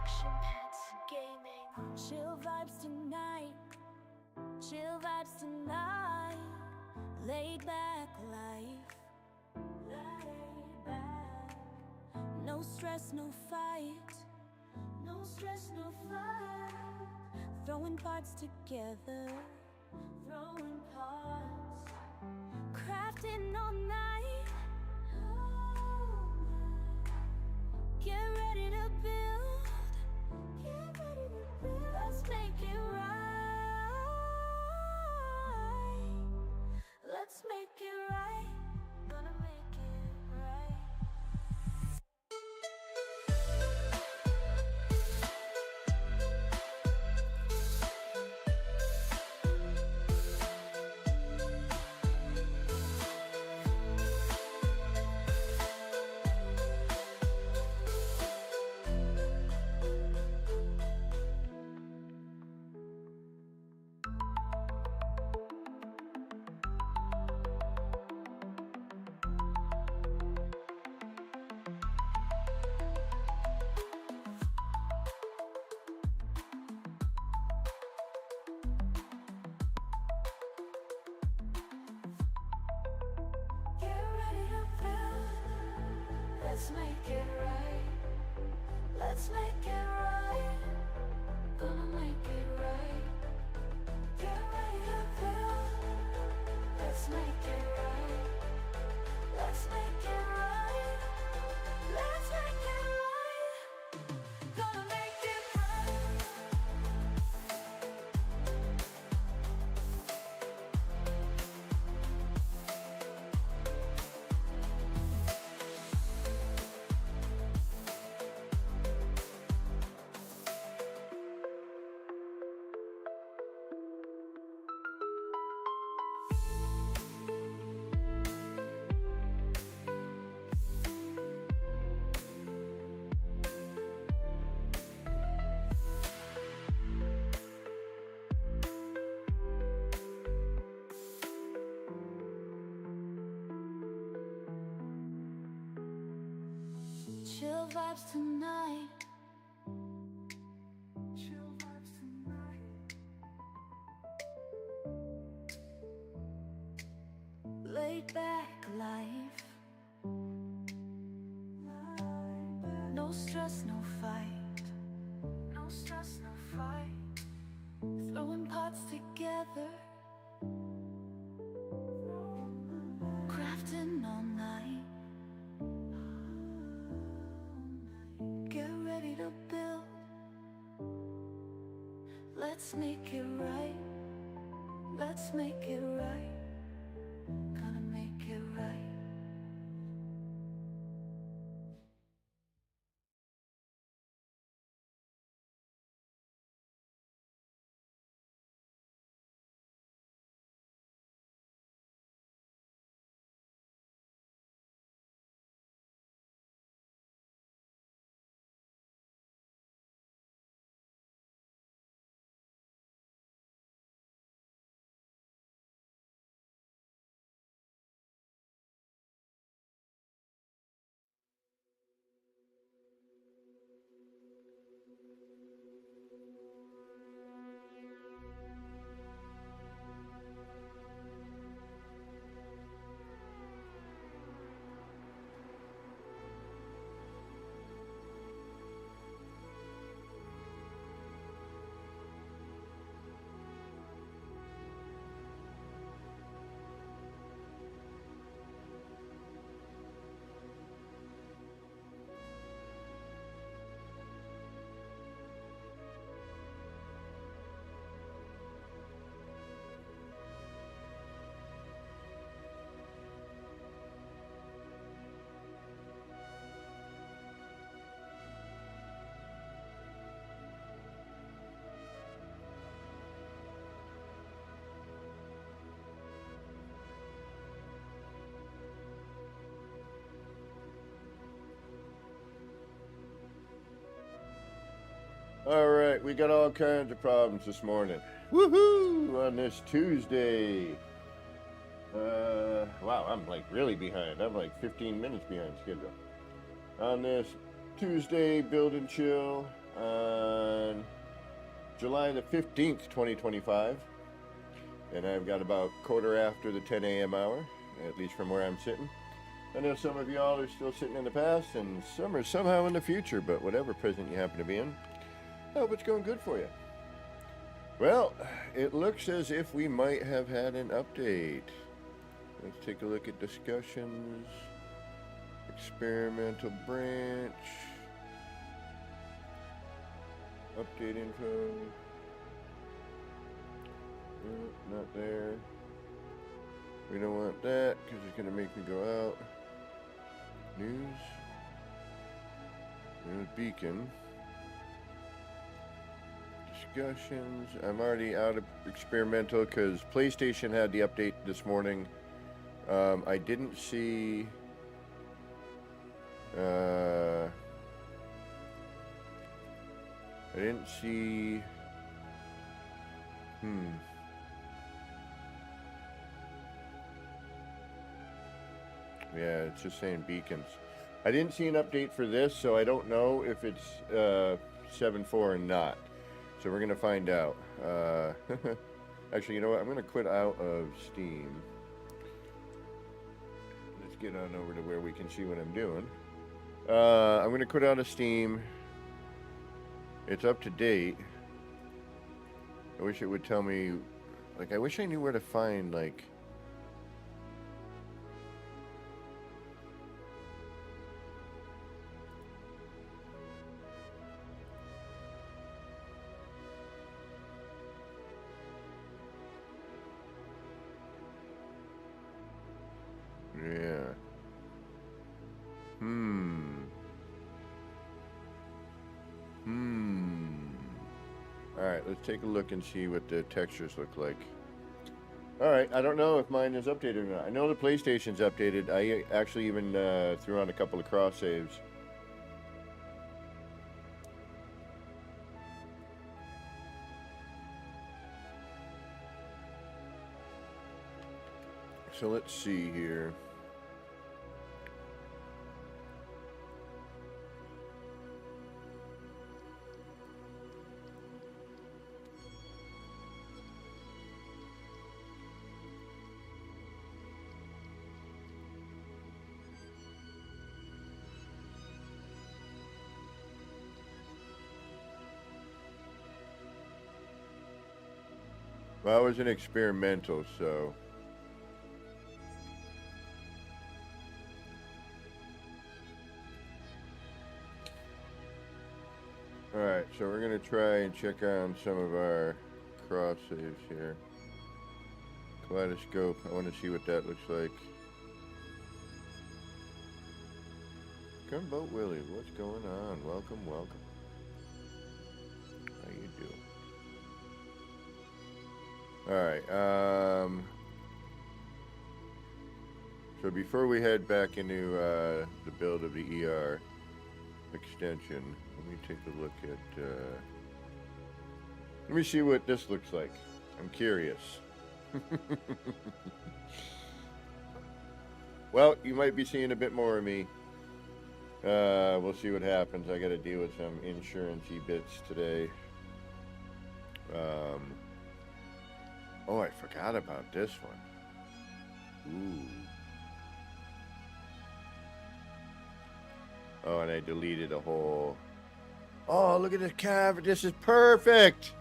action pets gaming. Chill vibes tonight, chill vibes tonight. Laid back life, laid back. No stress, no fight, no stress, no fight. Throwing parts together, throwing parts. Crafting all night, get ready to build, get ready to build. Let's make it right, let's make it right, gonna make it right. Let's make it right, let's make it right, gonna make it right. Get ready to build, let's make it right, let's make it right, let's make it right, gonna make it right. Chill vibes tonight, chill vibes tonight. Laid back life, no stress, no fight, no stress, no fight. Throwing parts together, crafting all night. Get ready to build, let's make it right, let's make it right, gonna make it right. Alright, we got all kinds of problems this morning. Woohoo! On this Tuesday. Wow, I'm like really behind. I'm like 15 minutes behind schedule. On this Tuesday, build and chill. on July the 15th, 2025. And I've got about quarter after the 10 a.m. hour, at least from where I'm sitting. I know some of y'all are still sitting in the past, and some are somehow in the future, but whatever present you happen to be in, I hope it's going good for you. Well, it looks as if we might have had an update. Let's take a look at discussions, experimental branch, update info. Not there. We don't want that because it's going to make me go out. News. There's Beacon. Discussions. I'm already out of experimental because PlayStation had the update this morning. I didn't see. I didn't see. Yeah, it's just saying beacons. I didn't see an update for this, so I don't know if it's 7.4 or not. So we're going to find out. Actually, you know what? I'm going to quit out of Steam. Let's get on over to where we can see what I'm doing. I'm going to quit out of Steam. It's up to date. I wish it would tell me... Like, I wish I knew where to find, like... Yeah. Alright, let's take a look and see what the textures look like. Alright, I don't know if mine is updated or not. I know the PlayStation's updated. I actually even threw on a couple of cross saves. So let's see here. Well, it was an experimental, so... Alright, so we're going to try and check on some of our cross saves here. Kaleidoscope, I want to see what that looks like. Gunboat Willie, what's going on? Welcome, welcome. How you doing? Alright, so before we head back into the build of the ER extension, let me take a look at, let me see what this looks like. I'm curious. Well, you might be seeing a bit more of me. We'll see what happens. I gotta deal with some insurance-y bits today. Oh, I forgot about this one. Ooh. Oh, and I deleted a whole... Oh, look at this cavern. This is perfect.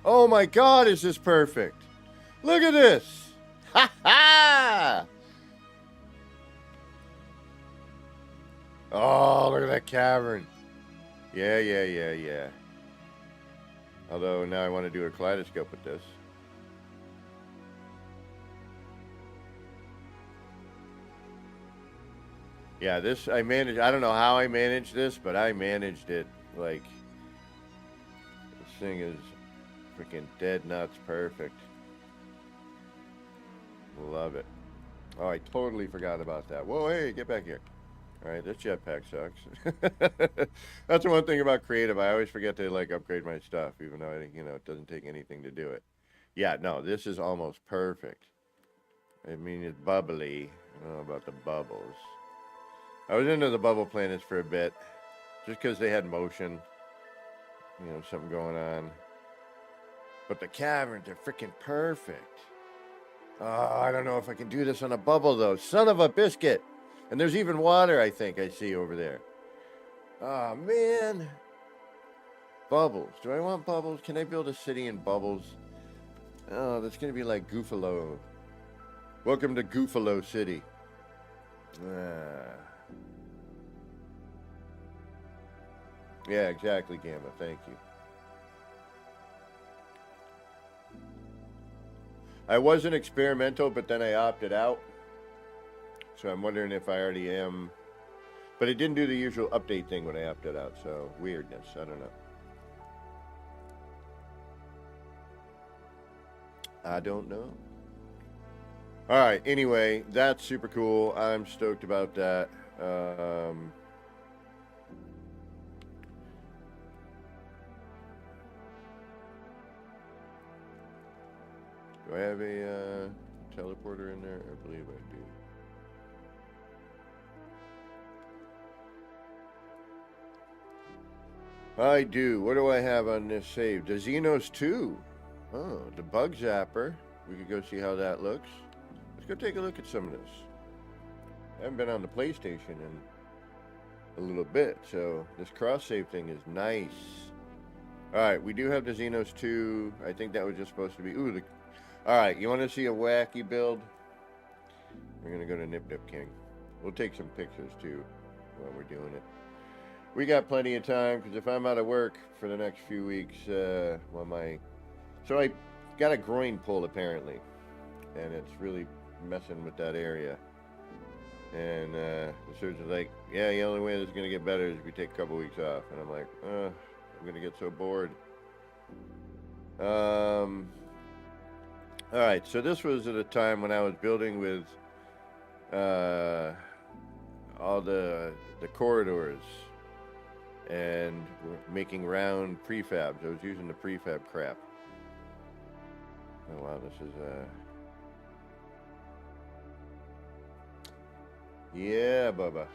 Oh my God, is this perfect? Look at this. Ha ha! Oh, look at that cavern. Yeah. Although now I want to do a kaleidoscope with this. Yeah, this I managed. I don't know how I managed this, but I managed it. Like, this thing is freaking dead nuts perfect. Love it. Oh, I totally forgot about that. Whoa, hey, get back here. All right, this jetpack sucks. That's the one thing about creative. I always forget to like upgrade my stuff, even though it doesn't take anything to do it. Yeah, no, this is almost perfect. I mean, it's bubbly. I don't know about the bubbles. I was into the bubble planets for a bit, just because they had motion. you know, something going on. But the caverns are freaking perfect. Oh, I don't know if I can do this on a bubble, though. Son of a biscuit. And there's even water, I think, I see over there. Oh, man. Bubbles. Do I want bubbles? Can I build a city in bubbles? Oh, that's going to be like Goofalo. Welcome to Goofalo City. Yeah, exactly, Gamma. Thank you. I wasn't experimental, but then I opted out. So I'm wondering if I already am. But it didn't do the usual update thing when I opted out, so weirdness. I don't know. I don't know. All right, anyway, that's super cool. I'm stoked about that. Do I have a teleporter in there? I believe I do. I do. What do I have on this save? The Xenos 2. Oh, the Bug Zapper. We could go see how that looks. Let's go take a look at some of this. I haven't been on the PlayStation in a little bit, so this cross-save thing is nice. Alright, we do have the Xenos 2. I think that was just supposed to be... Ooh, alright, you want to see a wacky build? We're going to go to Nip Nip King. We'll take some pictures, too, while we're doing it. We got plenty of time, because if I'm out of work for the next few weeks, So I got a groin pull, apparently. And it's really messing with that area. And the surgeon's like, yeah, the only way this is going to get better is if we take a couple weeks off. And I'm like, I'm going to get so bored. Alright, so this was at a time when I was building with all the corridors and making round prefabs. I was using the prefab crap. Oh wow, this is yeah, Bubba.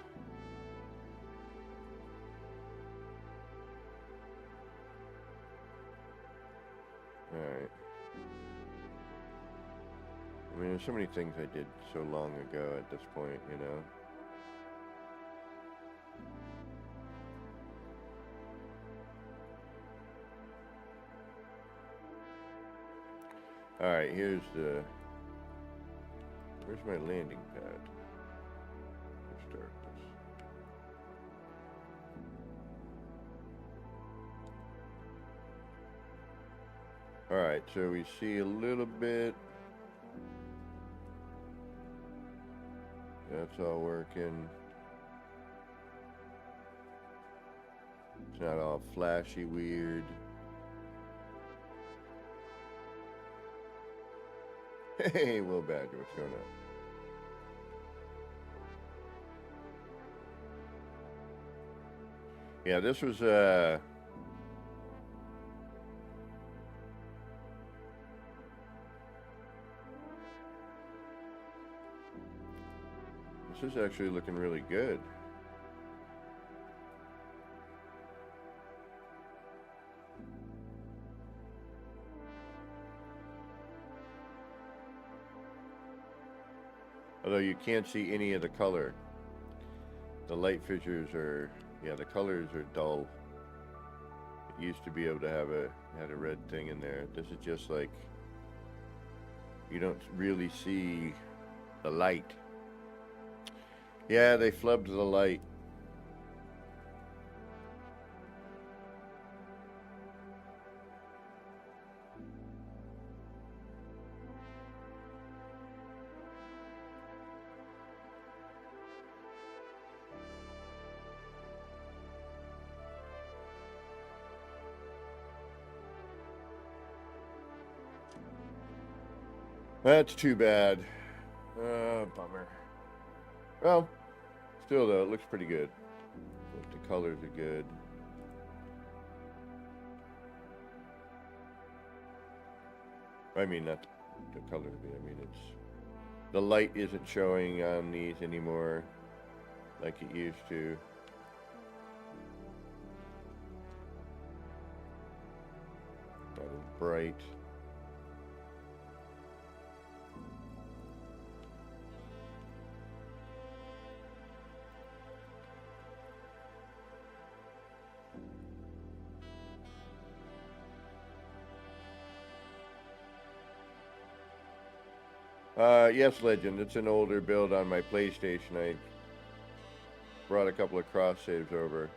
Alright. I mean, there's so many things I did so long ago at this point, you know. Alright, here's the... Where's my landing pad? Let's start this. Alright, so we see a little bit. That's all working. It's not all flashy weird. Hey, Will Badger, what's going on? Yeah, this was this is actually looking really good. Although you can't see any of the color. The light fissures are, yeah, the colors are dull. It used to be able to have had a red thing in there. This is just like, you don't really see the light. Yeah, they flubbed the light. That's too bad. Bummer. Well, still though, it looks pretty good. The colors are good. I mean, not the colors, I mean, it's... The light isn't showing on these anymore like it used to. Not as bright. Yes, Legend. It's an older build on my PlayStation. I brought a couple of cross saves over.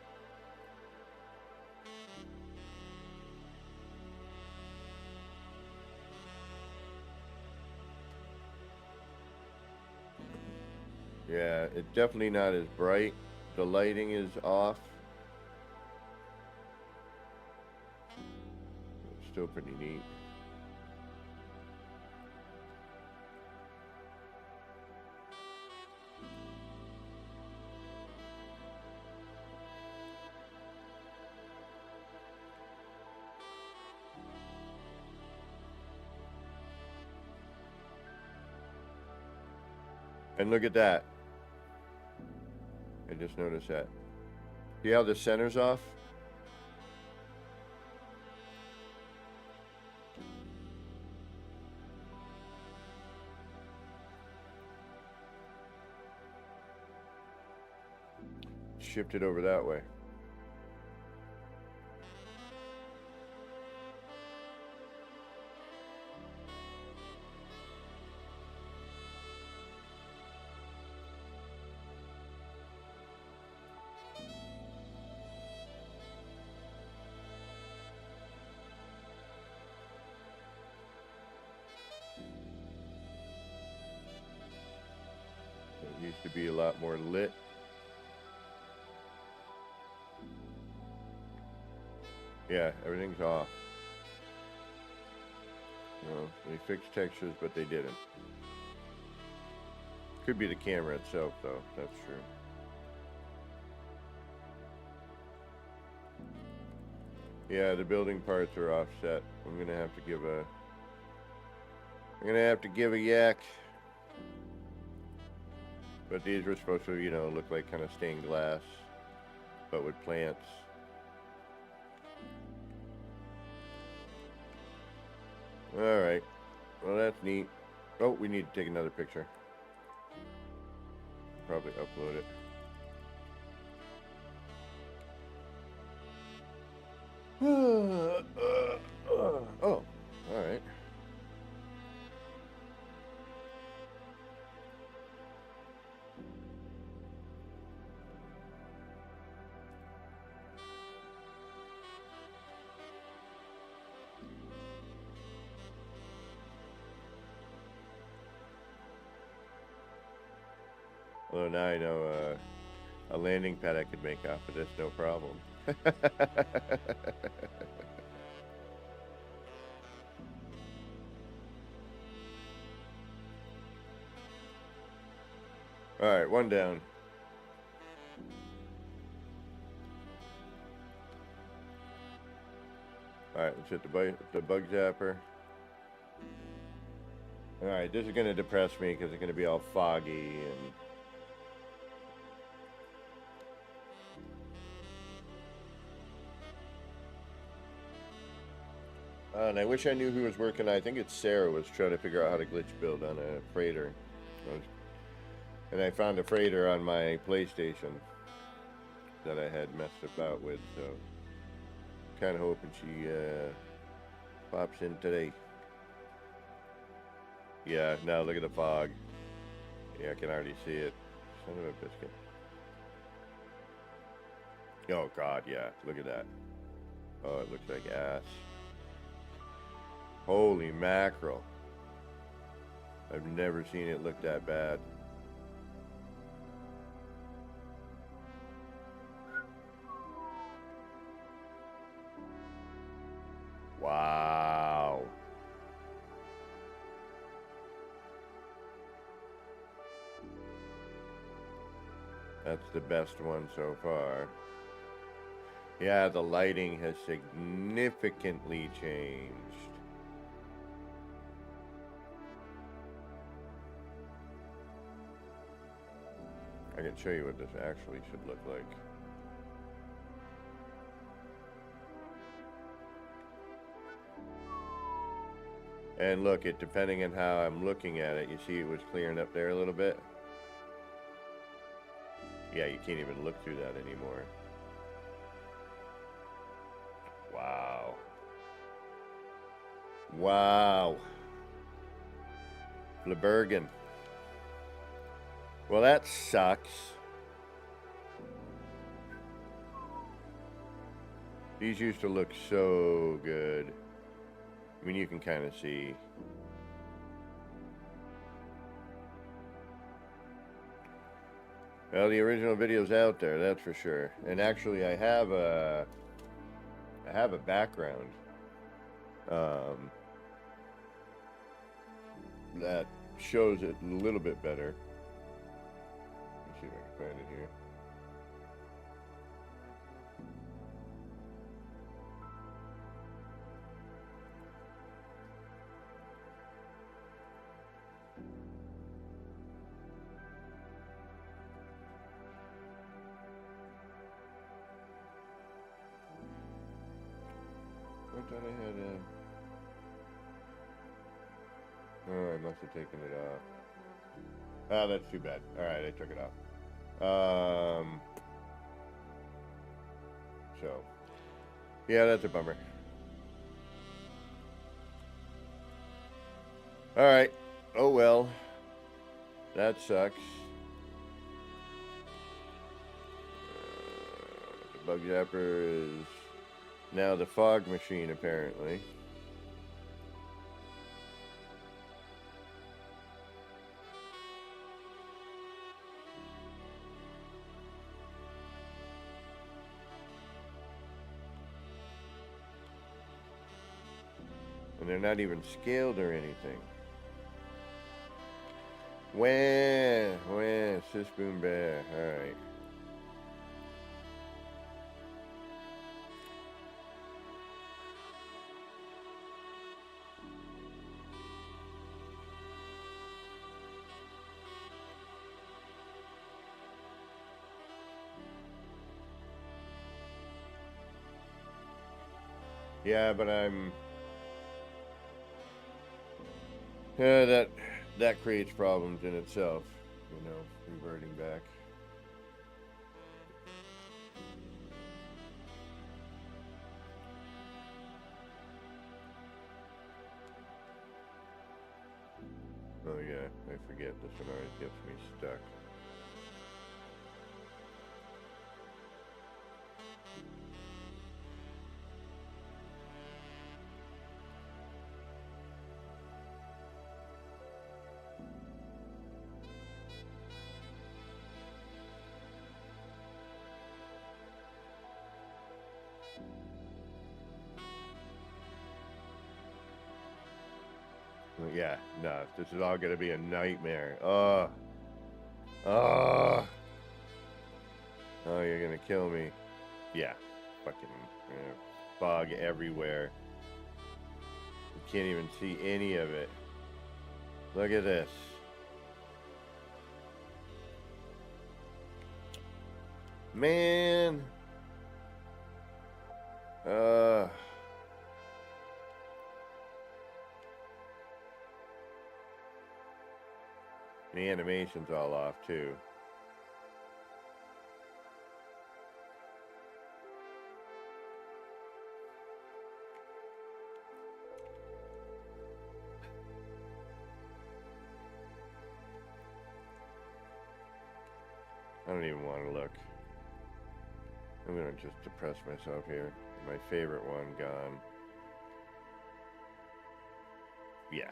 Yeah, it's definitely not as bright. The lighting is off. Still pretty neat. And look at that. I just noticed that. See how the center's off? Shift it over that way. It used to be a lot more lit. Yeah, everything's off. Well, they fixed textures, but they didn't. Could be the camera itself, though. That's true. Yeah, the building parts are offset. I'm gonna have to give a yak. But these were supposed to, look like kind of stained glass, but with plants. Alright. Well, that's neat. Oh, we need to take another picture. Probably upload it. Oh, alright. Well, now I know a landing pad I could make off of this, no problem. Alright, one down. Alright, let's hit the bug zapper. Alright, this is going to depress me because it's going to be all foggy and... and I wish I knew who was working. I think it's Sarah was trying to figure out how to glitch build on a freighter. And I found a freighter on my PlayStation that I had messed about with, so kind of hoping she pops in today. Yeah, now look at the fog. Yeah, I can already see it. Son of a biscuit. Oh God, yeah, look at that. Oh, it looks like ass. Holy mackerel. I've never seen it look that bad. Wow. That's the best one so far. Yeah, the lighting has significantly changed. I can show you what this actually should look like. And look, it depending on how I'm looking at it, you see it was clearing up there a little bit. Yeah, you can't even look through that anymore. Wow. Wow. Flebergen. Well, that sucks. These used to look so good. I mean, you can kind of see. Well, the original video's out there, that's for sure. And actually, I have a background that shows it a little bit better. Let's see if I can find it here. I thought I had a... Oh, I must have taken it off. Oh, that's too bad. Alright, I took it off. So, yeah, that's a bummer. Alright. Oh well. That sucks. The bug zapper is now the fog machine, apparently. And they're not even scaled or anything. Wah, sis boom bear. Alright. Yeah, but I'm... Yeah, that creates problems in itself, you know, reverting back. Oh yeah, I forget, this one always gets me stuck. Yeah, no, this is all gonna be a nightmare. Oh, you're gonna kill me. Yeah, fucking fog everywhere. You can't even see any of it. Look at this. Man. The animation's all off too. I don't even want to look. I'm gonna just depress myself here. My favorite one gone. Yeah.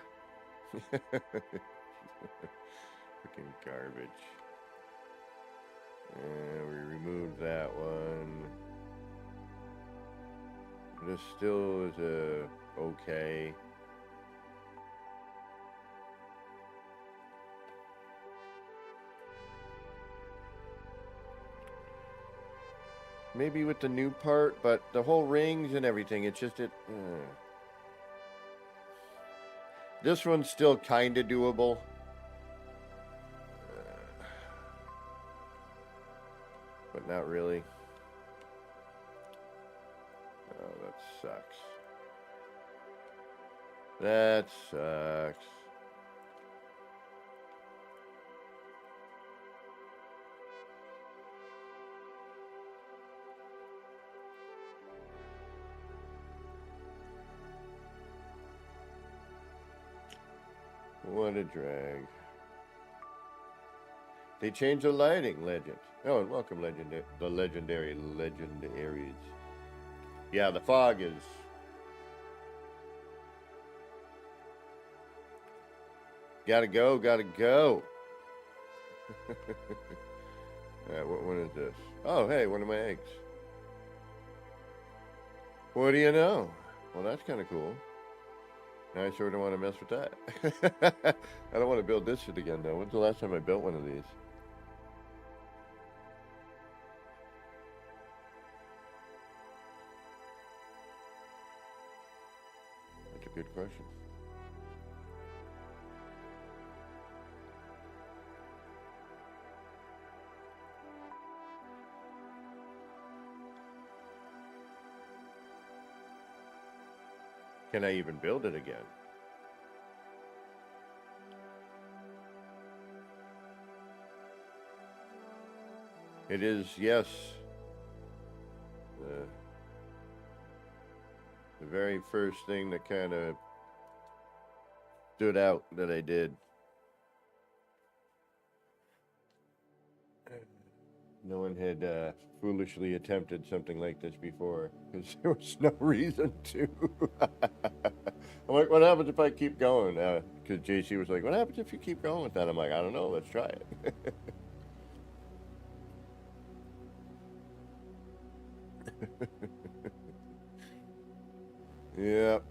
Freaking garbage. And we removed that one. This still is a okay. Maybe with the new part, but the whole rings and everything, it's just This one's still kind of doable. But not really. Oh, that sucks. That sucks. What a drag. They changed the lighting, Legend. Oh, and welcome, the legendary legendaries. Yeah, the fog is... Gotta go, gotta go. What one is this? Oh, hey, one of my eggs. What do you know? Well, that's kind of cool. Now I sort of want to mess with that. I don't want to build this shit again, though. When's the last time I built one of these? That's a good question. Can I even build it again? It is, yes. The very first thing that kind of stood out that I did. No one had foolishly attempted something like this before because there was no reason to. I'm like, what happens if I keep going? Because JC was like, what happens if you keep going with that? I'm like, I don't know. Let's try it. Yep.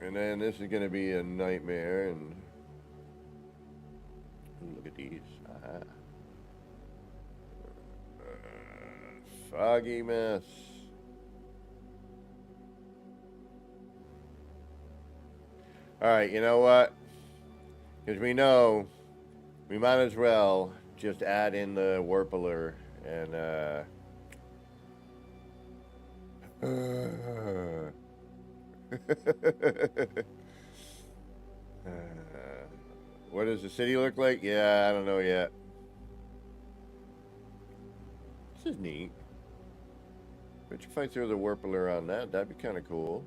And then this is going to be a nightmare. And ooh, look at these. Foggy mess. Alright, you know what? Because we know we might as well just add in the Warpler and what does the city look like? Yeah, I don't know yet. This is neat. But if I throw the Warpler on that, that'd be kind of cool.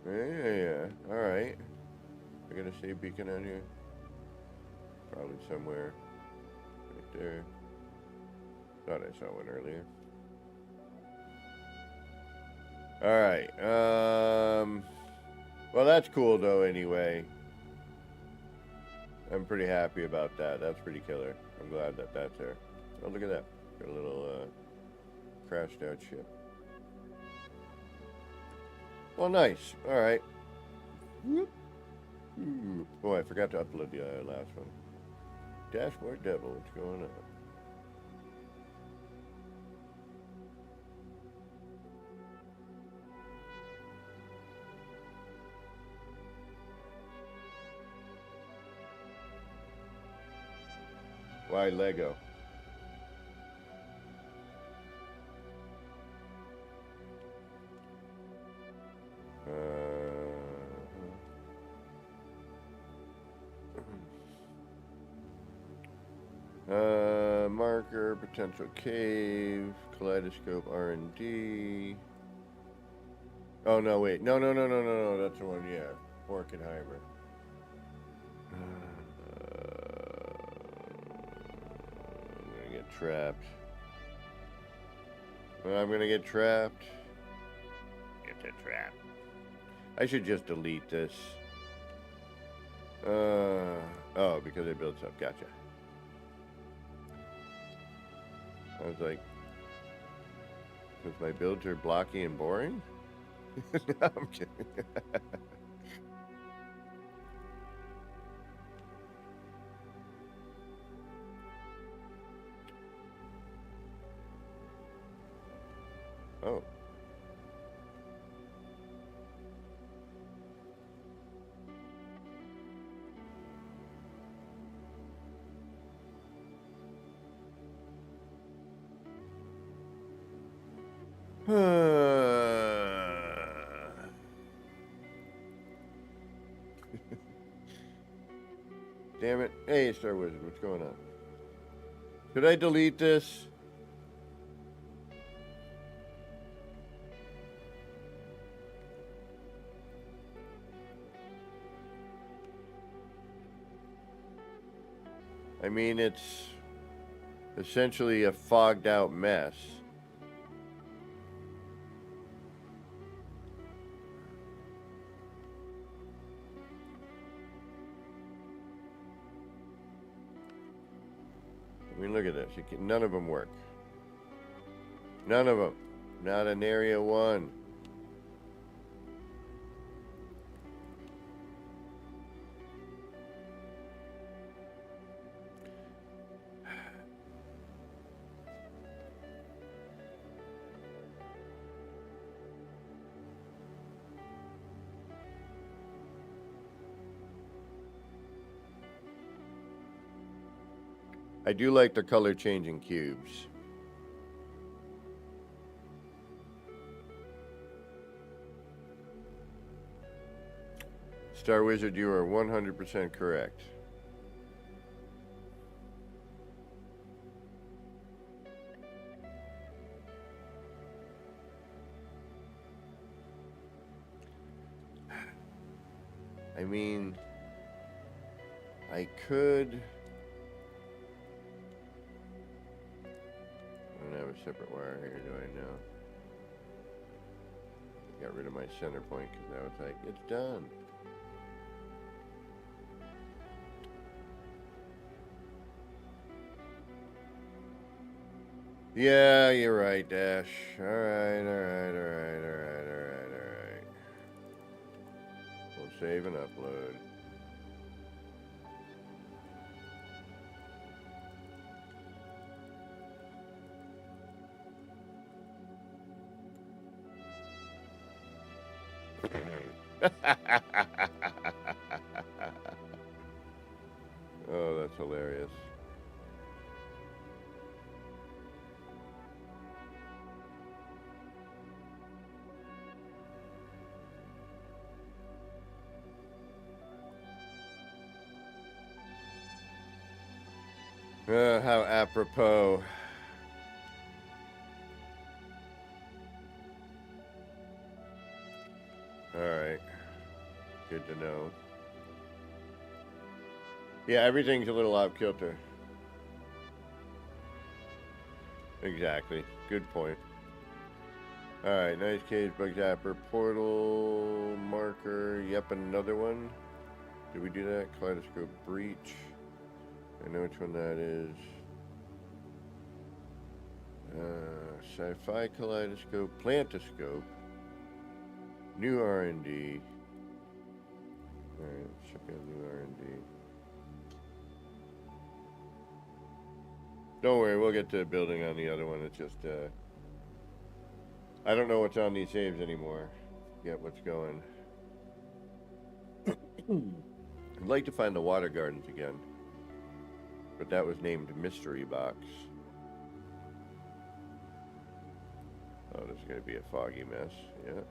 Yeah. Alright. I got a save beacon on here. Probably somewhere. Right there. Thought I saw one earlier. Alright. Well, that's cool, though, anyway. I'm pretty happy about that. That's pretty killer. I'm glad that that's there. Oh, look at that. Got a little crashed out ship. Well, nice. All right. Oh, I forgot to upload the last one. Dashboard Devil, what's going on? Why Lego? Marker, potential cave, kaleidoscope R&D. Oh, no, wait. No, that's the one, yeah. Borkenheimer. I'm gonna get trapped. I'm gonna get trapped. Get the trap. I should just delete this. Oh, because it builds up. Gotcha. I was like, because my builds are blocky and boring? No, I'm kidding. Oh. Damn it. Hey, Star Wizard, what's going on? Should I delete this? I mean, it's essentially a fogged out mess. I mean, look at this. None of them work. None of them. Not in Area 1. I do like the color changing cubes. Star Wizard, you are 100% correct. I mean, I could... I don't have a separate wire here, do I now? Got rid of my center point because I was like, it's done. Yeah, you're right, Dash. Alright. We'll save and upload. Oh, that's hilarious. How apropos. Alright. Good to know. Yeah, everything's a little off kilter. Exactly. Good point. Alright, nice cage, bug zapper, portal, marker. Yep, another one. Did we do that? Kaleidoscope breach. I know which one that is. Sci-fi kaleidoscope, plantoscope. New R&D. Alright, let's check out new R&D. Don't worry, we'll get to building on the other one. It's just, I don't know what's on these saves anymore. Get what's going. I'd like to find the water gardens again. But that was named Mystery Box. Oh, this is going to be a foggy mess. Yeah.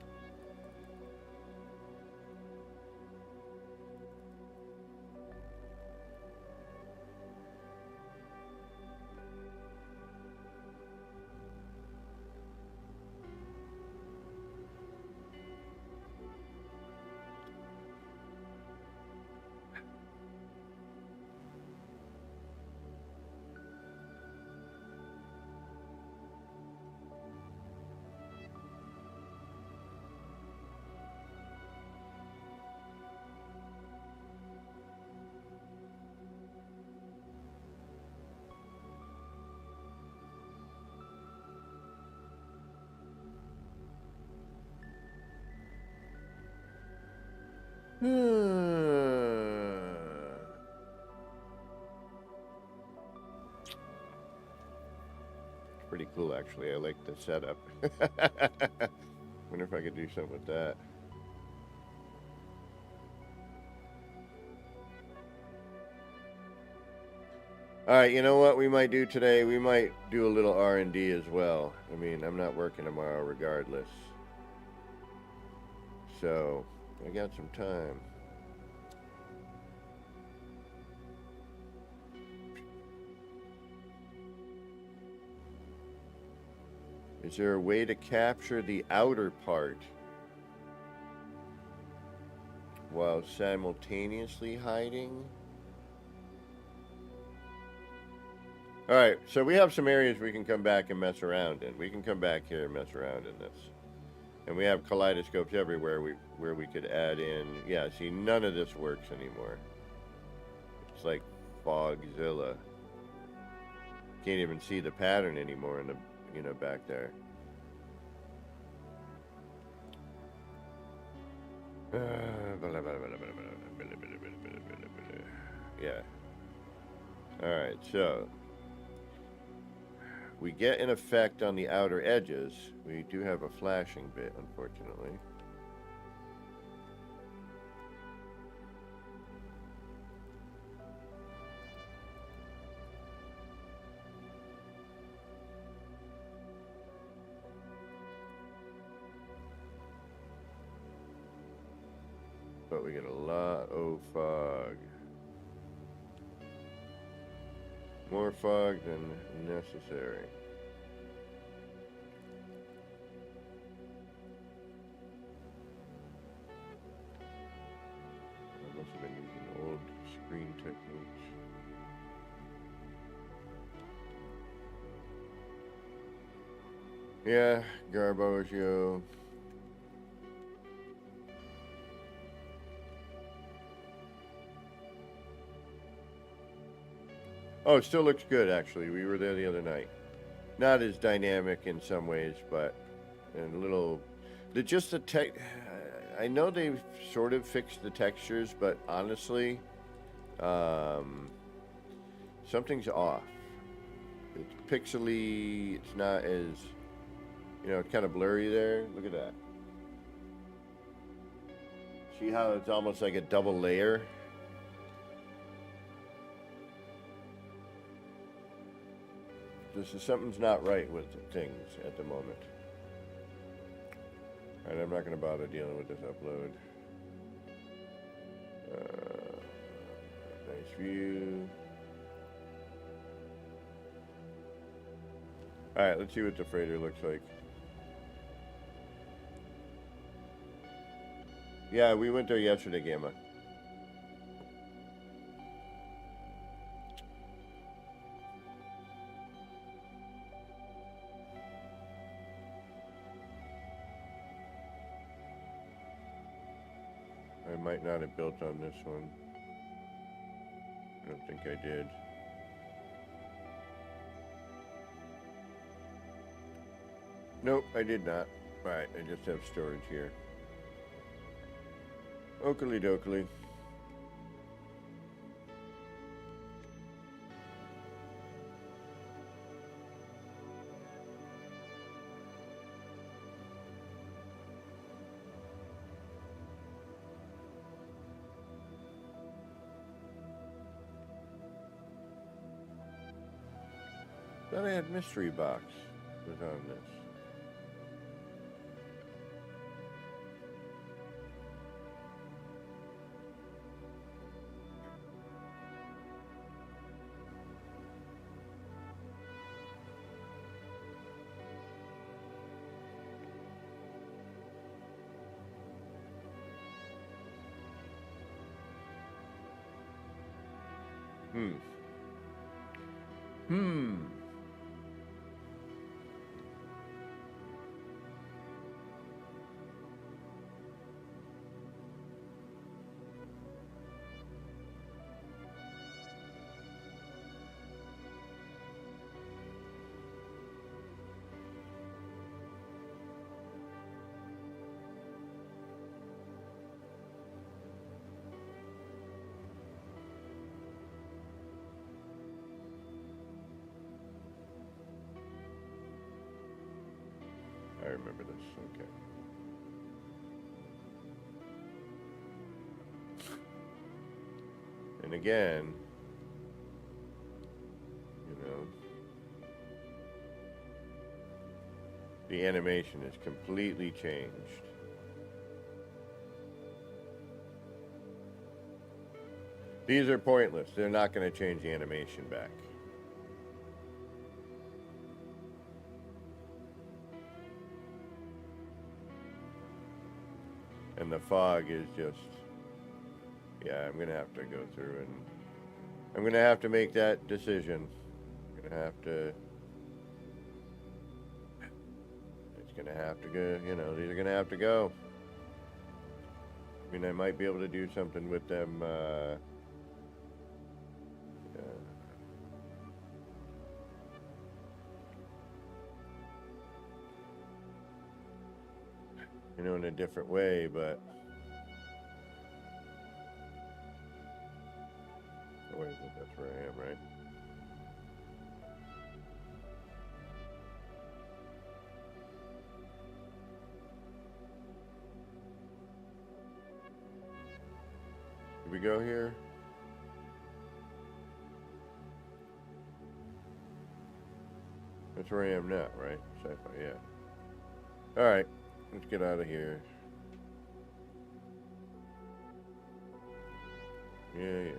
Pretty cool, actually. I like the setup. Wonder if I could do something with that. All right, you know what we might do today? We might do a little R&D as well. I mean, I'm not working tomorrow regardless. So, I got some time. Is there a way to capture the outer part while simultaneously hiding? Alright, so we have some areas we can come back and mess around in. We can come back here and mess around in this. And we have kaleidoscopes everywhere where we could add in. Yeah, see, none of this works anymore. It's like Fogzilla. Can't even see the pattern anymore in the, back there. Yeah. Alright, so we get an effect on the outer edges. We do have a flashing bit, unfortunately. But we get a lot of fog. More fog than necessary. I must have been using old screen techniques. Yeah, Garboggio. Oh, it still looks good, actually. We were there the other night. Not as dynamic in some ways, but and a little... Just the tech... I know they've sort of fixed the textures, but honestly, something's off. It's pixely. It's not as... it's kind of blurry there. Look at that. See how it's almost like a double layer? Something's not right with things at the moment. Alright, I'm not going to bother dealing with this upload. Nice view. Alright, let's see what the freighter looks like. Yeah, we went there yesterday, Gamma. I might not have built on this one. I don't think I did. Nope, I did not. Alright, I just have storage here. Oakley dokley. Thought I had mystery box was on this. I remember this, okay. And again, know, the animation is completely changed. These are pointless. They're not going to change the animation back. And the fog is just, yeah, I'm going to have to go through and I'm going to have to make that decision. I'm going to have to, it's going to have to go, you know, these are going to have to go. I mean, I might be able to do something with them, you know, in a different way, but oh, wait a minute, that's where I am, right? Did we go here? That's where I am now, right? Sci-fi, yeah. Alright, let's get out of here. Yeah.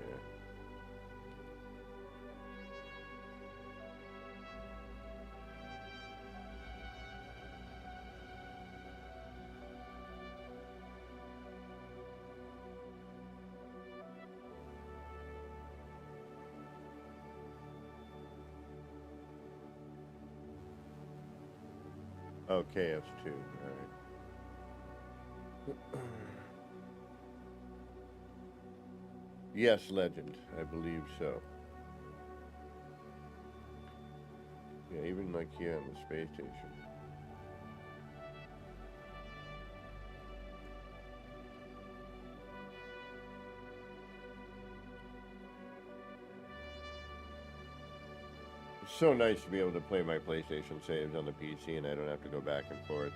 Oh, KS2, alright. Yes, Legend, I believe so. Yeah, even like here on the space station. It's so nice to be able to play my PlayStation saves on the PC and I don't have to go back and forth.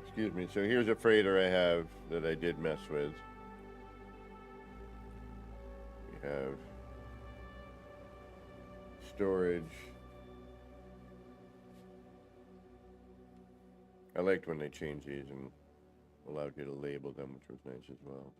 Excuse me. So here's a freighter I have that I did mess with. We have storage. I liked when they changed these and allowed you to label them, which was nice as well.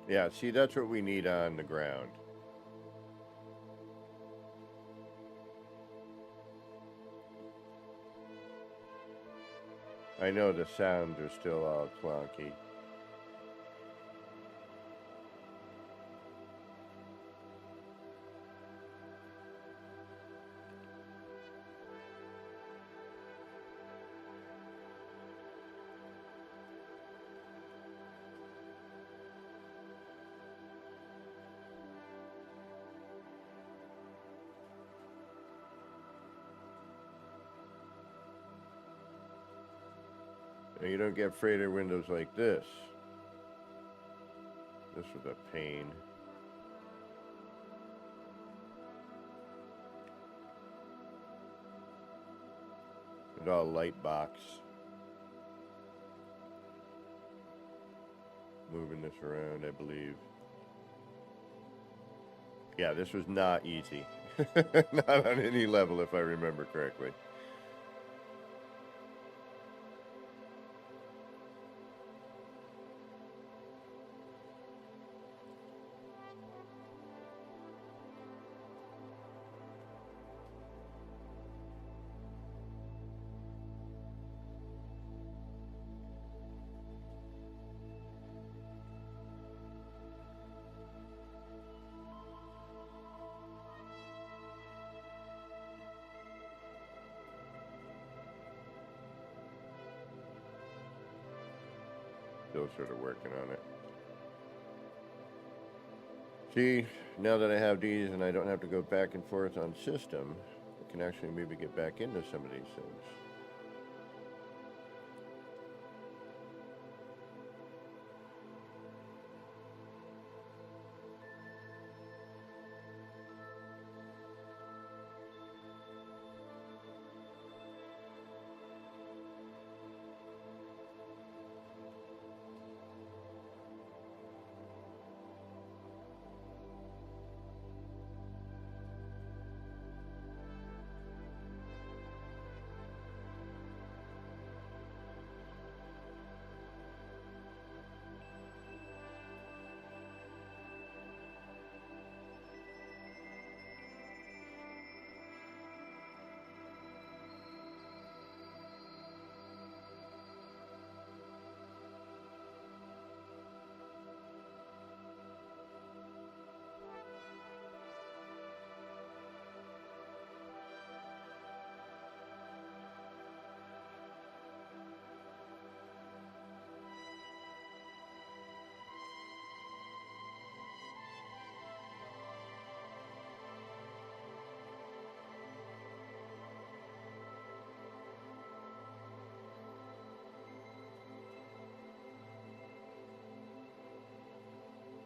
Yeah, see, that's what we need on the ground. I know the sounds are still all clunky. Now, you don't get freighter windows like this. This was a pain. It's all light box. Moving this around, I believe. Yeah, this was not easy. Not on any level, if I remember correctly. still sort of working on it. See, now that I have these and I don't have to go back and forth on system, I can actually maybe get back into some of these things.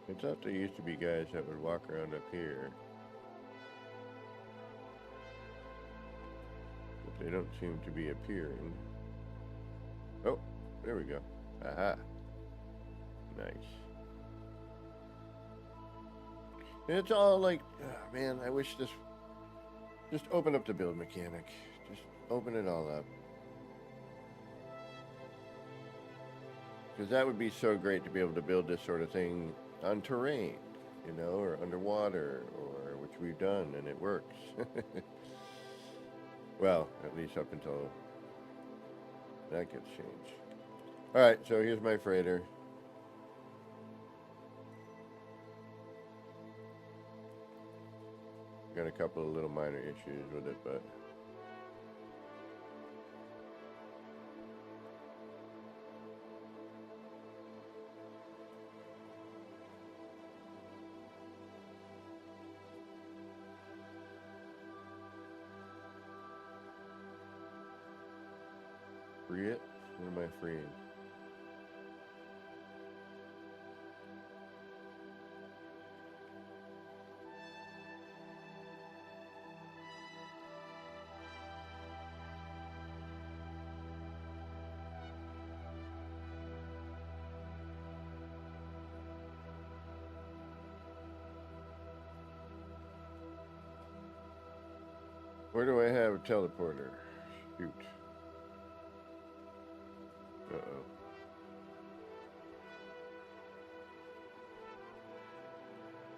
I thought there used to be guys that would walk around up here, but they don't seem to be appearing. Oh, there we go. Aha. Nice. And it's all like, oh, man, I wish this, just open up the build mechanic. Just open it all up. Because that would be so great to be able to build this sort of thing on terrain, you know, or underwater, or which we've done, and it works. Well, at least up until that gets changed. Alright, so here's my freighter. Got a couple of little minor issues with it, but free it? What am I freeing? Where do I have a teleporter? Shoot. Uh-oh.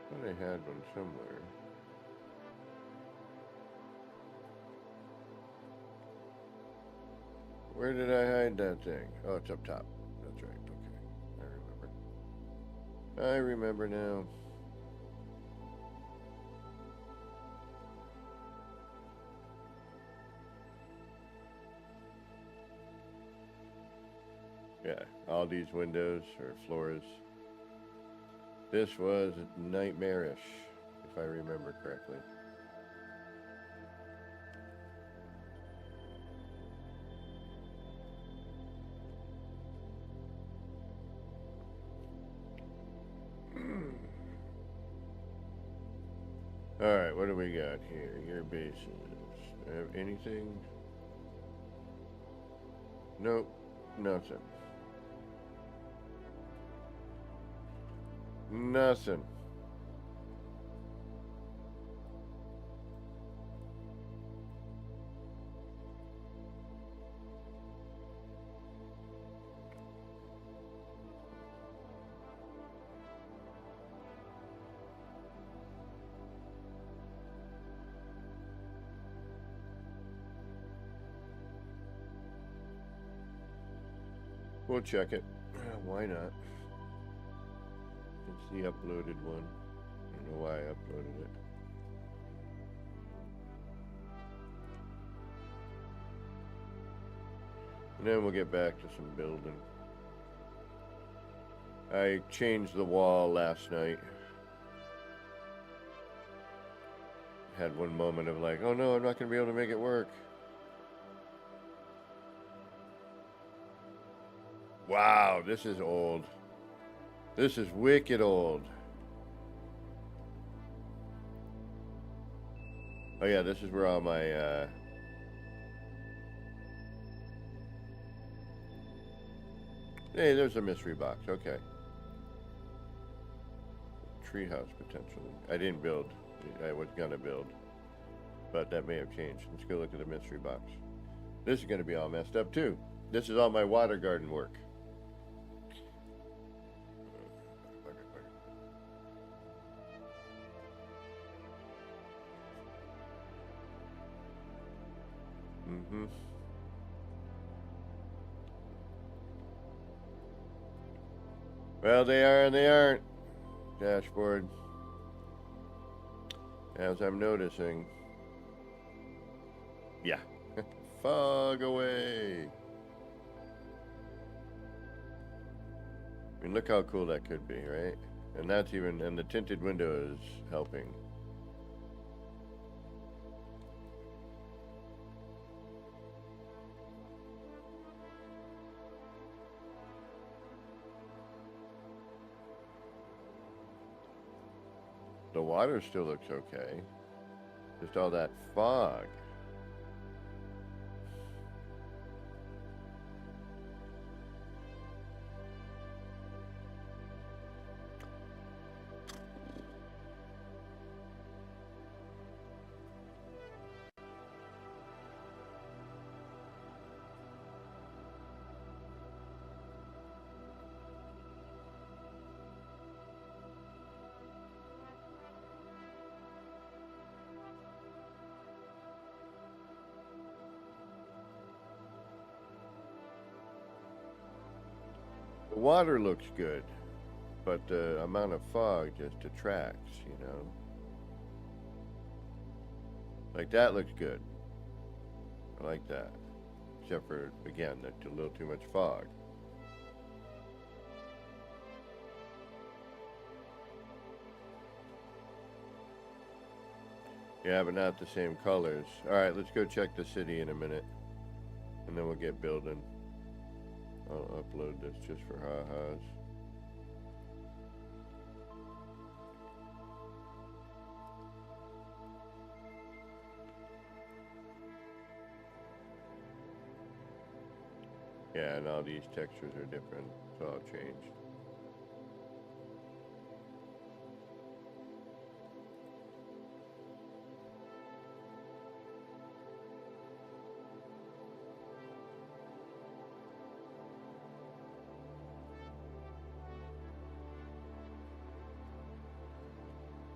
I thought I had one somewhere. Where did I hide that thing? Oh, it's up top. That's right. Okay. I remember now. Yeah, all these windows or floors. This was nightmarish, if I remember correctly. Alright, what do we got here? Your bases. Have anything? Nope, nothing. Nothing. We'll check it. Why not? It's the uploaded one. I don't know why I uploaded it. And then we'll get back to some building. I changed the wall last night. Had one moment of like, oh no, I'm not going to be able to make it work. Wow, this is old. This is wicked old. Oh yeah, this is where all my hey, there's a mystery box. Okay. Treehouse potentially. I didn't build. I was gonna build, but that may have changed. Let's go look at the mystery box. This is gonna be all messed up too. This is all my water garden work. Mm-hmm. Well, they are and they aren't. Dashboard. As I'm noticing. Yeah. Fog away. I mean, look how cool that could be, right? And that's even, and the tinted window is helping. The water still looks okay. Just all that fog. The water looks good, but the amount of fog just detracts, you know? Like that looks good. I like that. Except for, again, that's a little too much fog. Yeah, but not the same colors. Alright, let's go check the city in a minute. And then we'll get building. I'll upload this just for ha-has. Yeah, and all these textures are different. It's all changed.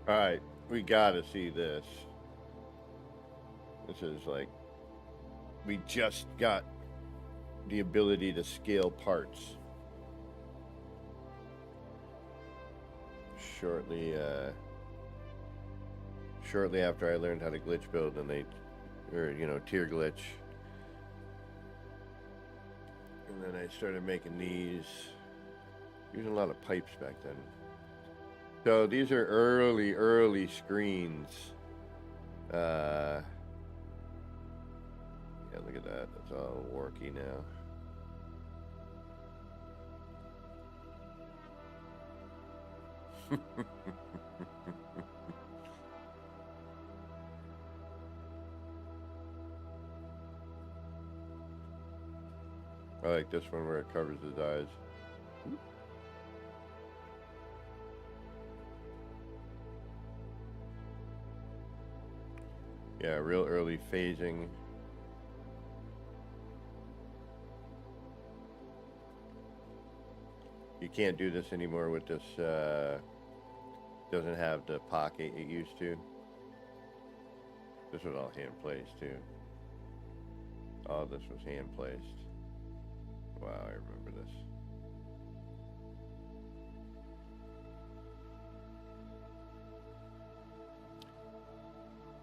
Alright, we gotta see this. This is like, we just got the ability to scale parts. Shortly after I learned how to glitch build, and tier glitch. And then I started making these, using a lot of pipes back then. So these are early screens. Yeah, look at that. That's all worky now. I like this one where it covers his eyes. Yeah, real early phasing. You can't do this anymore with this, doesn't have the pocket it used to. This was all hand placed too. All this was hand placed. Wow, I remember this.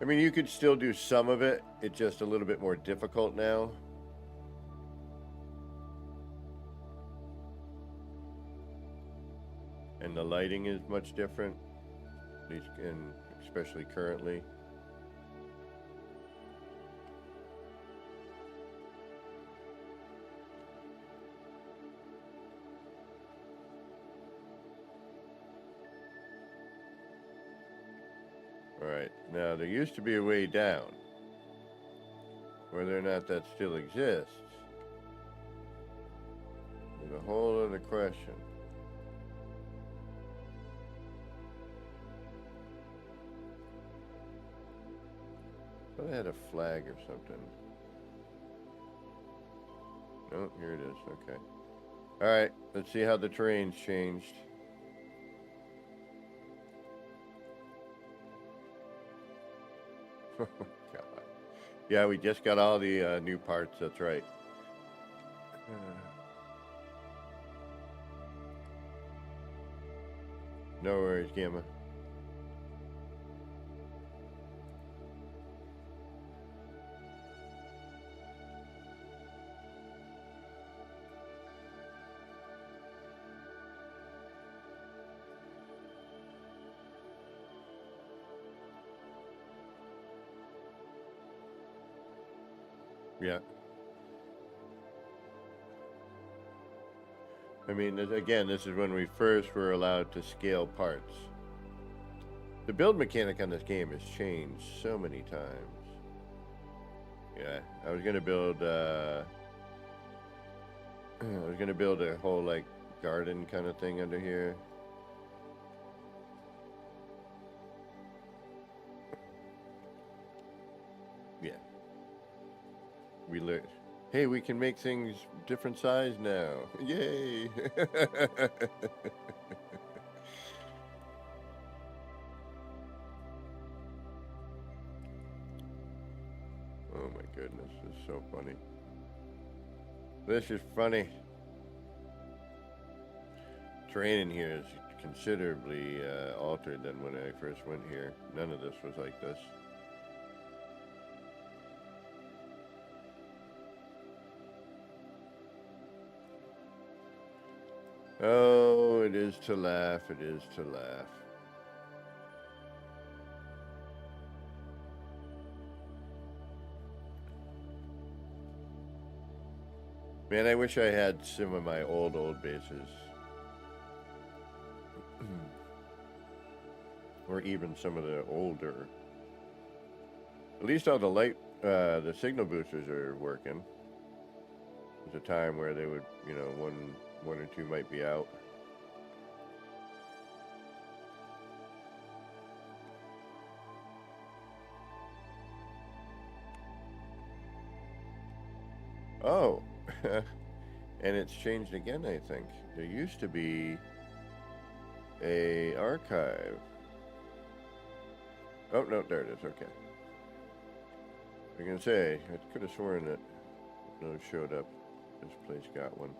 I mean, you could still do some of it. It's just a little bit more difficult now. And the lighting is much different, at least especially currently. Alright, now there used to be a way down. Whether or not that still exists is a whole other question. I thought I had a flag or something. Oh, here it is. Okay. Alright, let's see how the terrain's changed. Oh my God. Yeah, we just got all the new parts, that's right. No worries, Gamma. Yeah. I mean, again, this is when we first were allowed to scale parts. The build mechanic on this game has changed so many times. Yeah, I was gonna build. I was gonna build a whole like garden kind of thing under here. Yeah. We learned. Hey, we can make things different size now. Yay! Oh my goodness, this is so funny. This is funny. Terrain in here is considerably altered than when I first went here. None of this was like this. Oh, it is to laugh, it is to laugh. Man, I wish I had some of my old bases. Or even some of the older. At least all the light, the signal boosters are working. There's a time where they would, you know, one or two might be out. Oh, and it's changed again, I think. There used to be a archive. Oh, no, there it is, okay. I was gonna say, I could have sworn that those showed up. This place got one.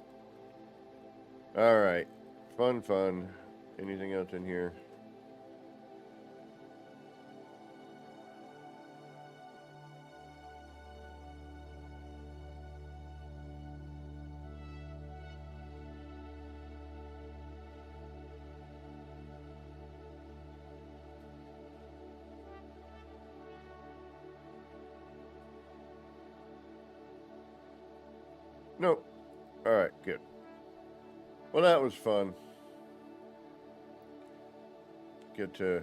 Alright, fun. Anything else in here? Nope. Alright, good. Well, that was fun. Get to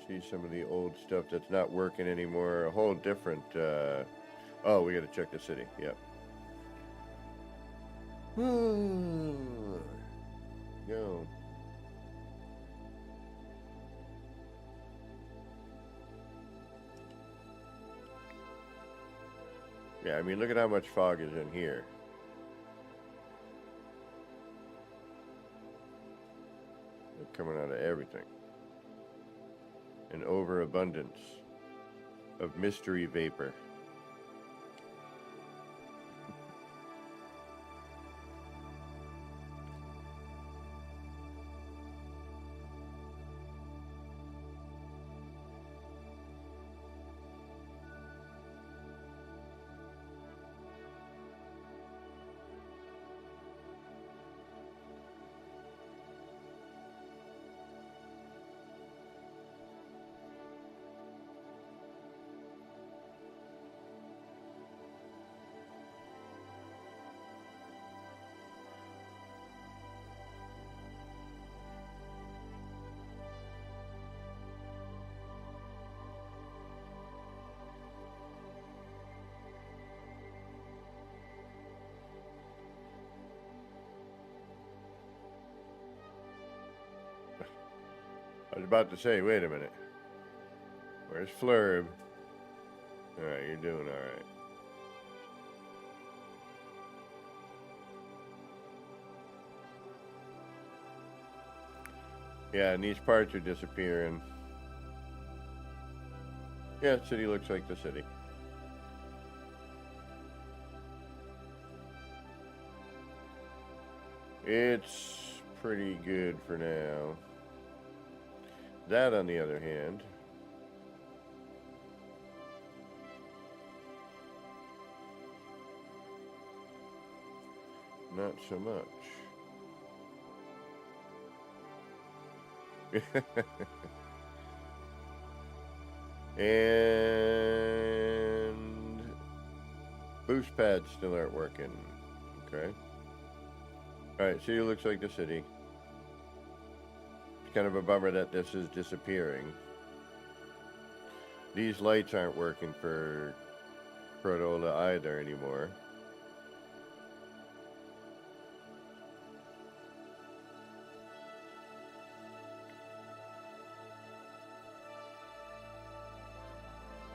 see some of the old stuff that's not working anymore. A whole different, oh, we gotta check the city. Yep. Go. Yeah, I mean, look at how much fog is in here. It's coming out of everything. An overabundance of mystery vapor. I was about to say, wait a minute. Where's Flurb? Alright, you're doing alright. Yeah, and these parts are disappearing. Yeah, the city looks like the city. It's pretty good for now. That, on the other hand, not so much. And boost pads still aren't working. Okay. Alright, city looks like the city. It's kind of a bummer that this is disappearing. These lights aren't working for Crotola either anymore.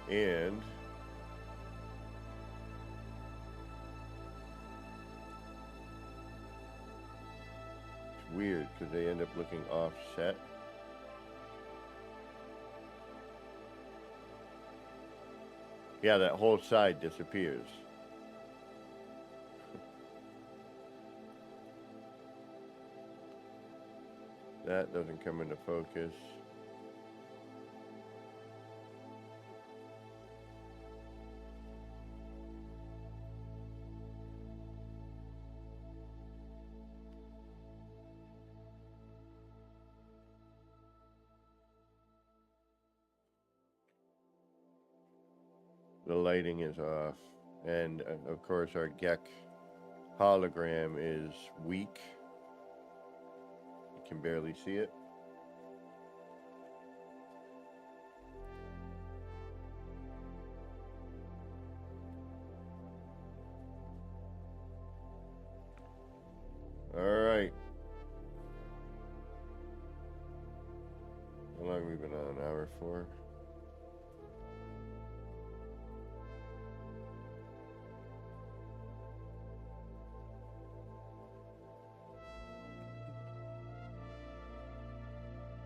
And it's weird because they end up looking offset. Yeah, that whole side disappears. That doesn't come into focus. The lighting is off. And of course our Gek hologram is weak. You can barely see it. Alright. How long have we been on? An hour 4?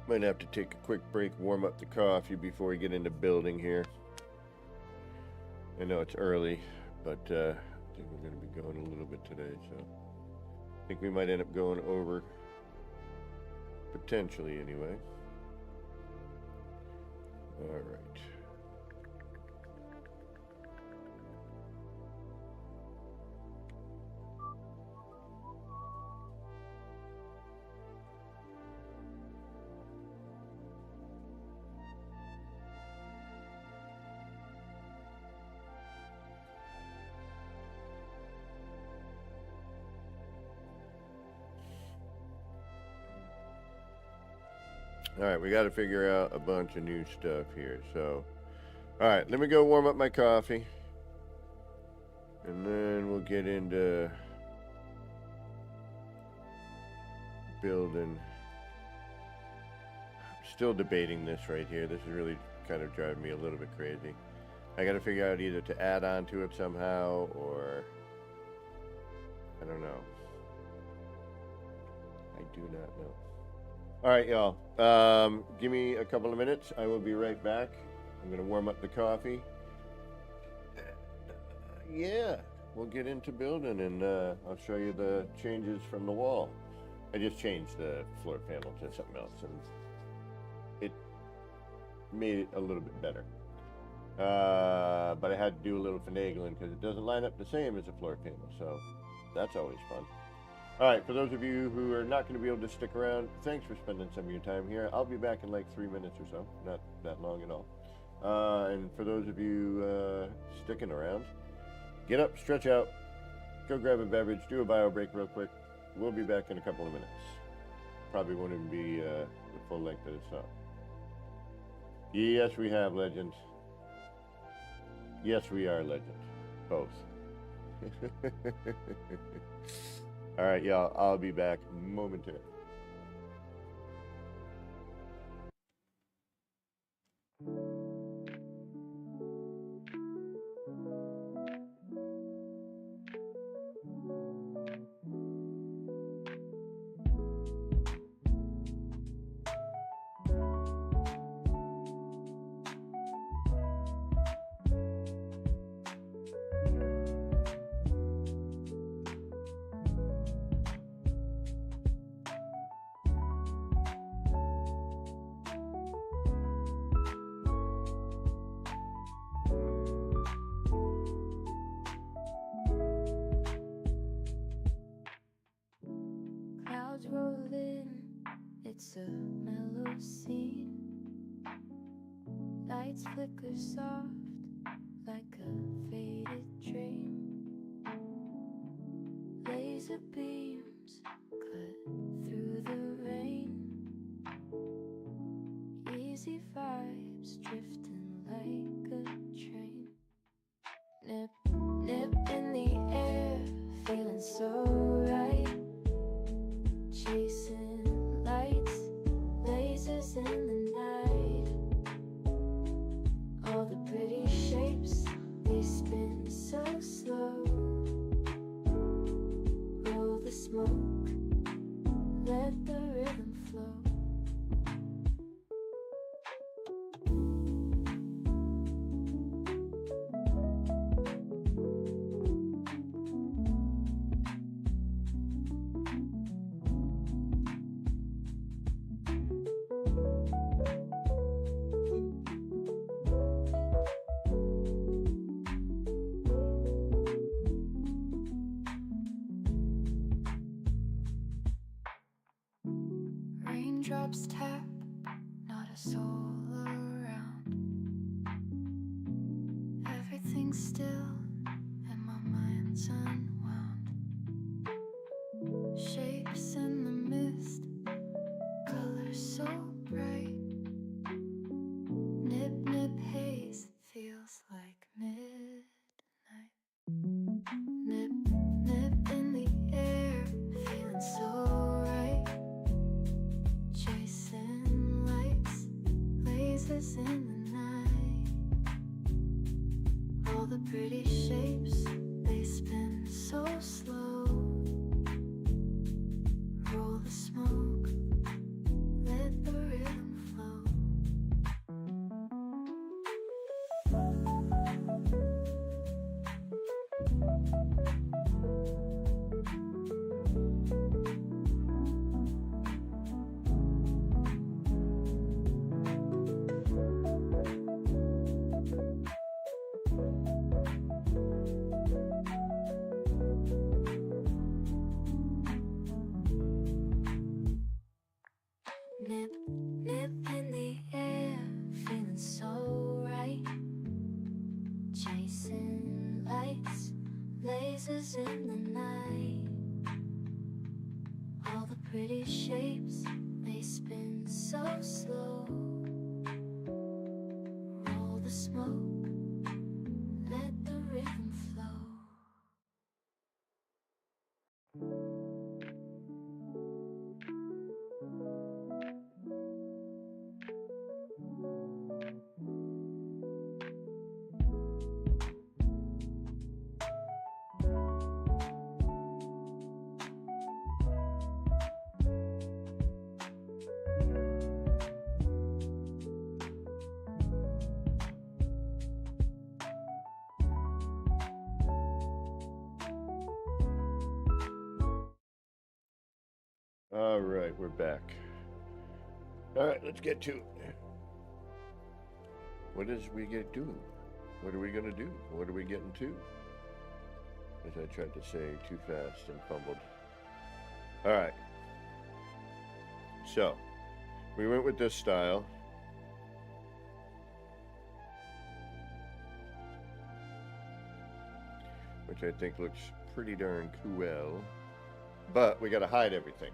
Might have to take a quick break, warm up the coffee before we get into building here. I know it's early, but I think we're going to be going a little bit today, so I think we might end up going over, potentially anyway. All right. All right, we got to figure out a bunch of new stuff here. So, all right, let me go warm up my coffee, and then we'll get into building. I'm still debating this right here. This is really kind of driving me a little bit crazy. I got to figure out either to add on to it somehow, or I don't know. I do not know. All right, y'all. Give me a couple of minutes. I will be right back. I'm going to warm up the coffee. Yeah, we'll get into building, and I'll show you the changes from the wall. I just changed the floor panel to something else, and it made it a little bit better. But I had to do a little finagling because it doesn't line up the same as a floor panel, so that's always fun. All right, for those of you who are not going to be able to stick around, thanks for spending some of your time here. I'll be back in like 3 minutes or so, not that long at all. And for those of you sticking around, get up, stretch out, go grab a beverage, do a bio break real quick. We'll be back in a couple of minutes. Probably won't even be the full length that it's up. Yes, we have legend. Yes, we are legend. Both. All right, y'all. I'll be back momentarily. It's a mellow scene. Lights flicker soft like a faded dream. Laser beams cut through the rain. Easy vibes drifting like a train. Nip, nip in the air, feeling so right. Chasing lights, lasers in the night. All the pretty shapes, they spin so slow. Roll the smoke, let the rhythm flow. Raindrops tap, not a soul around. Everything's still and my mind's unwound. Shapes in the mist, colors so bright. Nip, nip haze, feels like midnight. Nip, nip in the air, feeling so right. Chasing lights, lasers in the night. All the pretty shapes, they spin so slow. Roll the smoke, let the rhythm flow. Nip, nip in the air, feeling so right. Chasing lights, lasers in the night. All the pretty shapes, they spin so slow. Roll the smoke, let the rhythm flow. All right, we're back. All right, let's get to it. What is we get doing? What are we gonna do? What are we getting to? As I tried to say too fast and fumbled. All right. So, we went with this style. Which I think looks pretty darn cool. But we gotta hide everything.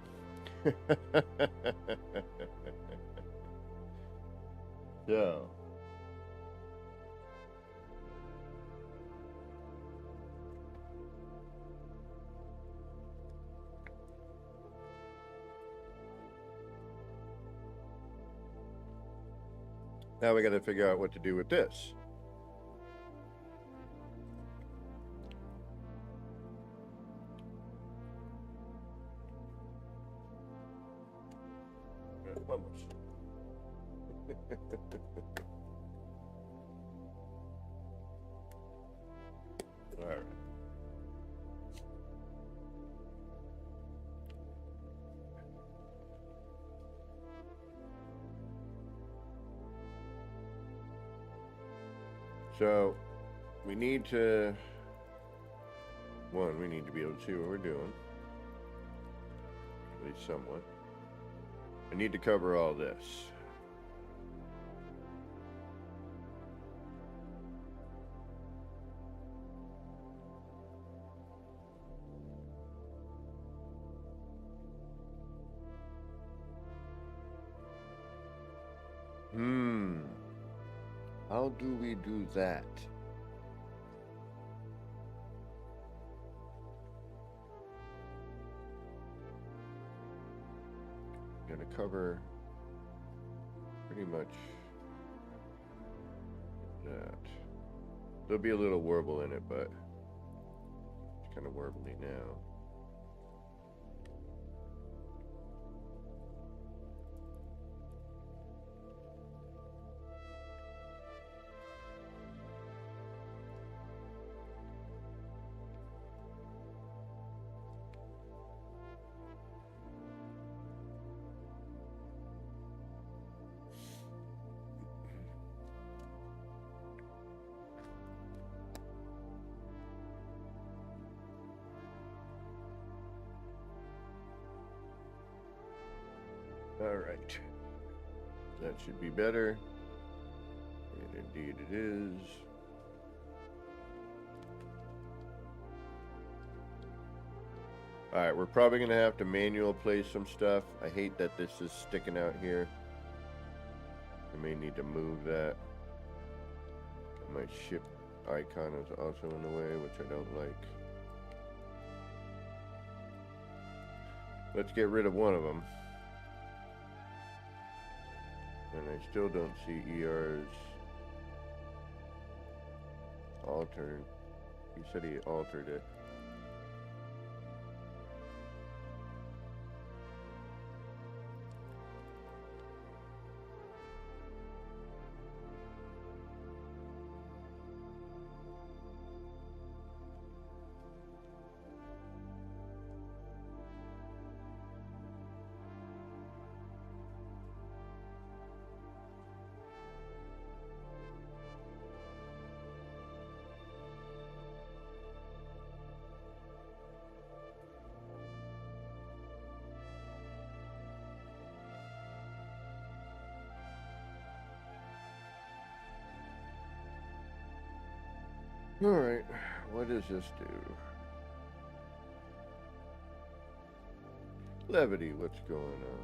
So. Now we got to figure out what to do with this. Almost. All right. So we need to, we need to be able to see what we're doing, at least somewhat. I need to cover all this. How do we do that? Gonna cover pretty much that. There'll be a little warble in it, but it's kind of warbly now. Alright. That should be better. And indeed it is. Alright, we're probably going to have to manual place some stuff. I hate that this is sticking out here. I may need to move that. My ship icon is also in the way, which I don't like. Let's get rid of one of them. And I still don't see ER's altered. He said he altered it. Alright, what does this do? Levity, what's going on?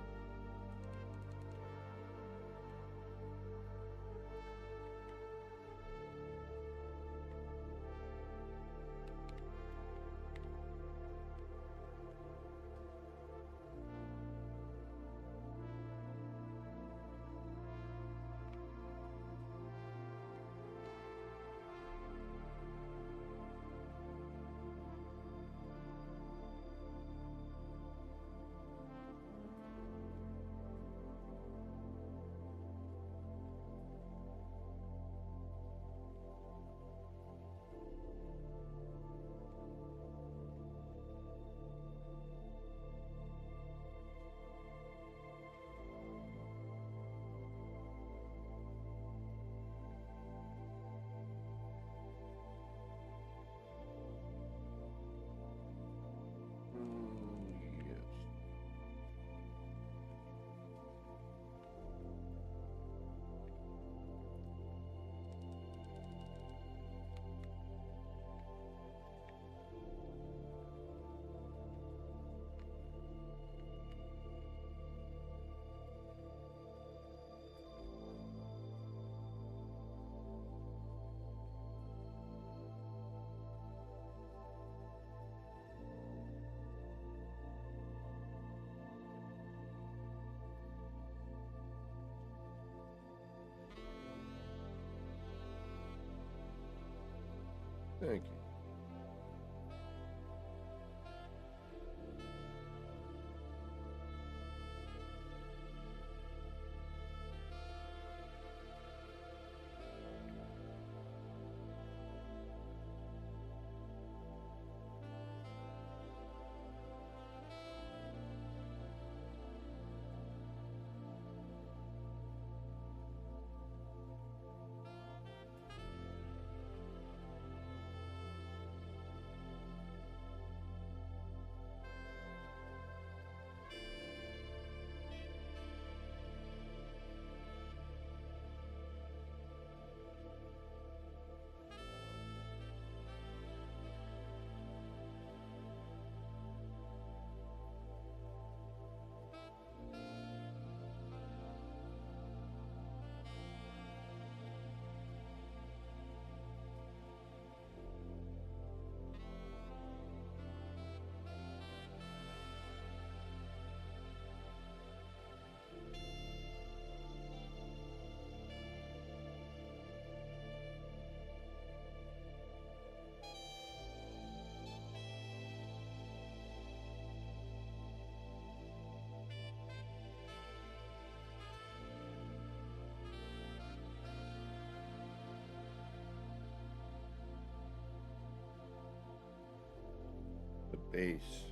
Yes. Thank you. Base.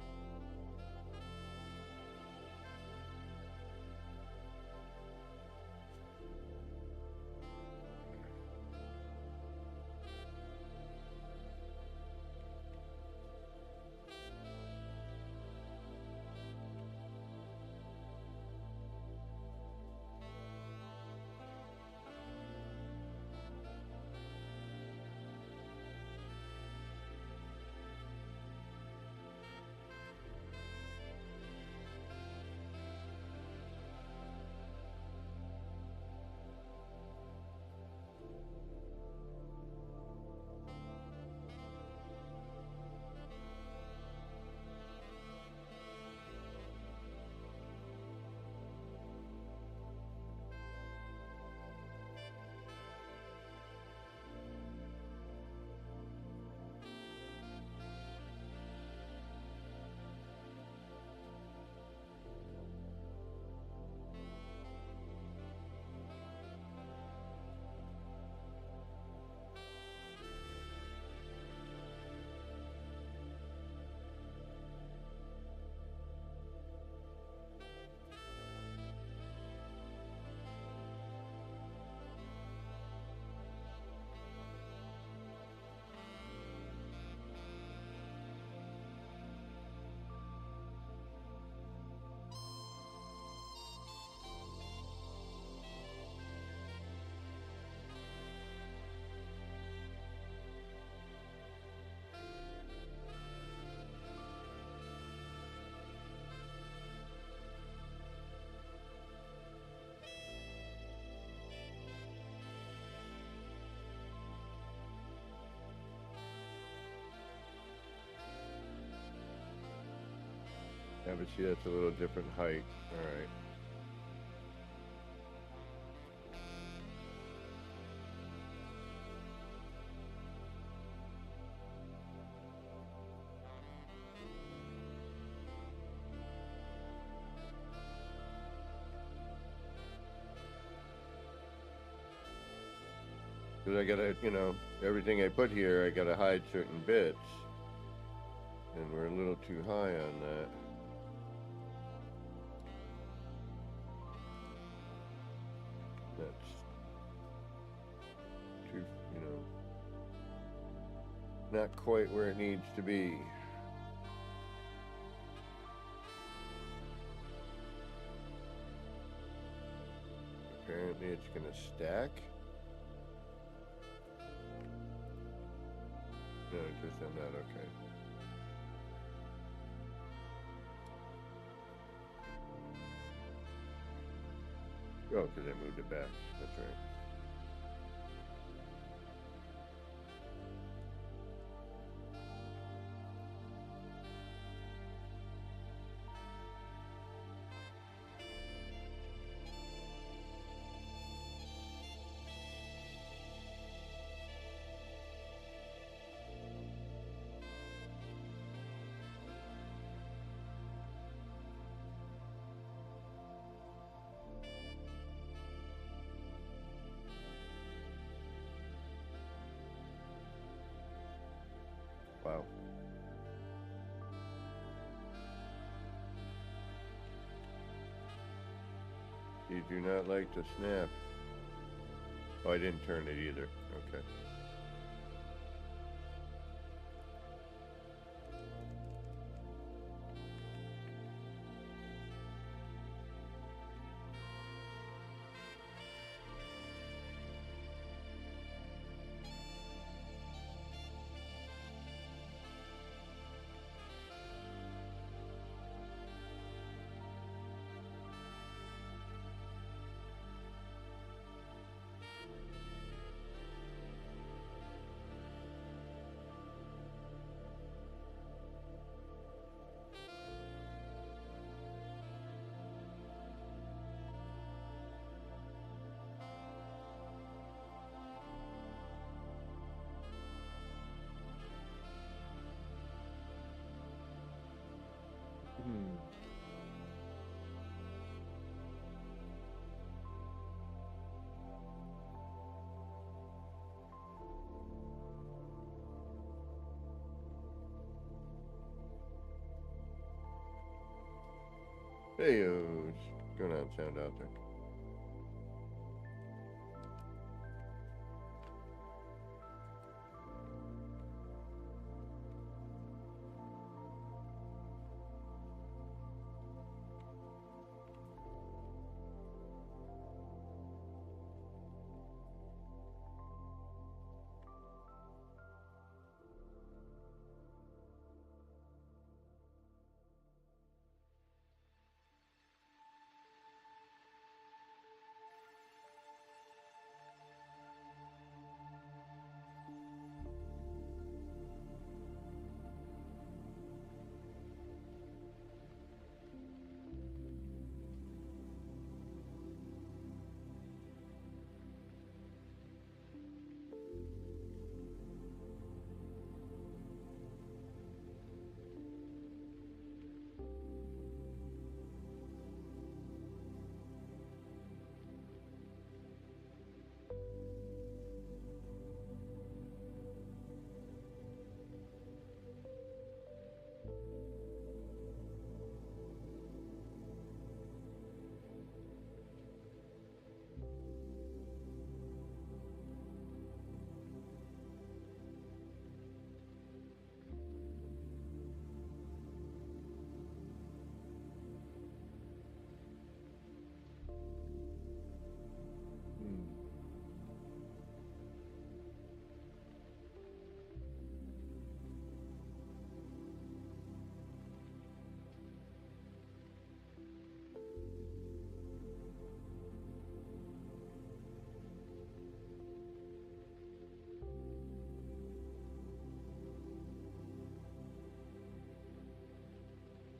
Yeah, but see, that's a little different height. All right. Because I gotta, everything I put here, I gotta hide certain bits. And we're a little too high on that. That's too, not quite where it needs to be. Apparently it's gonna stack. No, just on that, okay. Oh, because I moved it back. That's right. Wow. You do not like to snap. Oh, I didn't turn it either. Okay. Hey, what's going on, sound out there?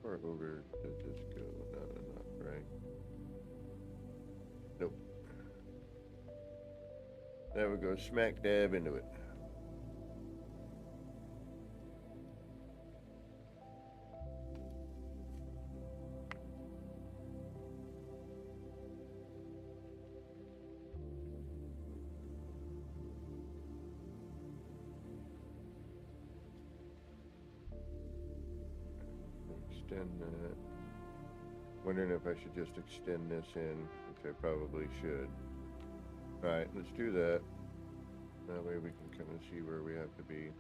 Or over does this go? No, right? Nope. That would go smack dab into it. Extend that. Wondering if I should just extend this in, which I probably should. Alright, let's do that. That way we can kind of see where we have to be.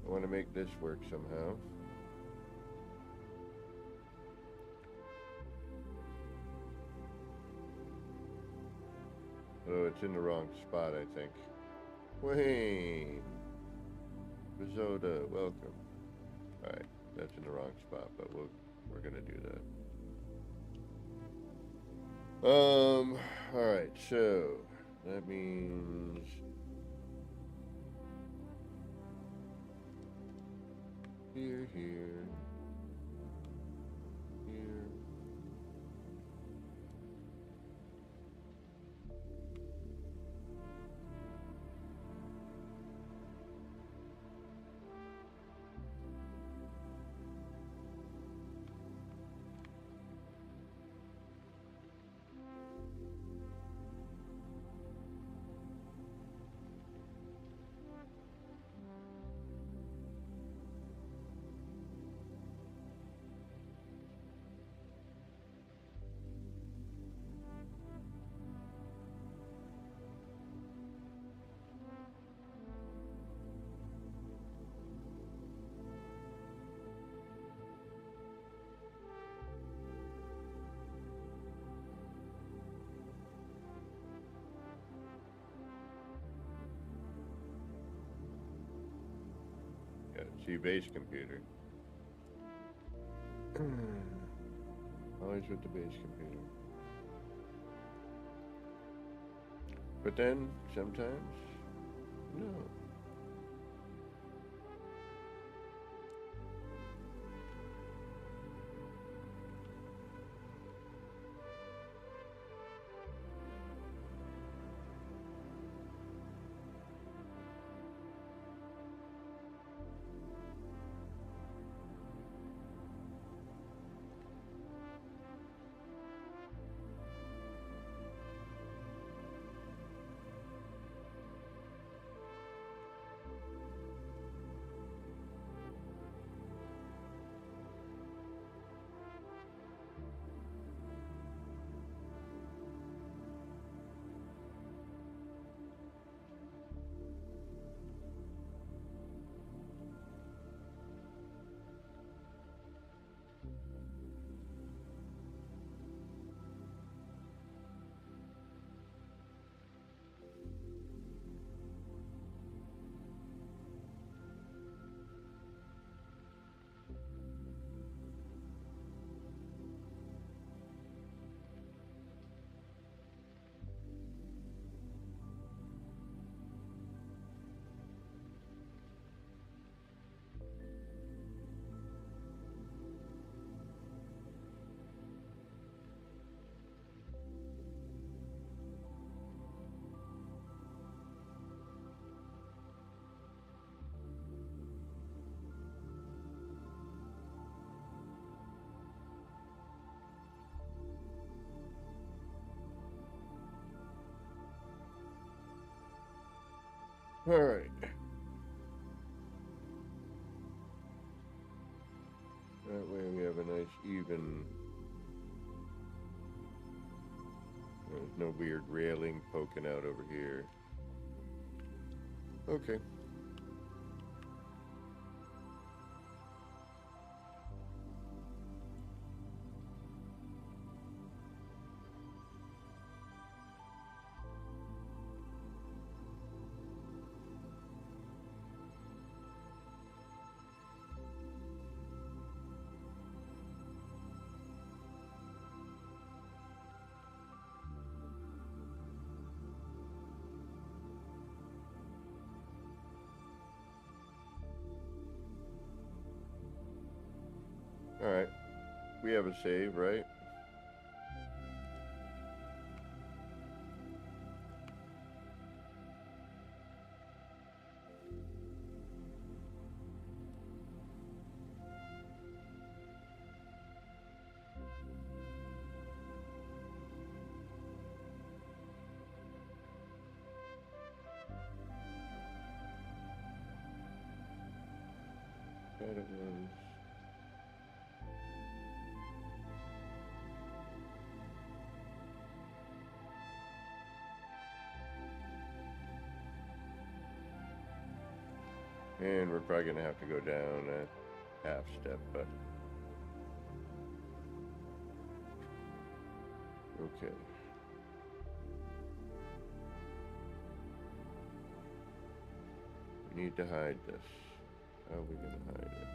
I want to make this work somehow. Oh, it's in the wrong spot, I think. Wayne! Bizoda, welcome. Alright, that's in the wrong spot, but we're gonna do that. Alright, so that means here, here, here. See, base computer. Always with the base computer. But then, sometimes, no. All right. That way we have a nice even. There's no weird railing poking out over here. Okay. All right. We have a save, right? That it was. And we're probably gonna have to go down a half step, but okay. We need to hide this. How are we gonna hide it?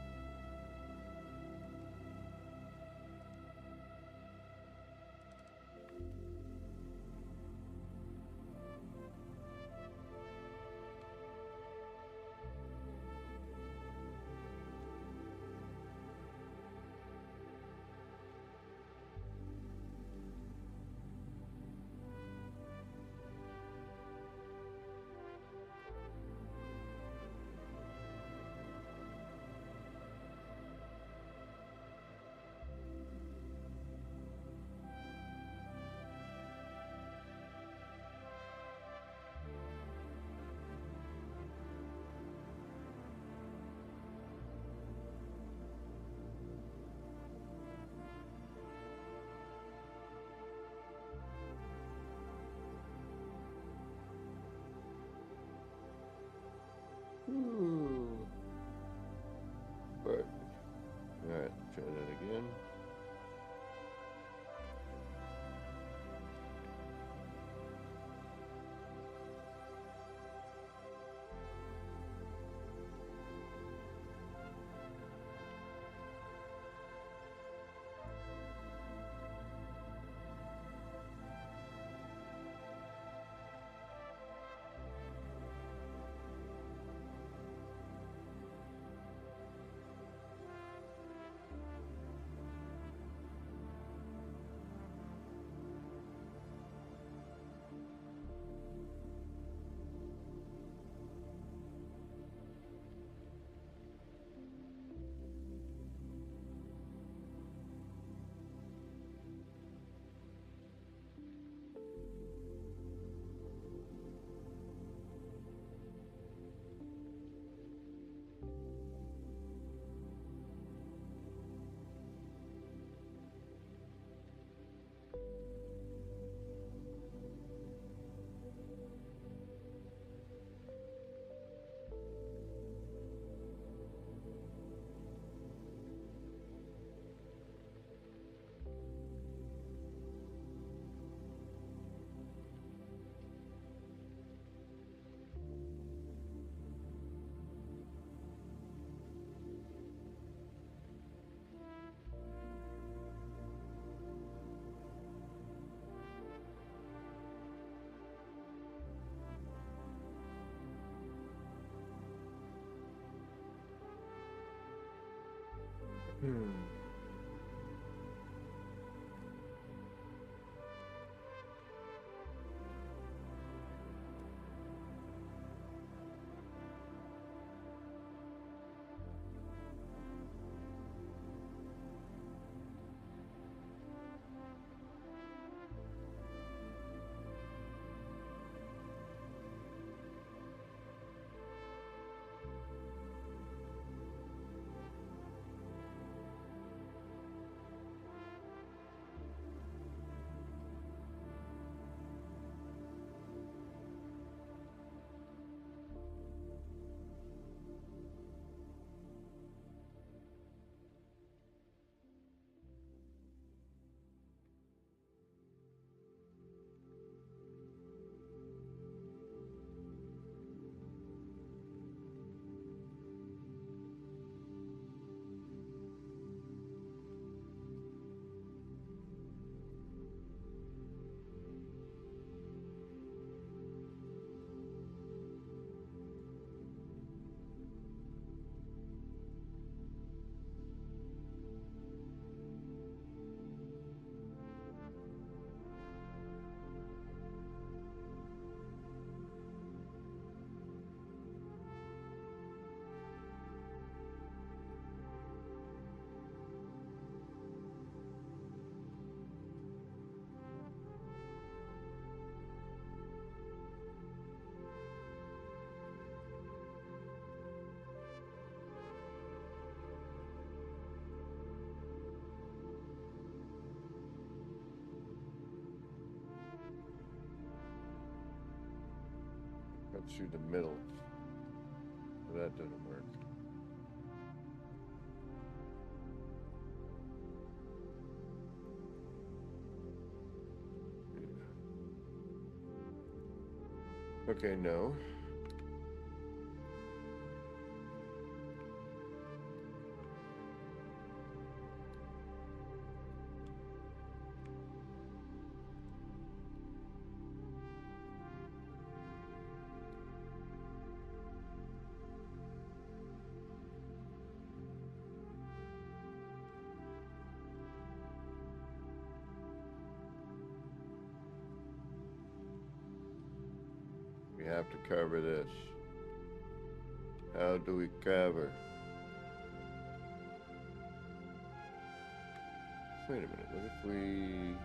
Hmm. But, alright, try that again. Hmm. cuts through the middle. So that doesn't work. Okay, no. We have to cover this. How do we cover? Wait a minute, what if we...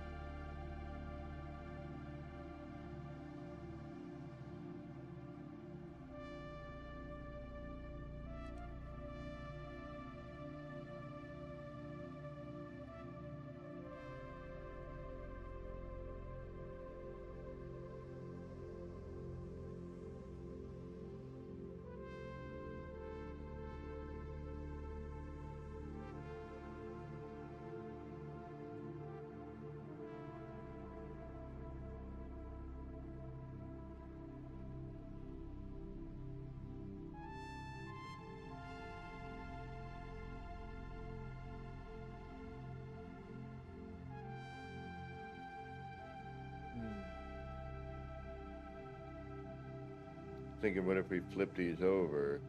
Thinking, what if we flip these over?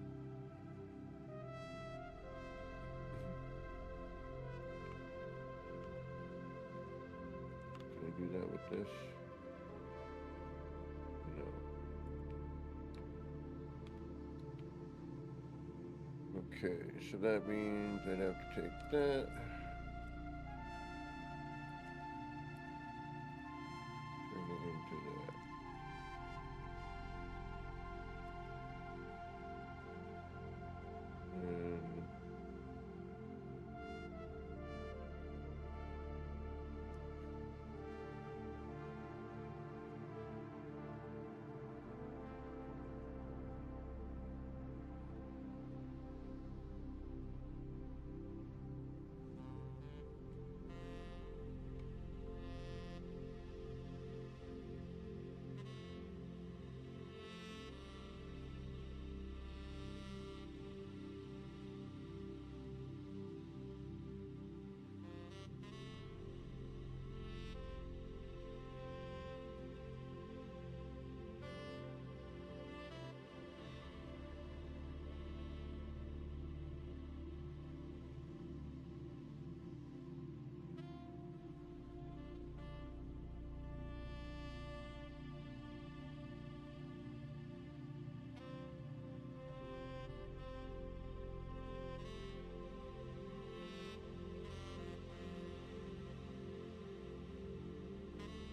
Can I do that with this? No. Okay, so that means I'd have to take that. Turn it into that.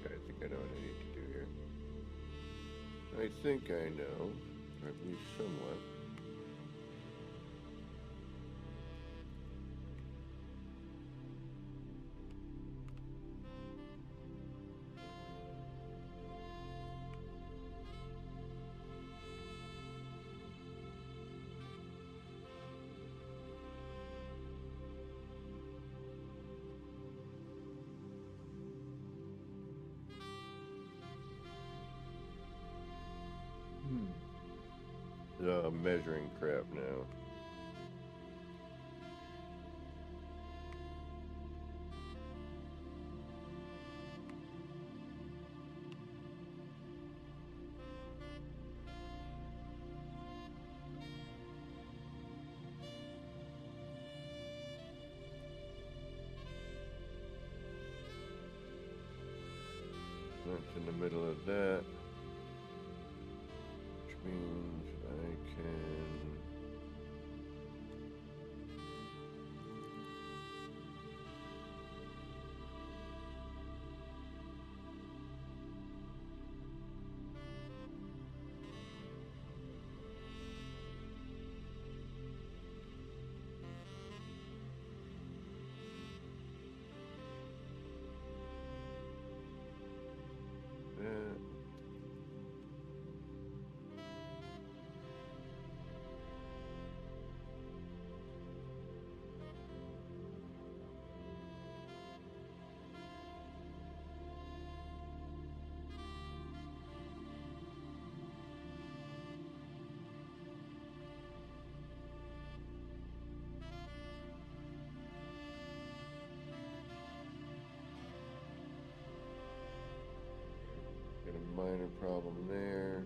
And I think I know what I need to do here. I think I know, or at least somewhat. Measuring crap now. That's in the middle of that, which means I can... that. minor problem there.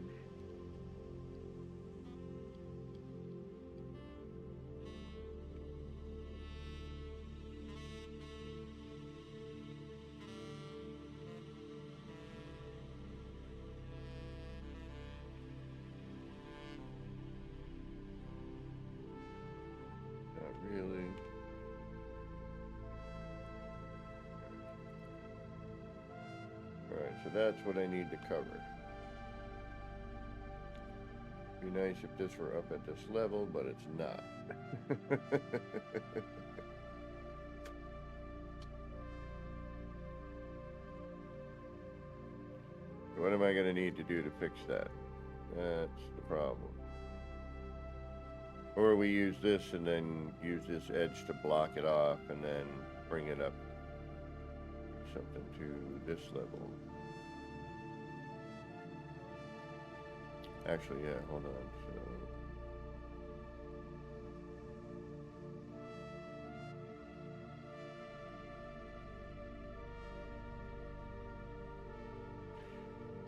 Not really. Alright, so that's what I need to cover. Be nice if this were up at this level, but it's not. What am I going to need to do to fix that? That's the problem. Or we use this and then use this edge to block it off and then bring it up something to this level. Actually, yeah, hold on. So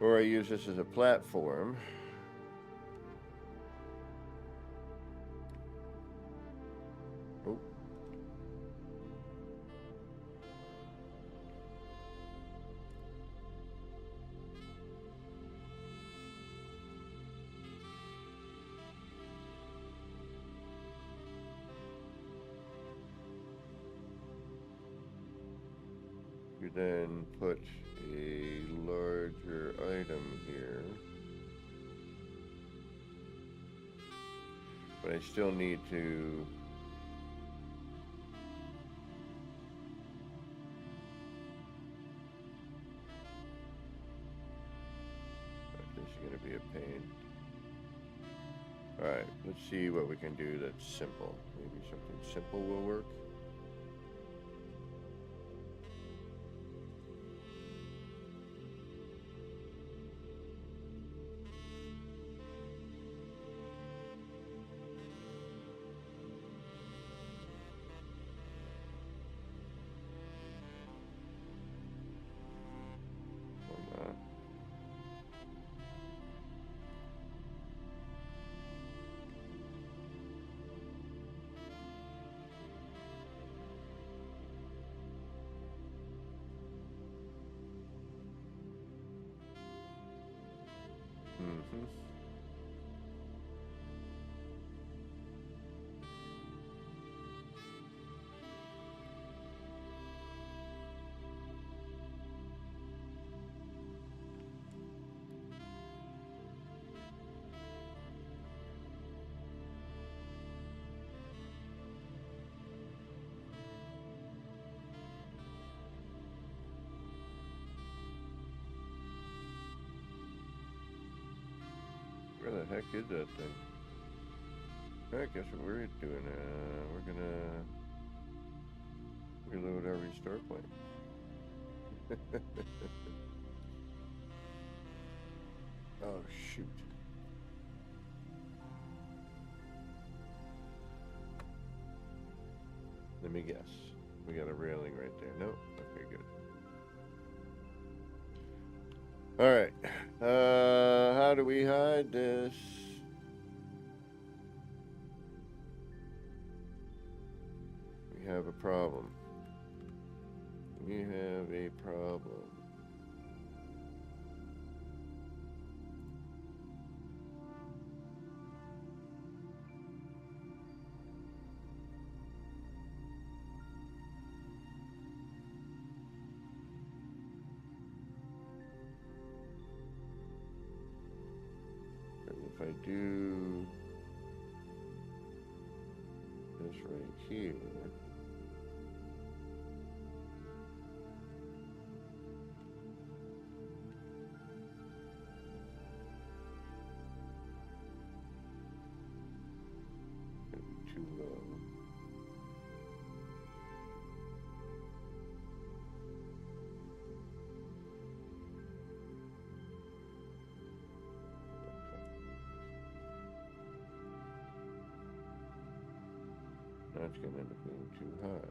or I use this as a platform. Oh. You then put a larger item here. But I still need to this is going to be a pain. Alright, let's see what we can do that's simple. Maybe something simple will work. Mm-hmm. Where the heck is that thing? I guess what we're doing, we're gonna reload our restore point. Oh, shoot. Let me guess. We got a railing right there. Nope. Okay, good. Alright. How do we hide this? We have a problem. We have a problem. If I do this right here, it'd be too low. That's going to end up being too high.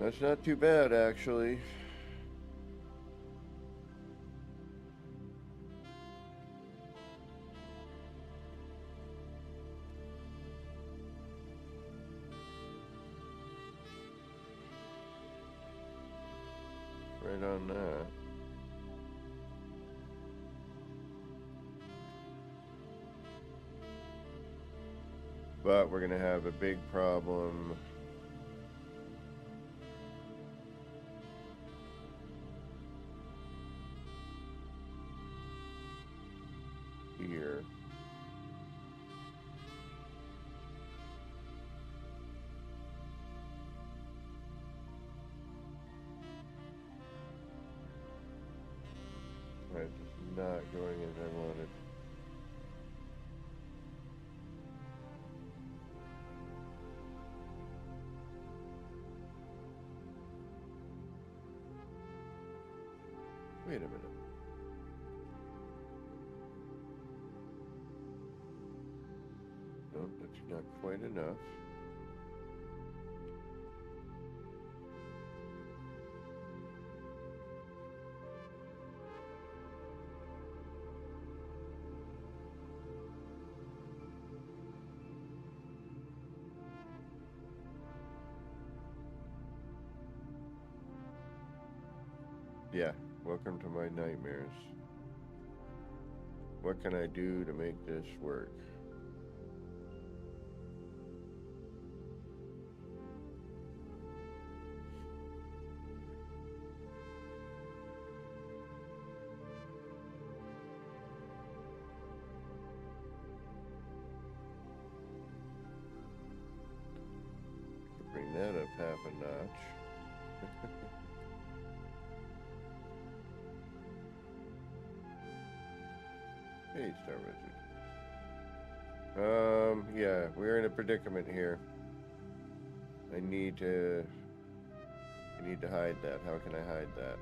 That's not too bad, actually. Right on that. But we're gonna have a big problem here. Right, it's not going as I wanted. Wait a minute. No, that's not quite enough. Yeah, welcome to my nightmares. What can I do to make this work? Bring that up half a notch. Hey, Star Wizard. Yeah, we're in a predicament here. I need to hide that. How can I hide that?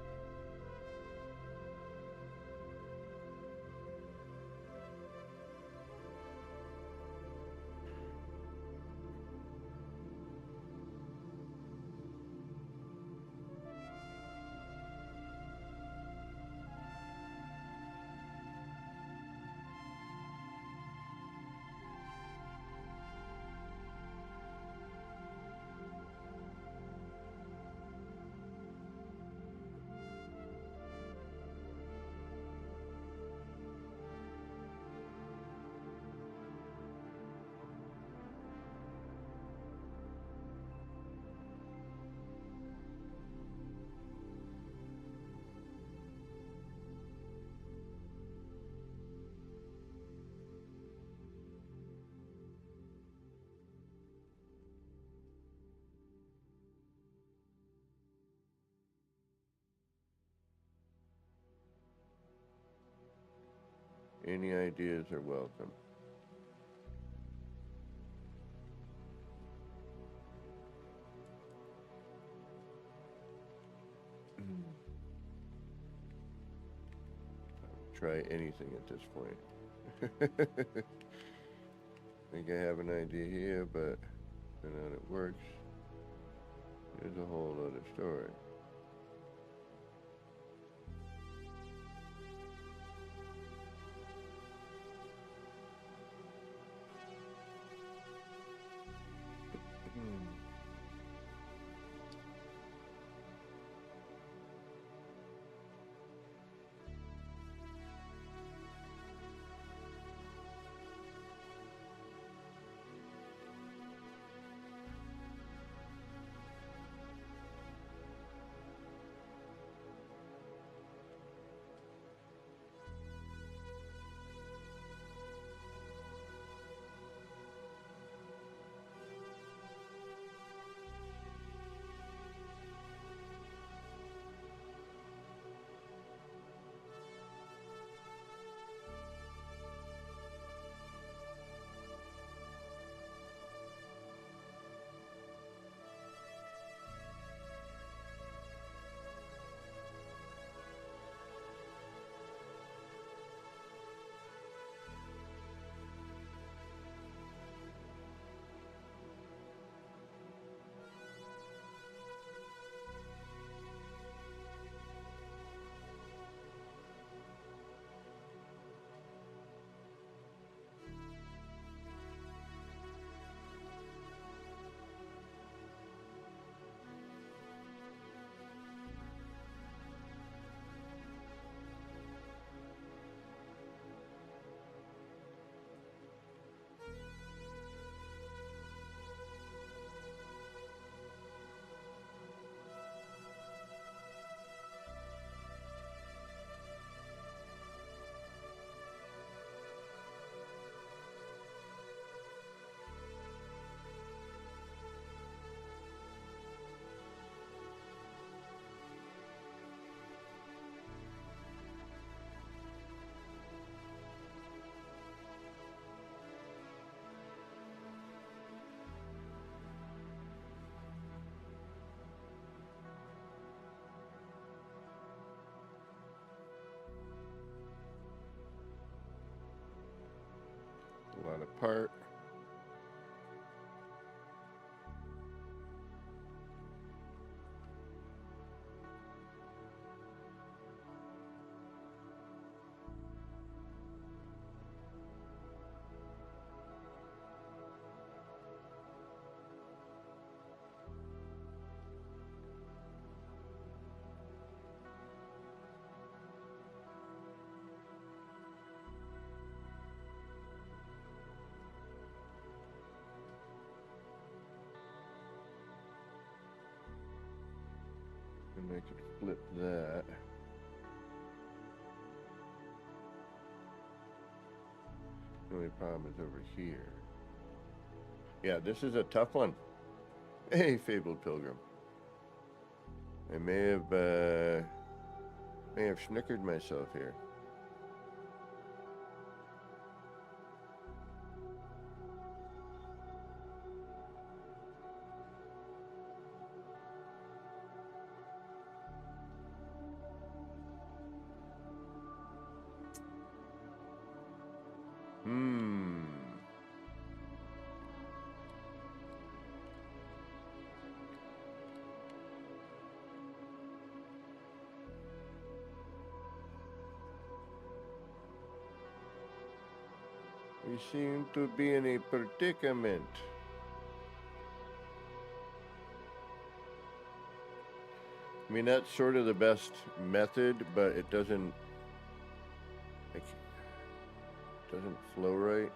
Any ideas are welcome. Try anything at this point. Think I have an idea here, but whether or not it works is a whole other story. apart. And I could flip that. The only problem is over here. Yeah, this is a tough one. Hey, fabled pilgrim. I may have snickered myself here. We seem to be in a predicament. I mean, that's sort of the best method, but it doesn't flow right.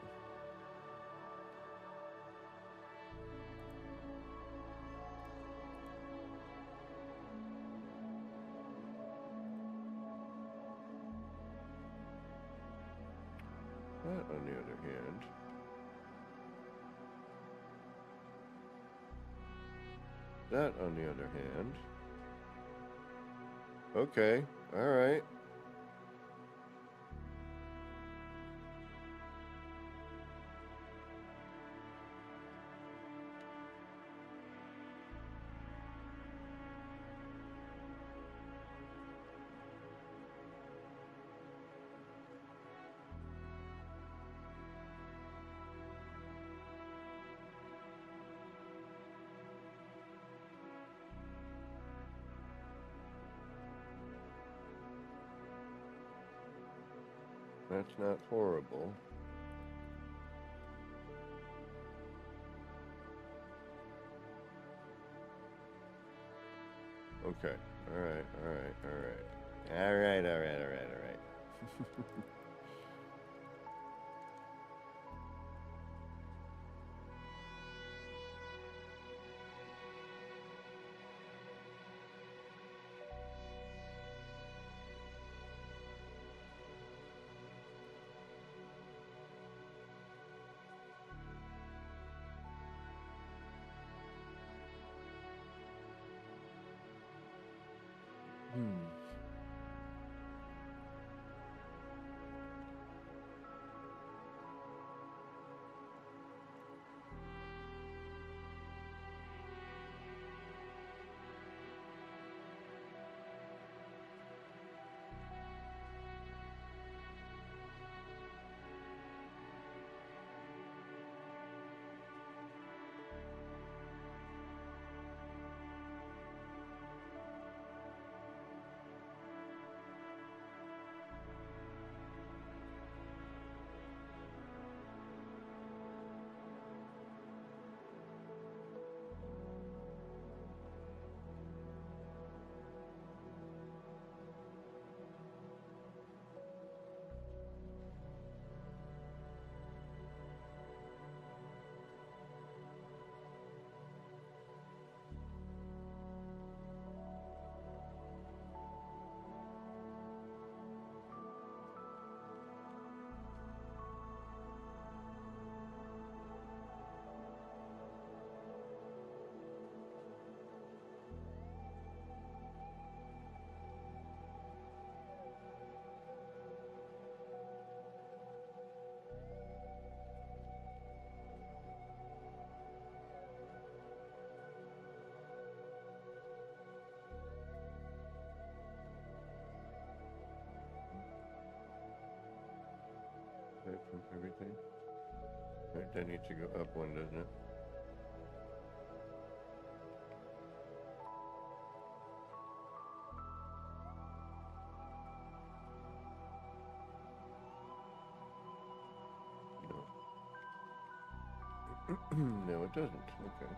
That, on the other hand, okay, all right. That's not horrible. Okay. All right. Right, that needs to go up one, doesn't it? No. No, it doesn't. Okay.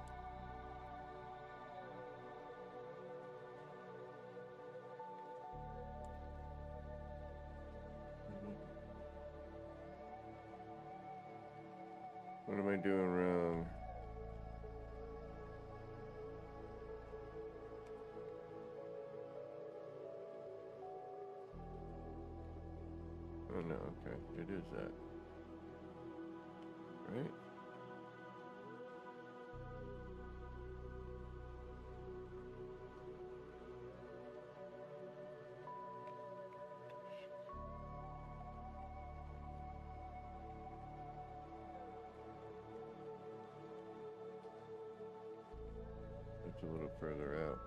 What am I doing wrong? Oh no, okay. It is that. Right? It's a little further out.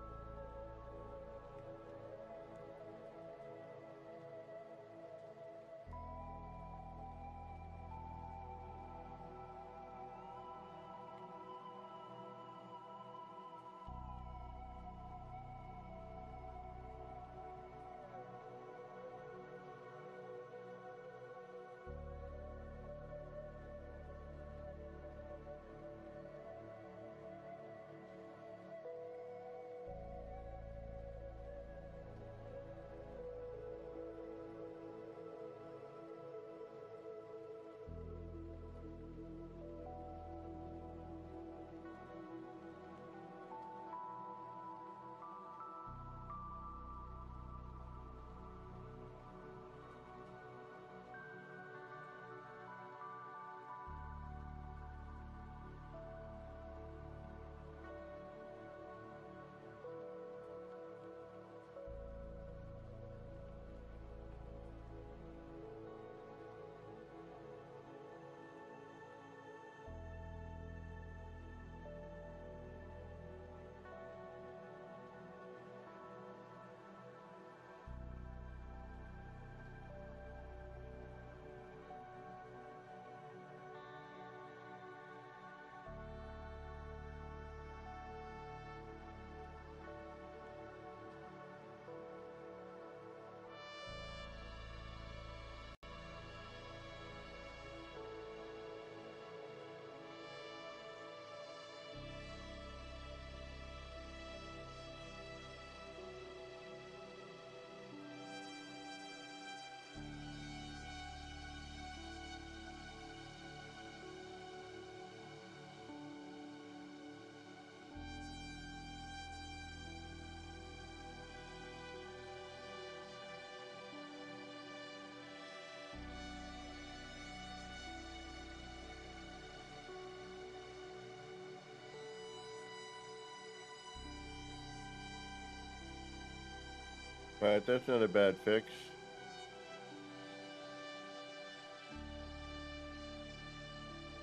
Alright, that's not a bad fix.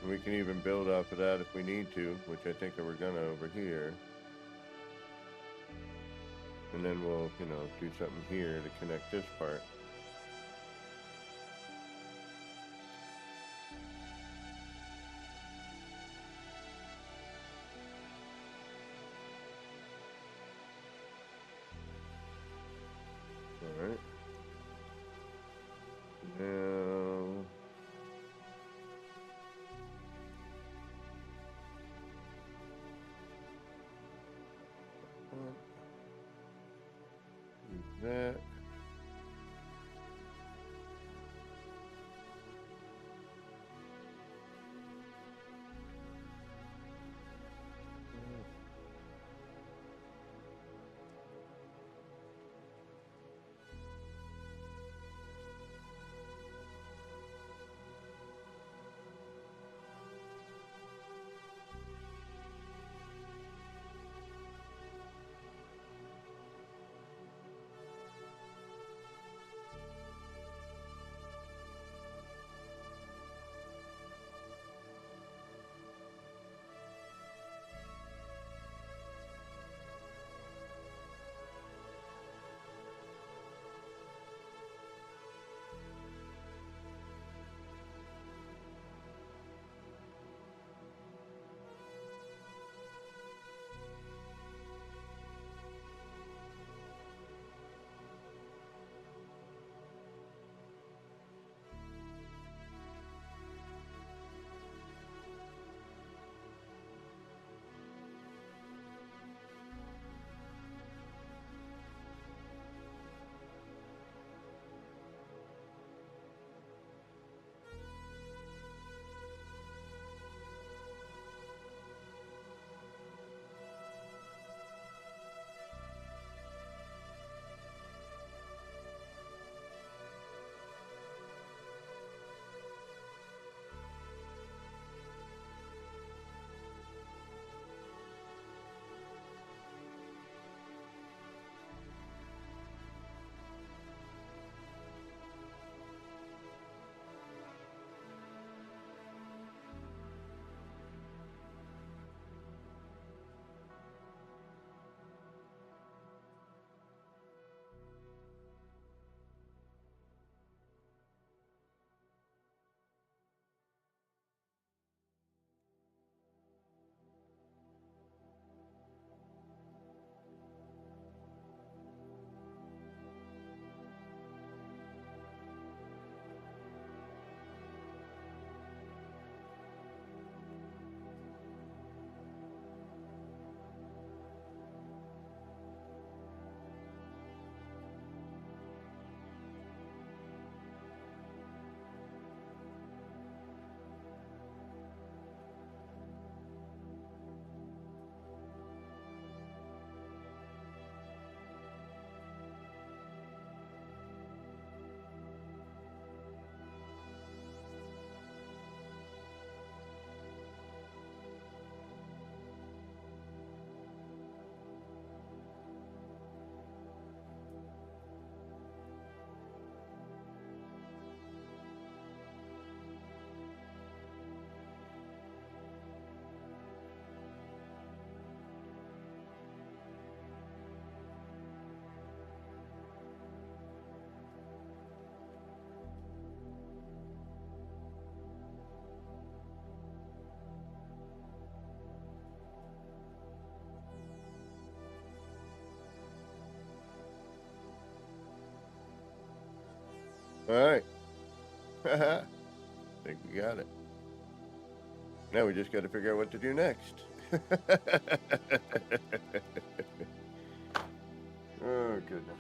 We can even build off of that if we need to, which I think that we're gonna over here. And then we'll, do something here to connect this part. Alright. Now... do that. Alright. Haha. Think we got it. Now we just got to figure out what to do next. Oh, goodness.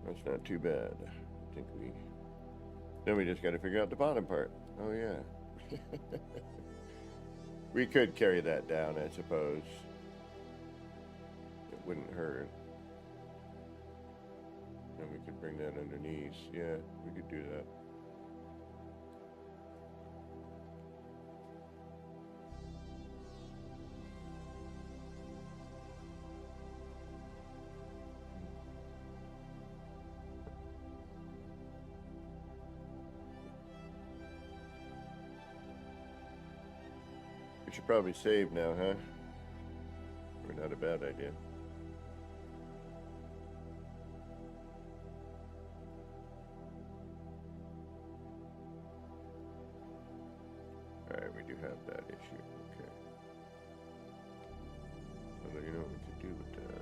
That's not too bad. I think we... Then we just got to figure out the bottom part. Oh, yeah. We could carry that down, I suppose. It wouldn't hurt. And we could bring that underneath. Yeah, we could do that. We should probably save now, huh? Or not a bad idea. Alright, we do have that issue. Okay. Although, you know what we could do with that?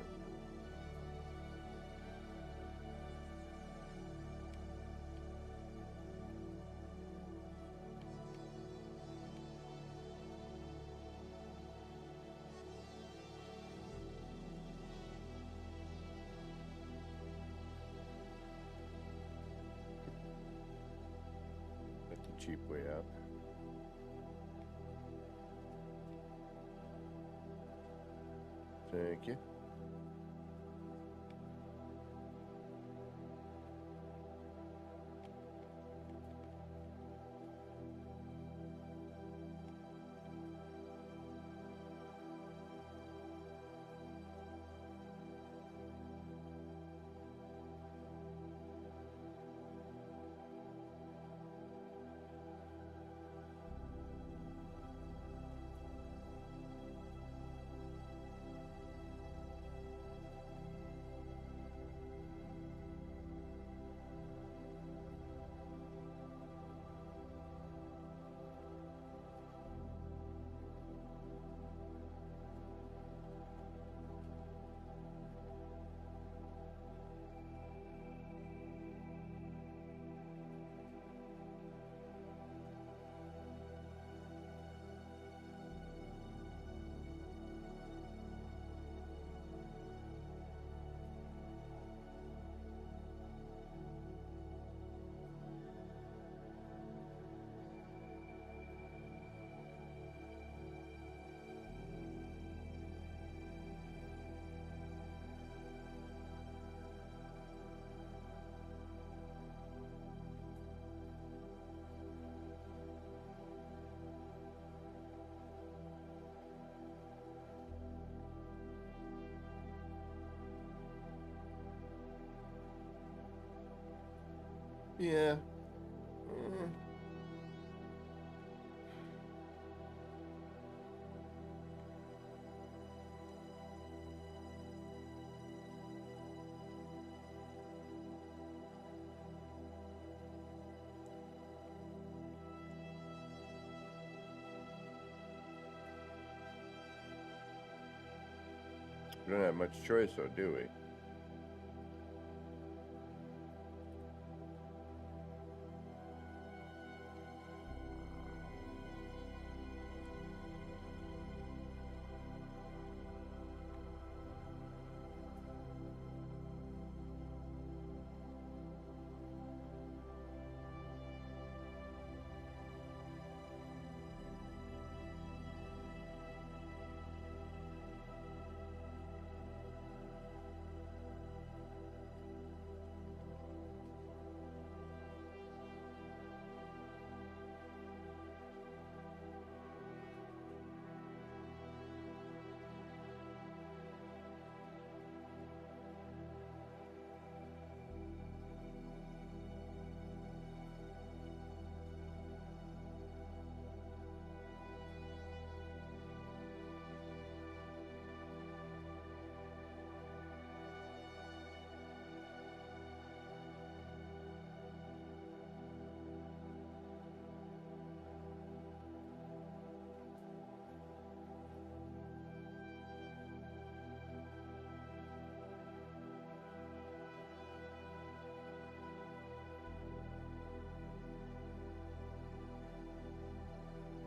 That's a cheap way out. Thank you. Yeah. Mm. We don't have much choice, though, do we?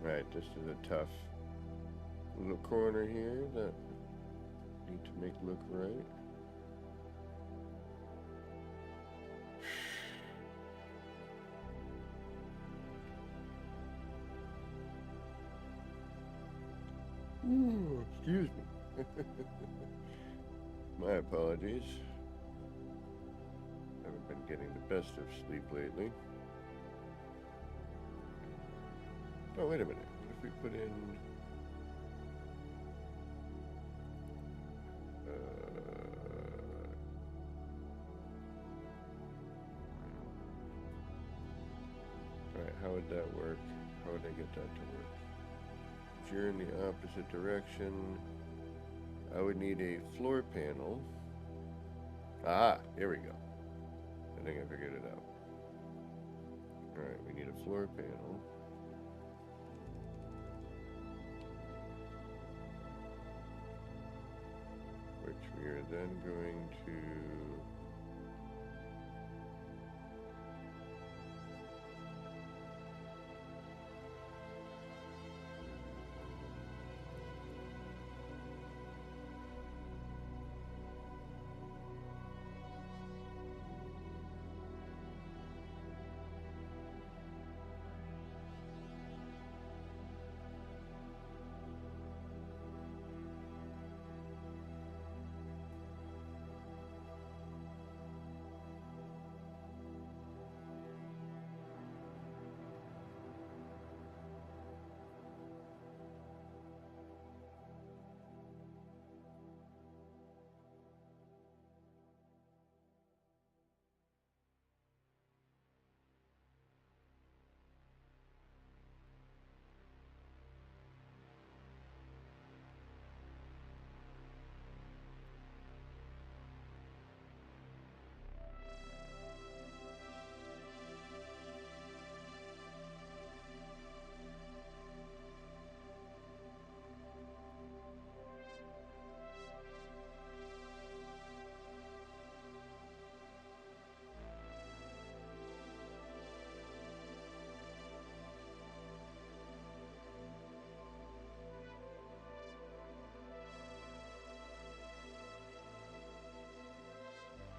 Alright, this is a tough little corner here that I need to make look right. Ooh, excuse me. My apologies. Haven't been getting the best of sleep lately. Oh, wait a minute. What if we put in... Alright, how would that work? How would I get that to work? If you're in the opposite direction, I would need a floor panel. Ah, here we go. I think I figured it out. Alright, we need a floor panel. Which we are then going to...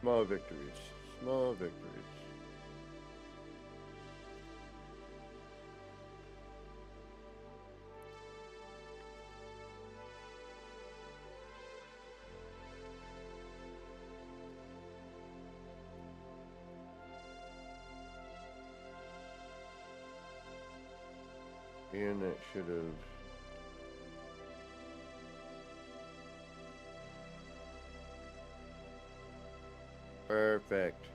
Small victories. Small victories. And that should have... Perfect.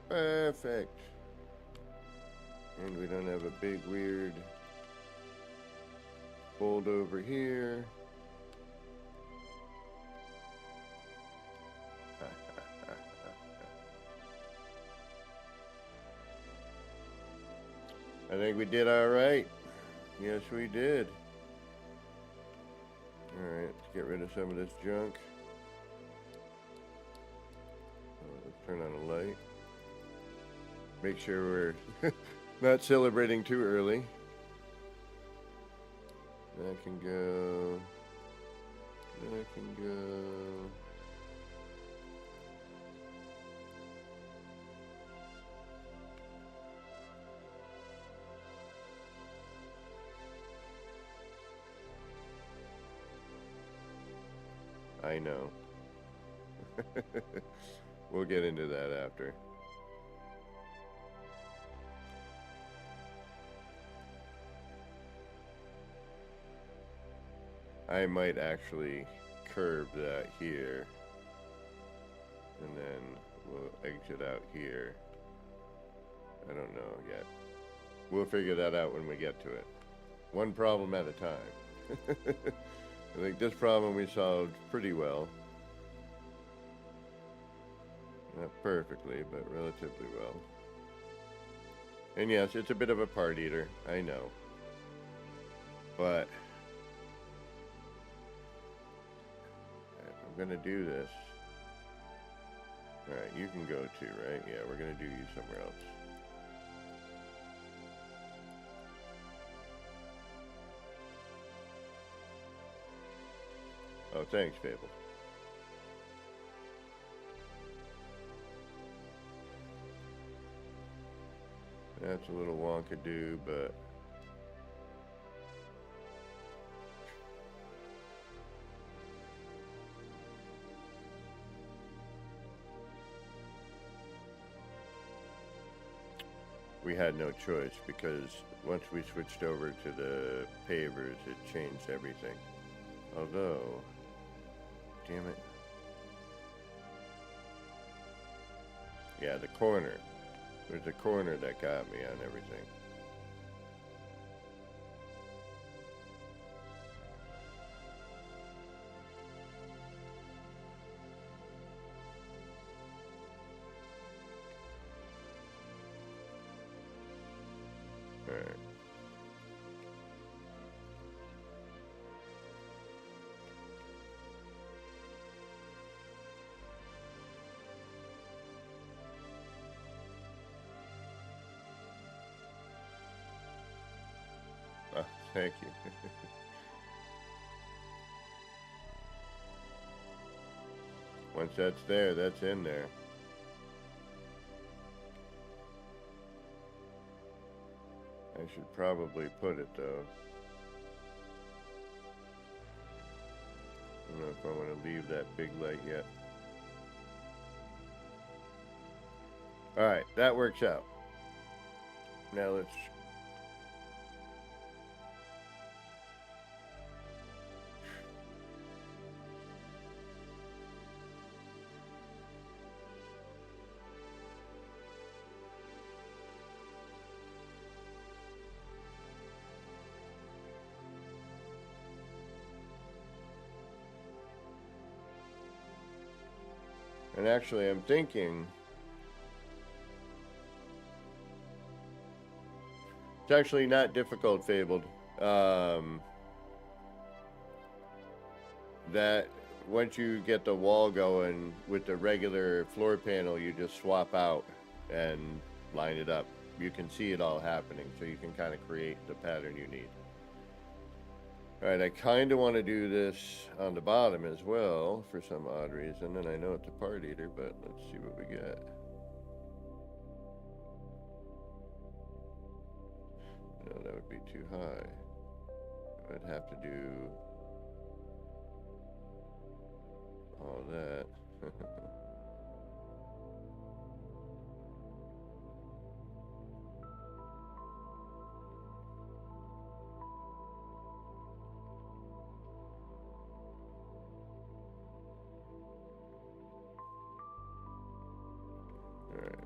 Perfect. And we don't have a big weird fold over here. I think we did all right. Yes, we did. All right, let's get rid of some of this junk. Let's turn on a light. Make sure we're not celebrating too early. That can go. That can go. I know. We'll get into that after. I might actually curve that here, and then we'll exit out here. I don't know yet. We'll figure that out when we get to it. One problem at a time. I think this problem we solved pretty well. Not perfectly, but relatively well. And yes, it's a bit of a part eater, I know. But if I'm gonna do this, alright, you can go too, right? Yeah, we're gonna do you somewhere else. Oh, thanks, Fable. That's a little wonkadoo, but we had no choice because once we switched over to the pavers, it changed everything. Although, damn it. Yeah, the corner. It was the corner that got me on everything. Alright. Oh, thank you. Once that's there, that's in there. I should probably put it though. I don't know if I want to leave that big light yet. Alright, that works out. Now let's... And actually, I'm thinking... It's actually not difficult, Fabled. That once you get the wall going with the regular floor panel, you just swap out and line it up. You can see it all happening, so you can kind of create the pattern you need. Alright, I kind of want to do this on the bottom as well for some odd reason, and I know it's a part eater, but let's see what we get. No, that would be too high. I'd have to do all that. Alright.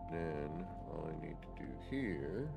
Then all I need to do here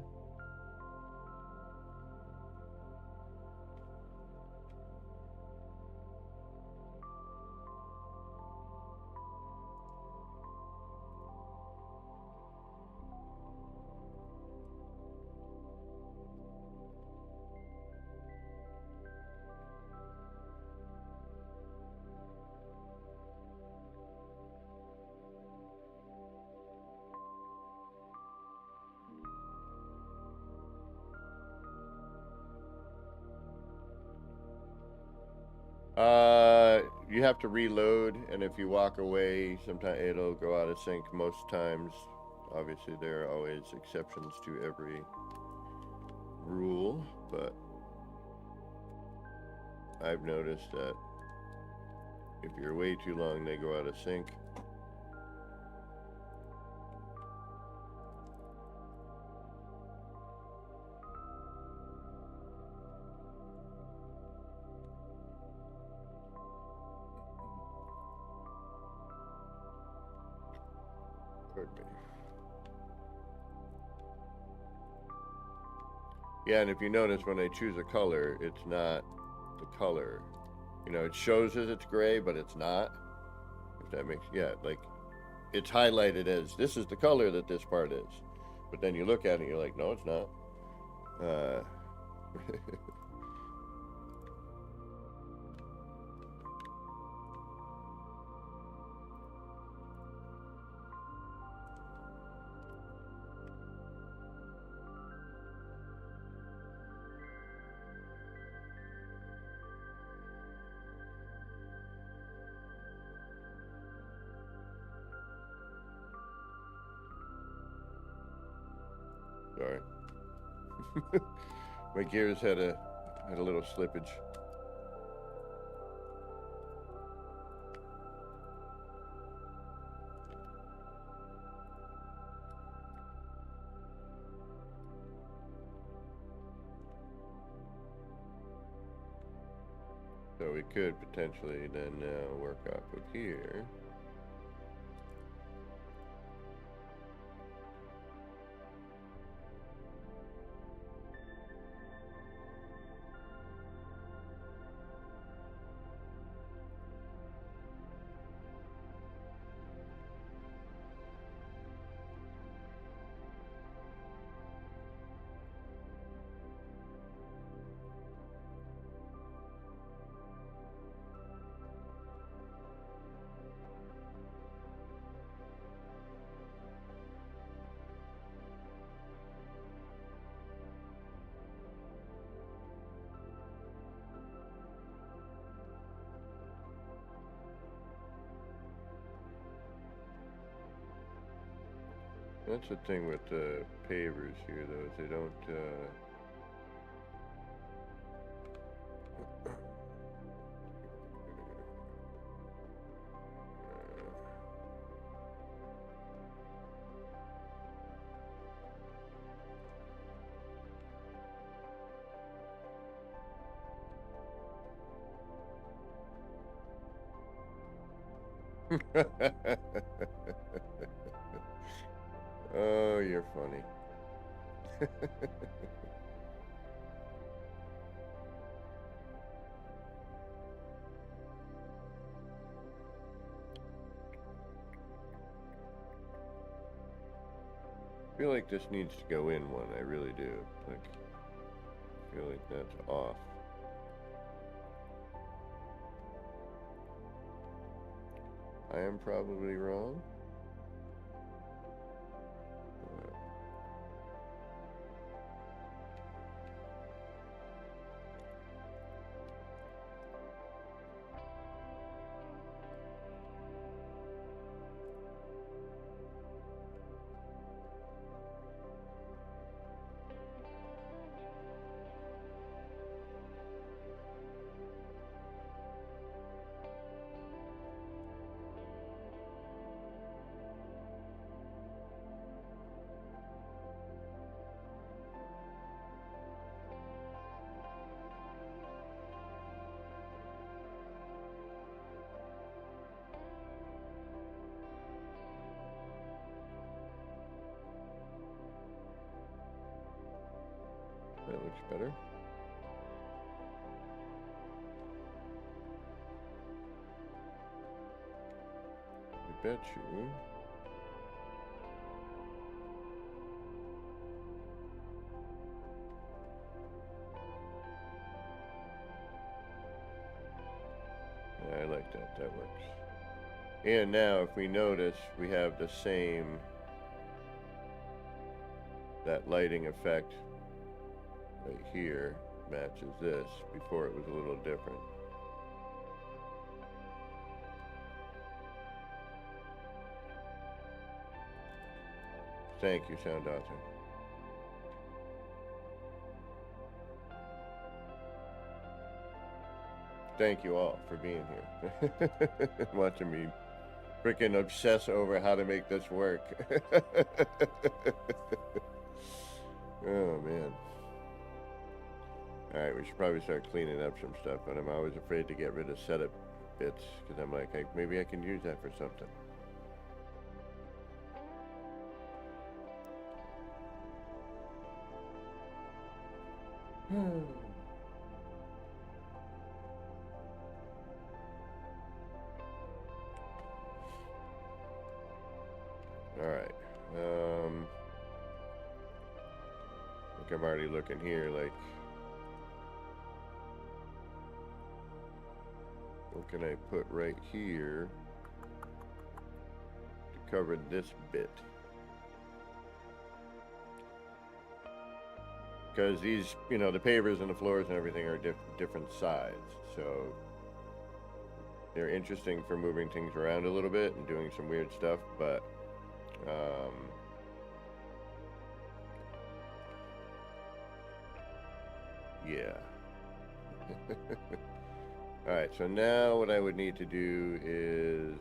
you have to reload, and if you walk away, sometimes it'll go out of sync. Most times, obviously, there are always exceptions to every rule, but I've noticed that if you're way too long, they go out of sync. Yeah, and if you notice when I choose a color, it's not the color. You know, it shows as it's gray, but it's not. If that makes, yeah, like it's highlighted as this is the color that this part is. But then you look at it and you're like, no, it's not. My gears had a little slippage. So we could potentially then work off of here. That's the thing with the pavers here, though, is they don't, Oh, you're funny. I feel like this needs to go in one, I really do. Like, I feel like that's off. I am probably wrong. That looks better. I bet you. Yeah, I like that. That works. And now, if we notice, we have the same, that lighting effect right here matches this. Before it was a little different. Thank you, Sound Author. Thank you all for being here. Watching me freaking obsess over how to make this work. Oh, man. Alright, we should probably start cleaning up some stuff, but I'm always afraid to get rid of setup bits, because I'm like, maybe I can use that for something. Alright. I think I'm already looking here, like, what can I put right here to cover this bit? Because these, you know, the pavers and the floors and everything are different sides, so they're interesting for moving things around a little bit and doing some weird stuff, but Yeah. Alright, so now what I would need to do is...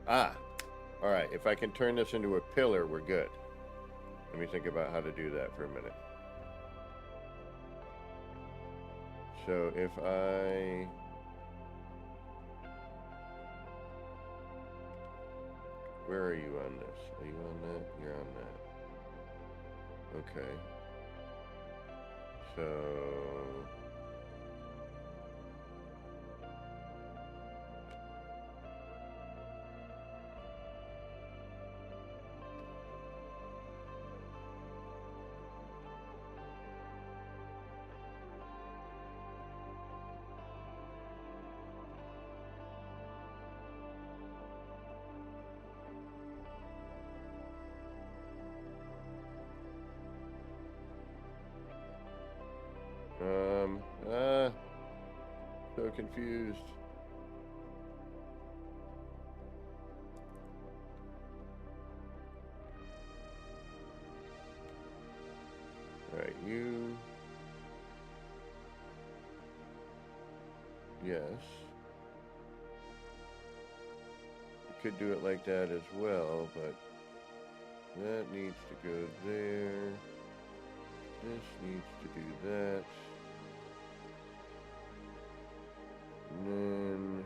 Alright, if I can turn this into a pillar, we're good. Let me think about how to do that for a minute. So if I... Where are you on this? Are you on that? You're on that. Okay. So... so confused. Alright, you... Yes. You could do it like that as well, but that needs to go there. This needs to do that. And then...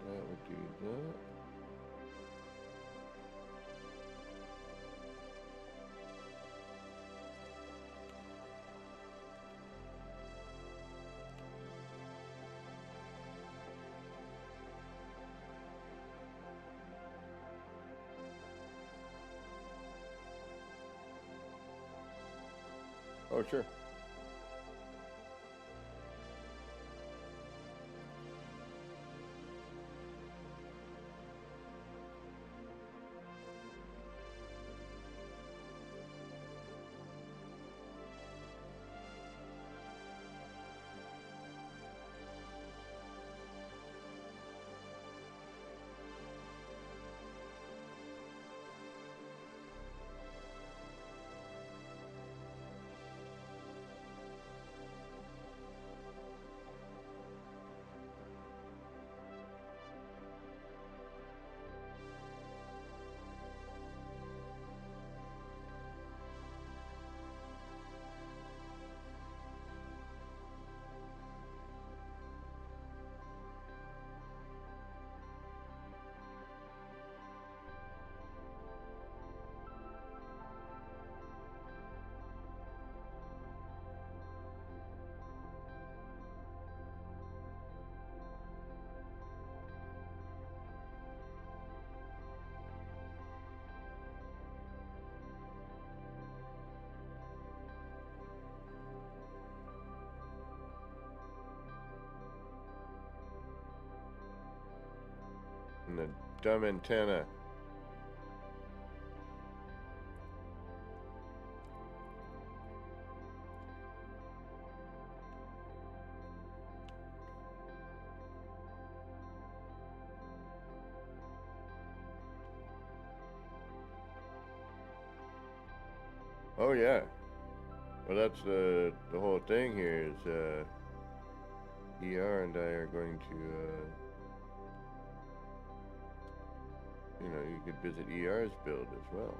that would do that. Oh, sure. And the dumb antenna. Oh yeah. Well, that's the whole thing here is ER and I are going to you know, you could visit ER's build as well.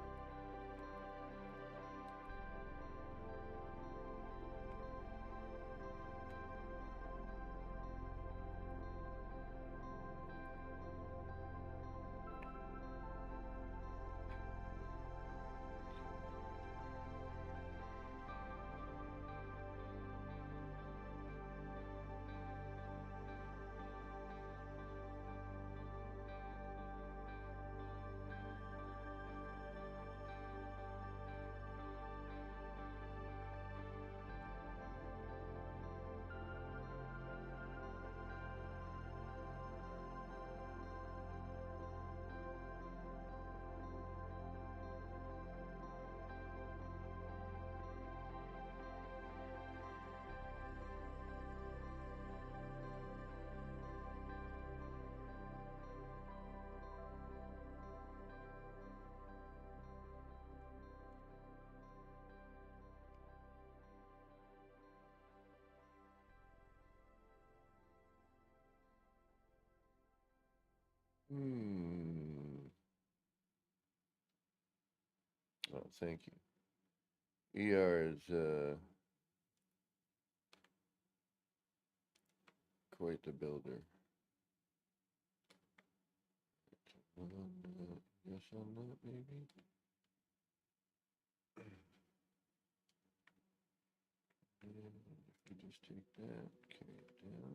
Oh, thank you. ER is quite the builder. Yes on that, maybe. And if we just take that, carry it down.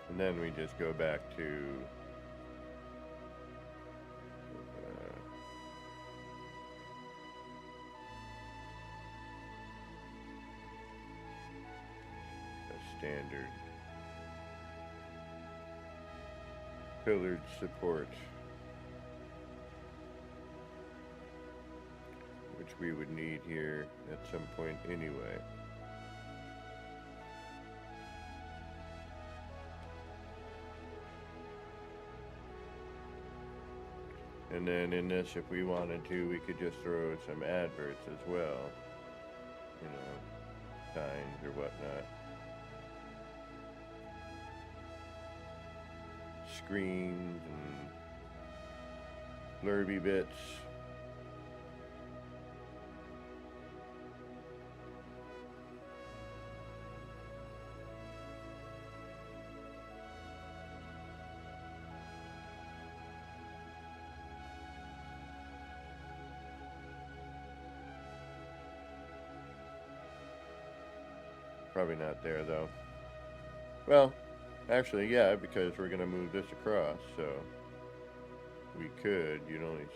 And then we just go back to a standard pillared support, which we would need here at some point anyway. And then in this, if we wanted to, we could just throw some adverts as well, you know, signs or whatnot. Screens and blurby bits. Probably not there though. Well, actually, yeah, because we're gonna move this across, so we could. You'd only it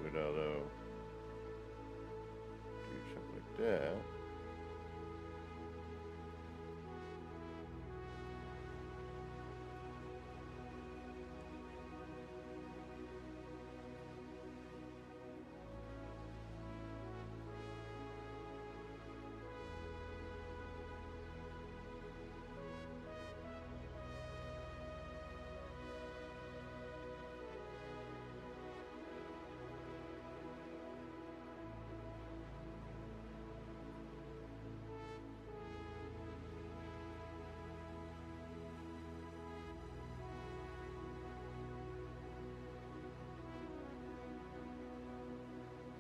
would although do something like that.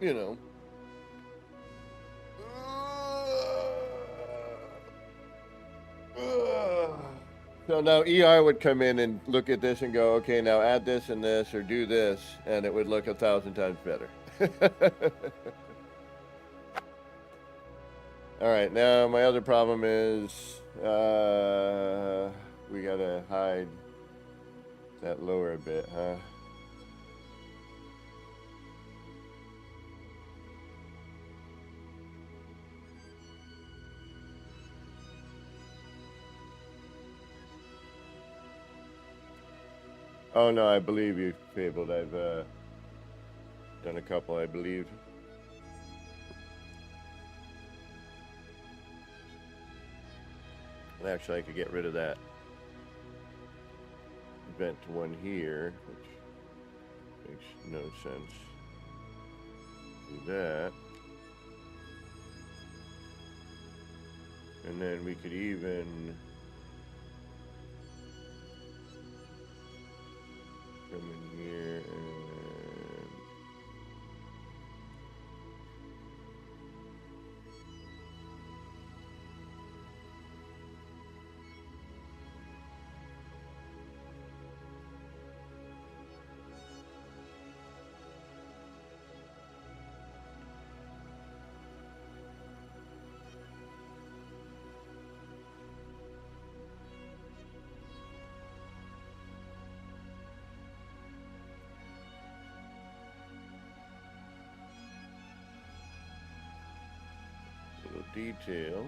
You know. So now ER would come in and look at this and go, okay, now add this and this or do this, and it would look 1,000 times better. All right, now my other problem is we gotta hide that lower a bit, huh? Oh no, I believe you, Fabled. I've done a couple, I believe. And actually, I could get rid of that vent one here, which makes no sense. Do that. And then we could even come in here and little detail.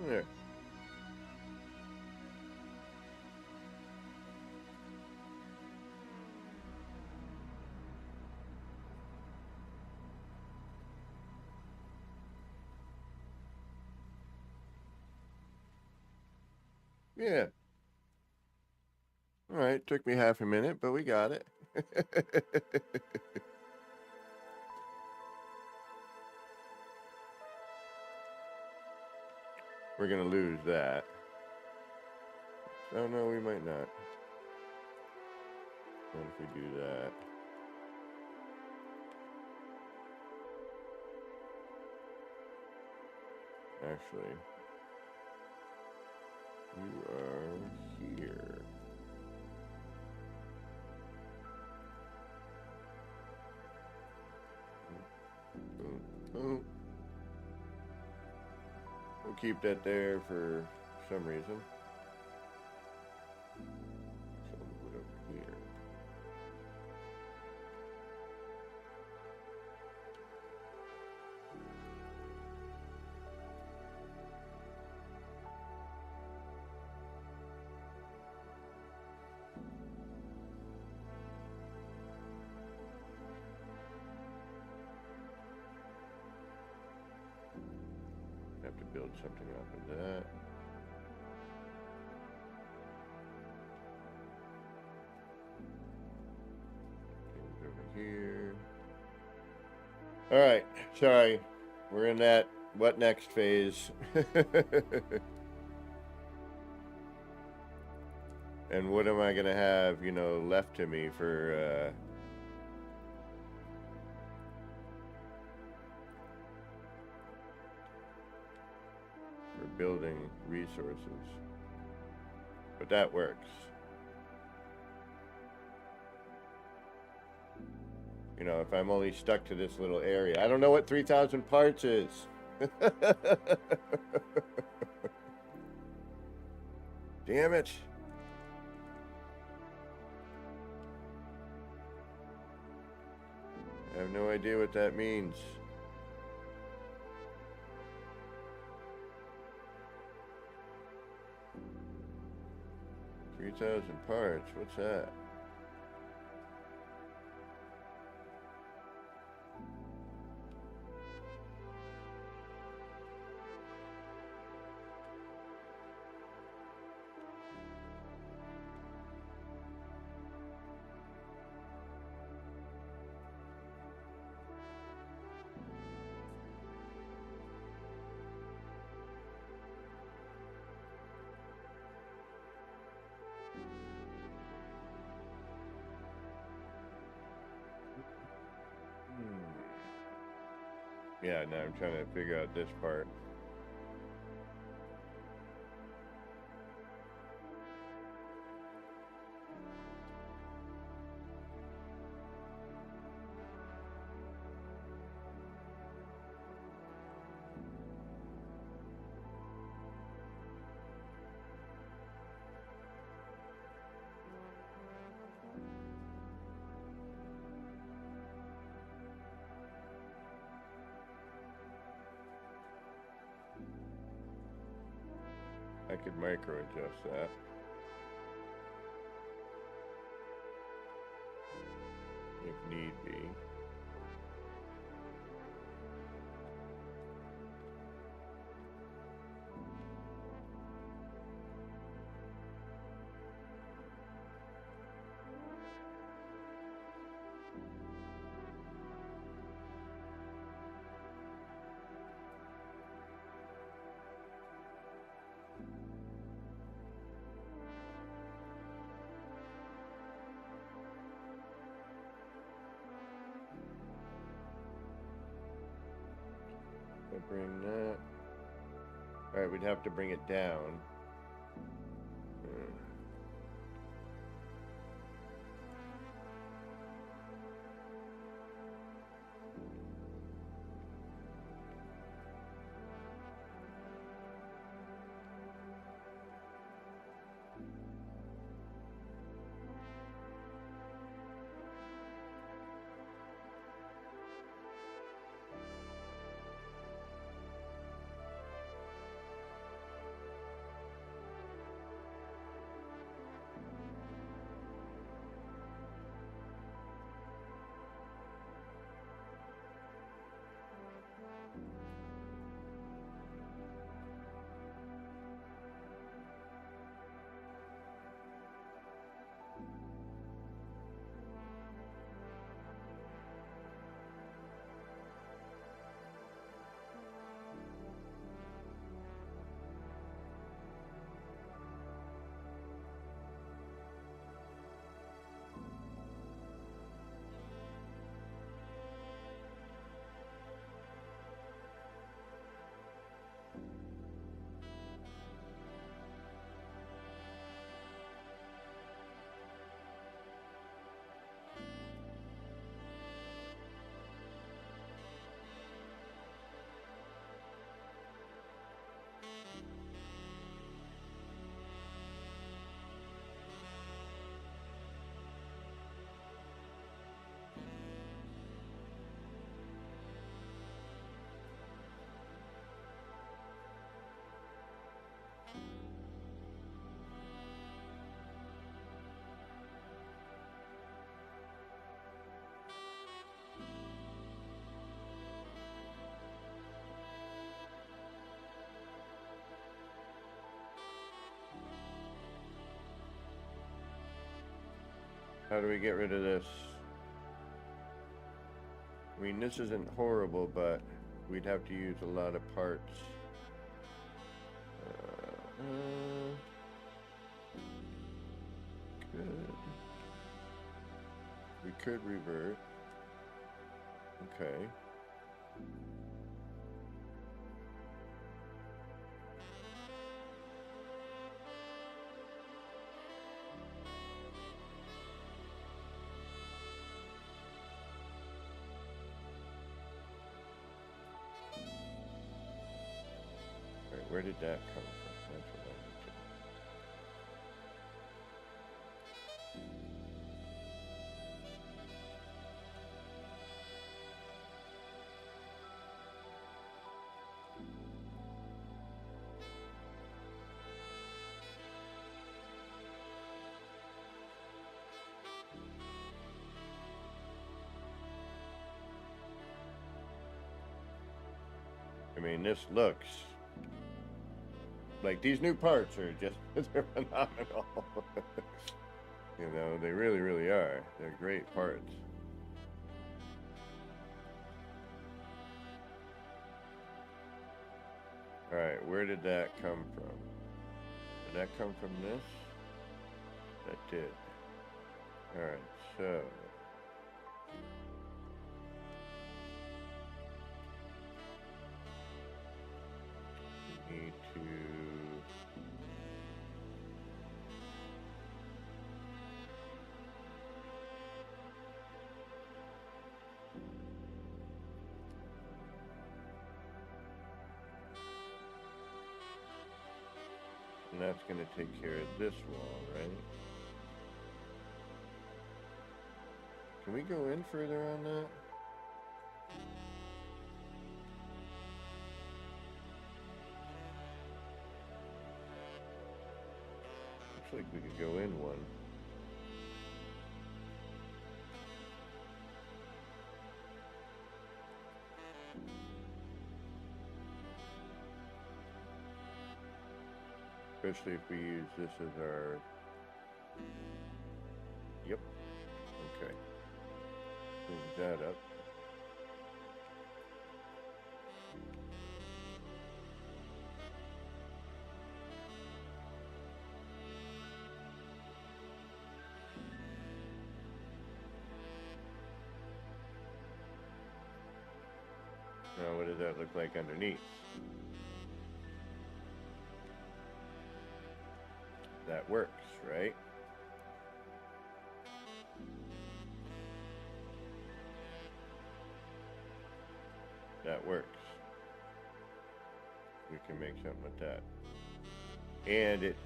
There. Yeah. All right. Took me half a minute, but we got it. We're going to lose that. Oh, no, we might not. What if we do that? Actually, you are here. Boom, boom. We'll keep that there for some reason. So we'll put it over here. Have to build something off of that. Things over here. All right, sorry. We're in that what next phase. And what am I gonna have, left to me for building resources? But that works. If I'm only stuck to this little area. I don't know what 3,000 parts is. Damn it. I have no idea what that means. $3,000 parts, what's that? Yeah, now I'm trying to figure out this part. I could micro adjust that. if need be. Bring that. Alright, we'd have to bring it down. How do we get rid of this? I mean, this isn't horrible, but we'd have to use a lot of parts. We could revert. Okay. Alright, where did that come from? That's what I need to. I mean, this looks like these new parts are just, they're phenomenal. You know, they really, really are. They're great parts. Alright, where did that come from? Did that come from this? That did. Alright, so we need to and that's going to take care of this wall, right? Can we go in further on that? Looks like we could go in one. Especially if we use this as our... Yep. Okay. Clean that up. Now what does that look like underneath? That works, right? That works. We can make something with that. And it,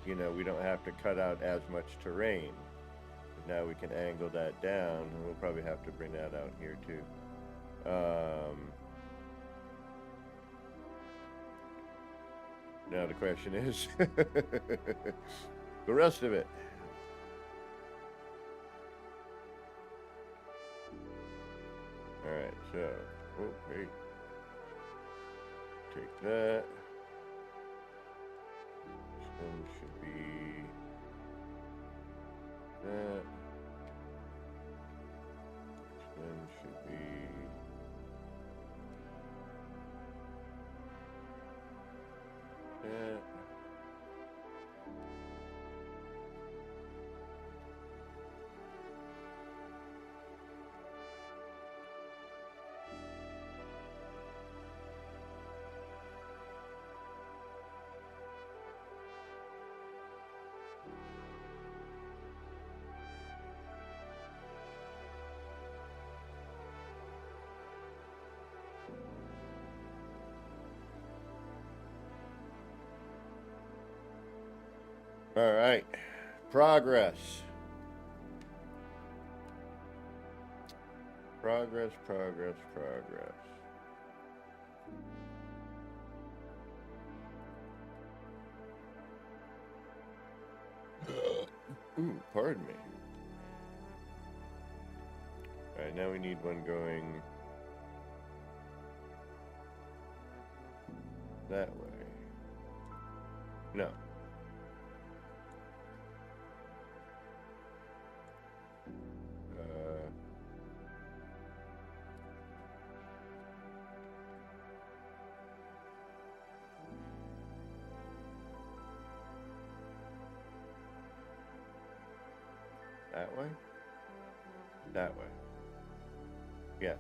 you know, we don't have to cut out as much terrain. Now we can angle that down, and we'll probably have to bring that out here too. Now the question is, the rest of it. Alright, so, okay. Take that. This one should be that. This one should be that. All right, progress. Progress. Ooh, pardon me. All right, now we need one going that way. No. That way? That way. Yes.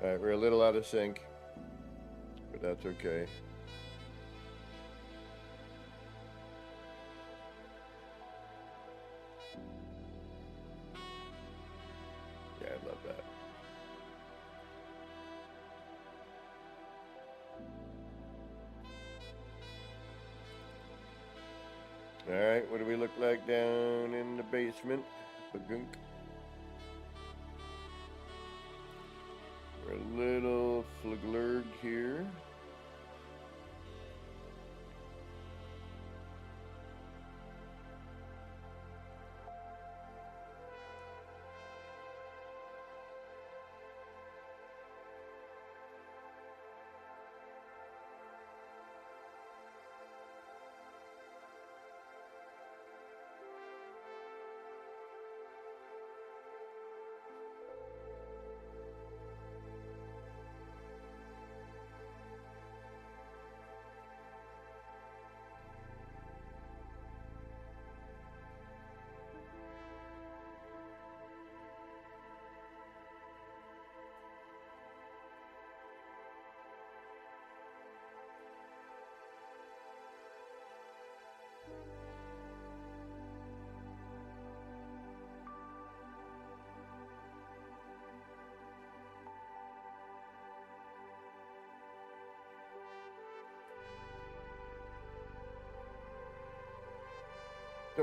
Alright, we're a little out of sync, but that's okay. Yeah, I love that. Alright, what do we look like down in the basement? Bagunk.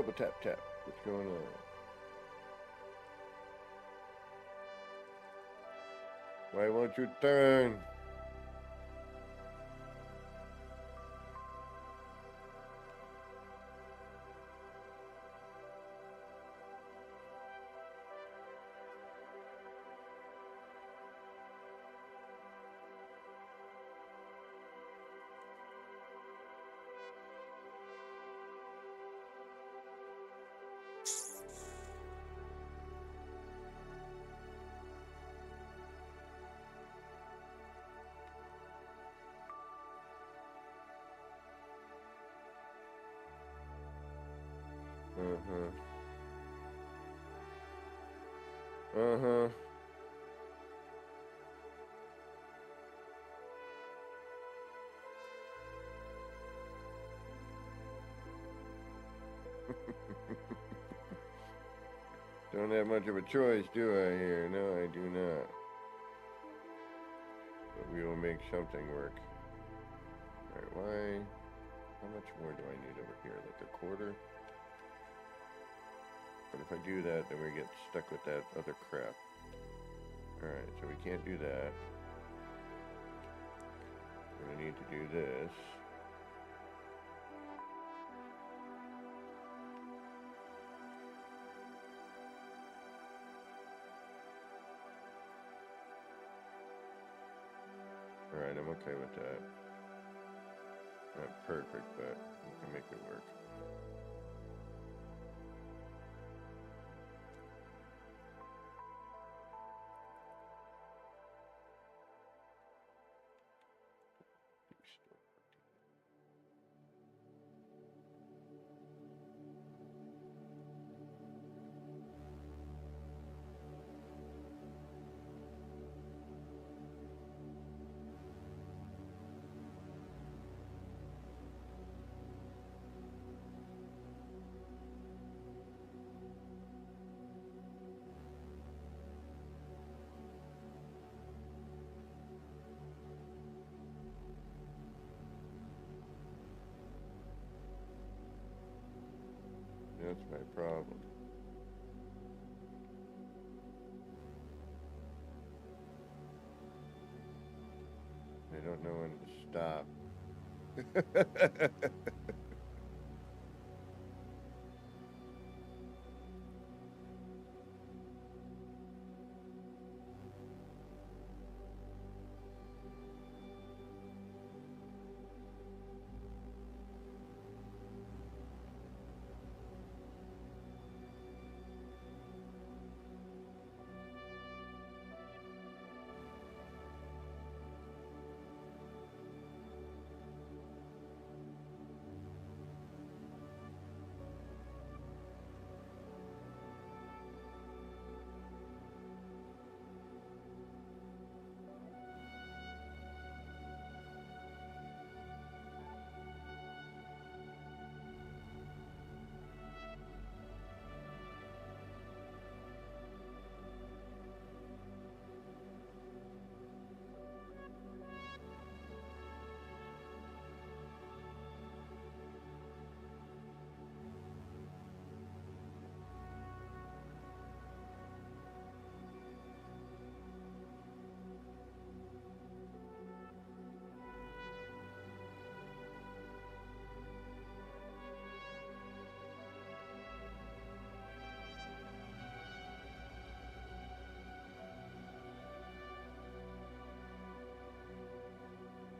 Double tap tap. What's going on? Why won't you turn? Uh-huh. Don't have much of a choice, do I here? No, I do not. But we will make something work. Alright, why? How much more do I need over here? Like a quarter? But if I do that, then we get stuck with that other crap. Alright, so we can't do that. We're gonna need to do this. Alright, I'm okay with that. Not perfect, but we can make it work. That's my problem. I don't know when to stop.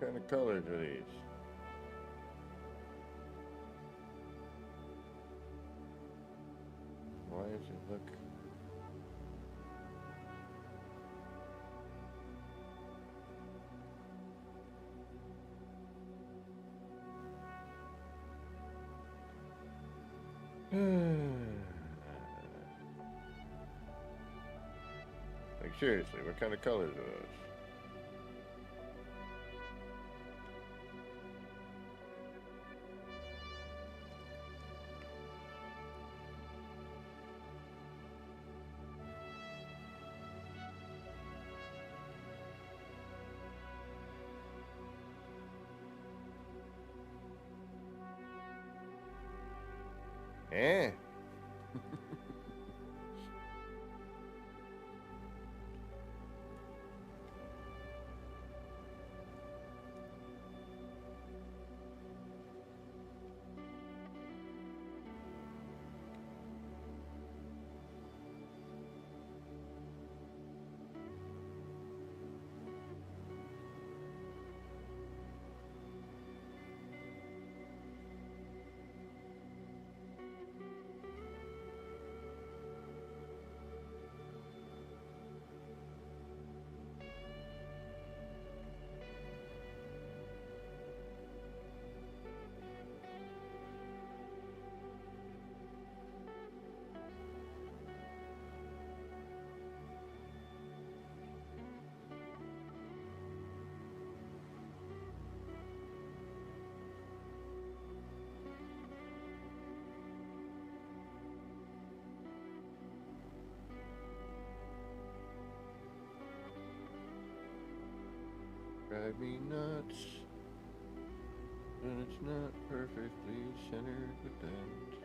What kind of colors are these? Why does it look... Like seriously, what kind of colors are those? Eh? Drive me nuts. And it's not perfectly centered with that.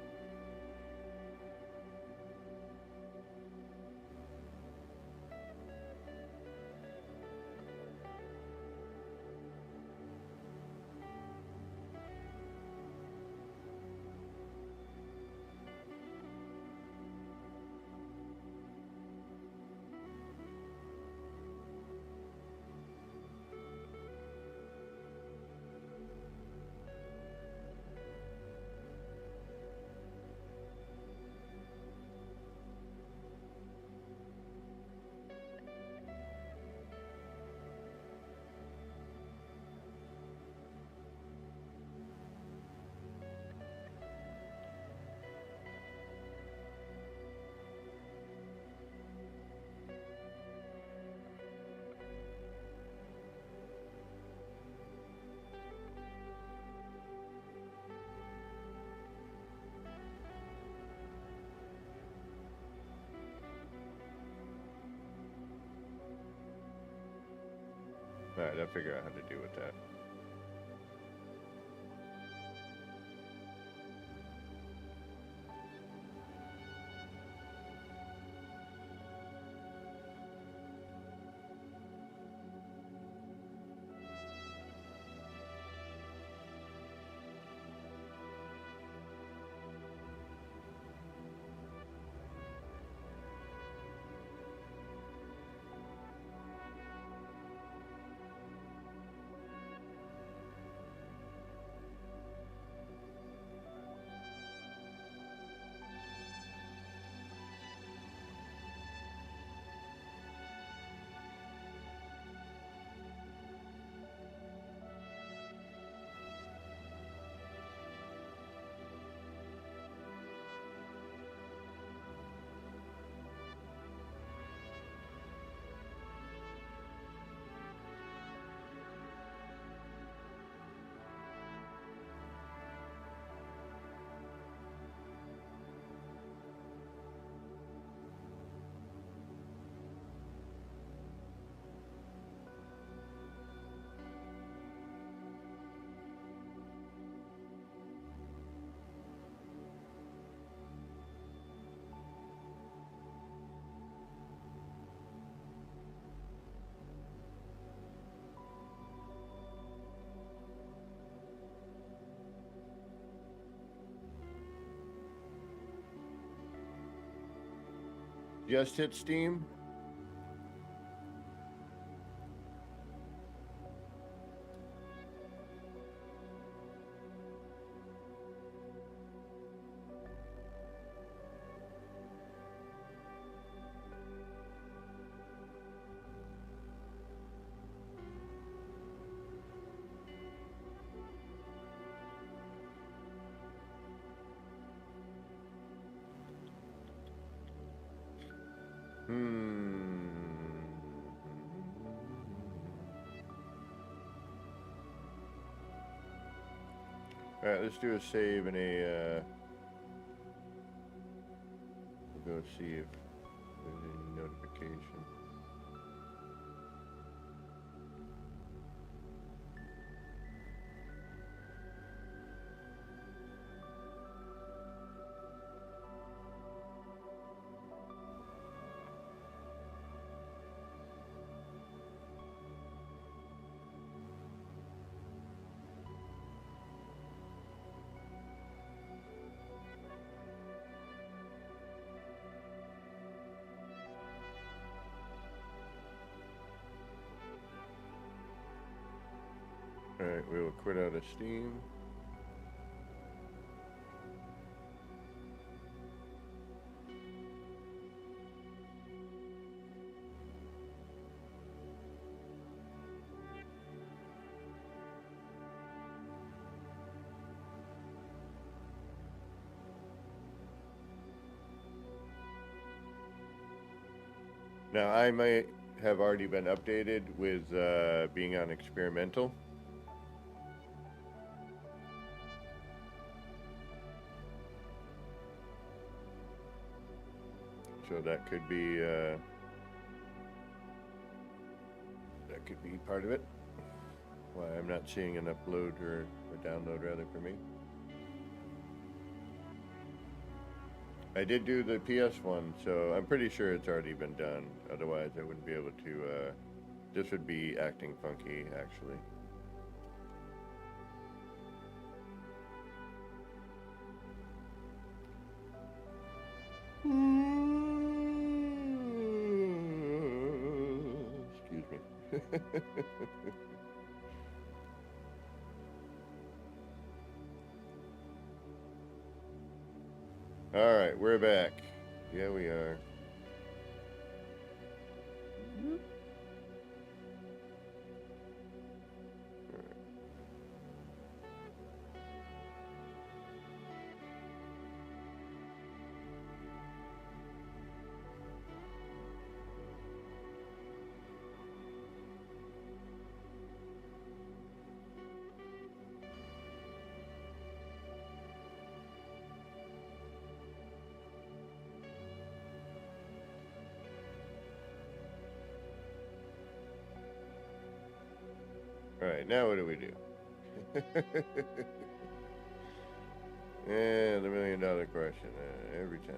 Alright, I'll figure out how to deal with that. Just hit Steam. Alright, let's do a save and a, we'll go see if there's any notification. Alright, we will quit out of Steam. Now, I might have already been updated with being on experimental. So that could be part of it. Why I'm not seeing an upload or a download rather for me. I did do the PS1, so I'm pretty sure it's already been done. Otherwise, I wouldn't be able to. This would be acting funky, actually. Excuse me. All right, we're back. Yeah, we are. All right, now what do we do? Yeah, the $1 million question every time.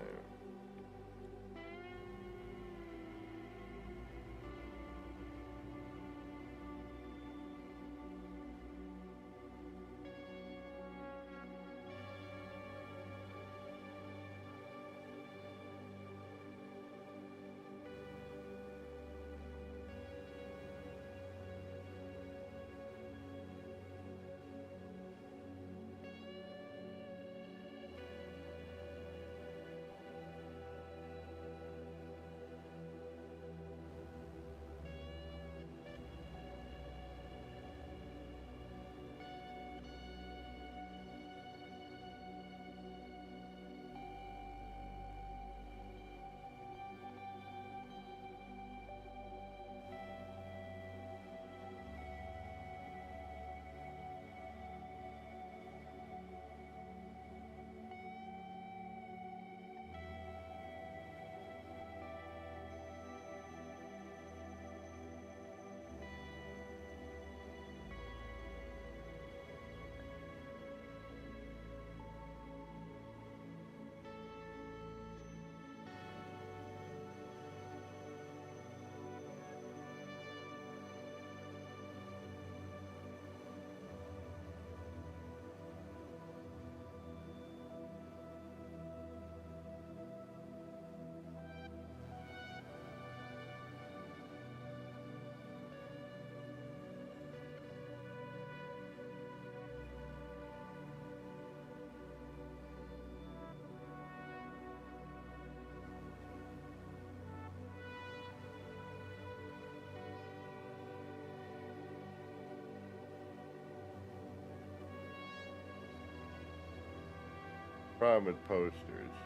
Problem with posters.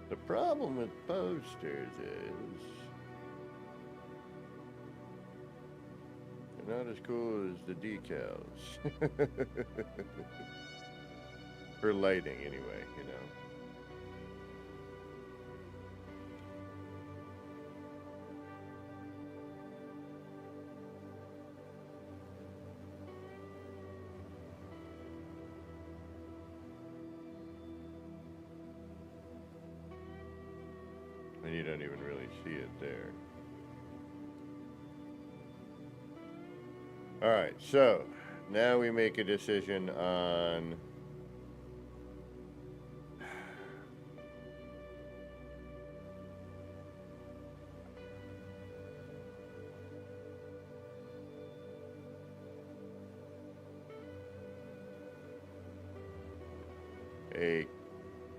The problem with posters is they're not as cool as the decals. For lighting, anyway, you know. And you don't even really see it there. All right, so now we make a decision on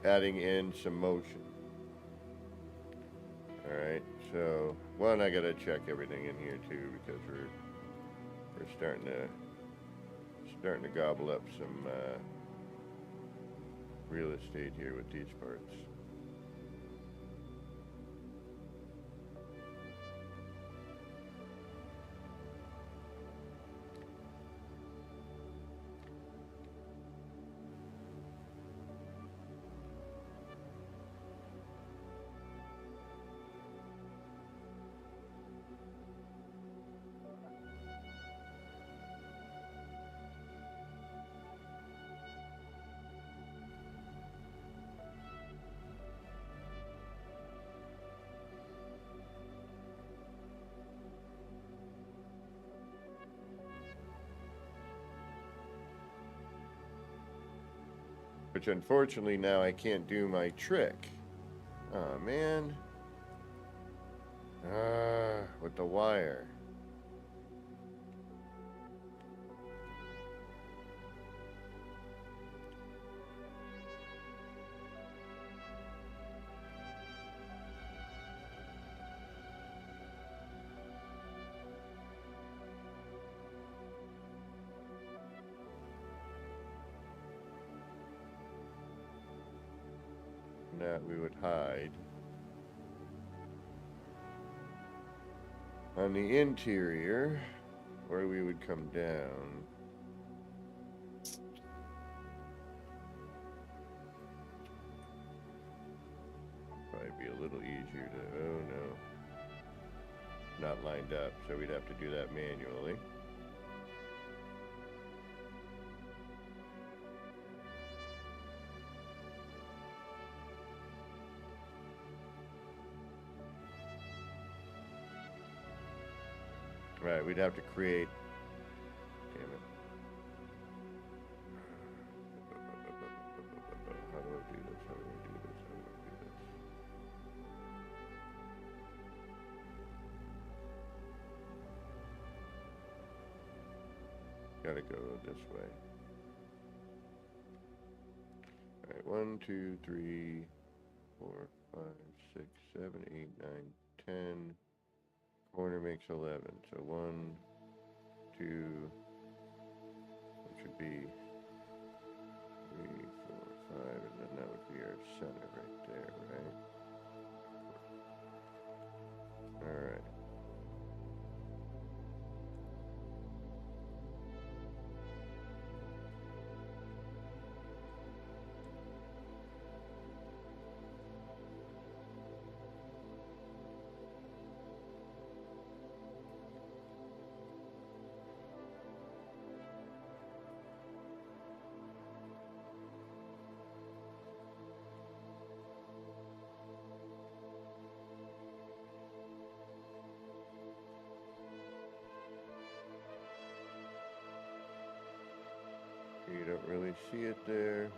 adding in some motion. Alright, so one, I gotta check everything in here too, because we're starting to gobble up some real estate here with these parts. Which unfortunately now I can't do my trick. Oh man. With the wire. That we would hide. On the interior, where we would come down. Probably be a little easier to, oh no. Not lined up, so we'd have to do that manually. Right, we'd have to create. Damn it. How do I do this? How do I do this? How do I do this? Gotta go this way. Alright, 1, 2, 3, 4, 5, 6, 7, 8, 9, 10. Corner makes 11. So 1, 2, which would be 3, 4, 5, and then that would be our center right there, right? Alright. You don't really see it there.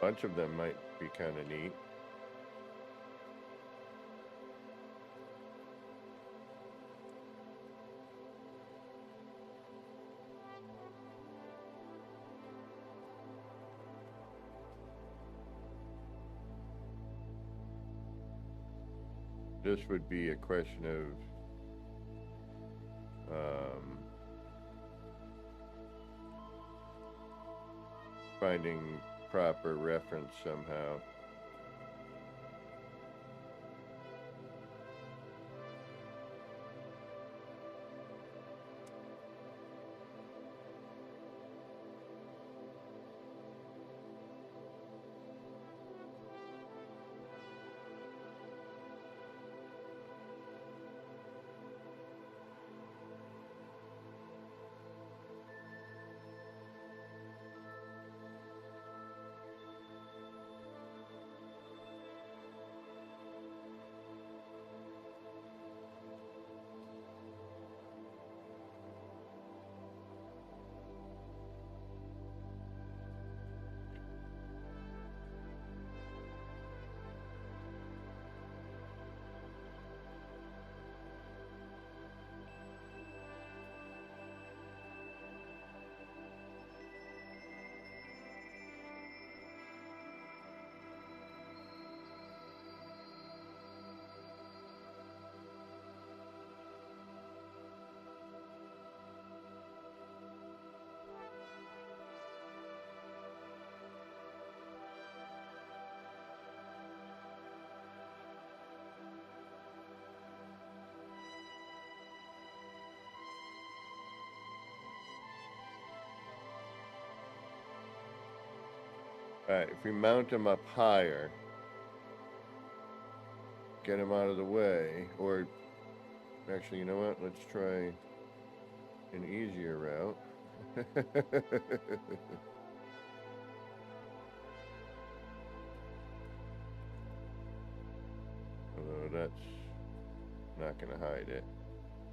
Bunch of them might be kind of neat. This would be a question of finding proper reference somehow. Alright, if we mount them up higher, get them out of the way, or actually, you know what? Let's try an easier route. Although that's not going to hide it.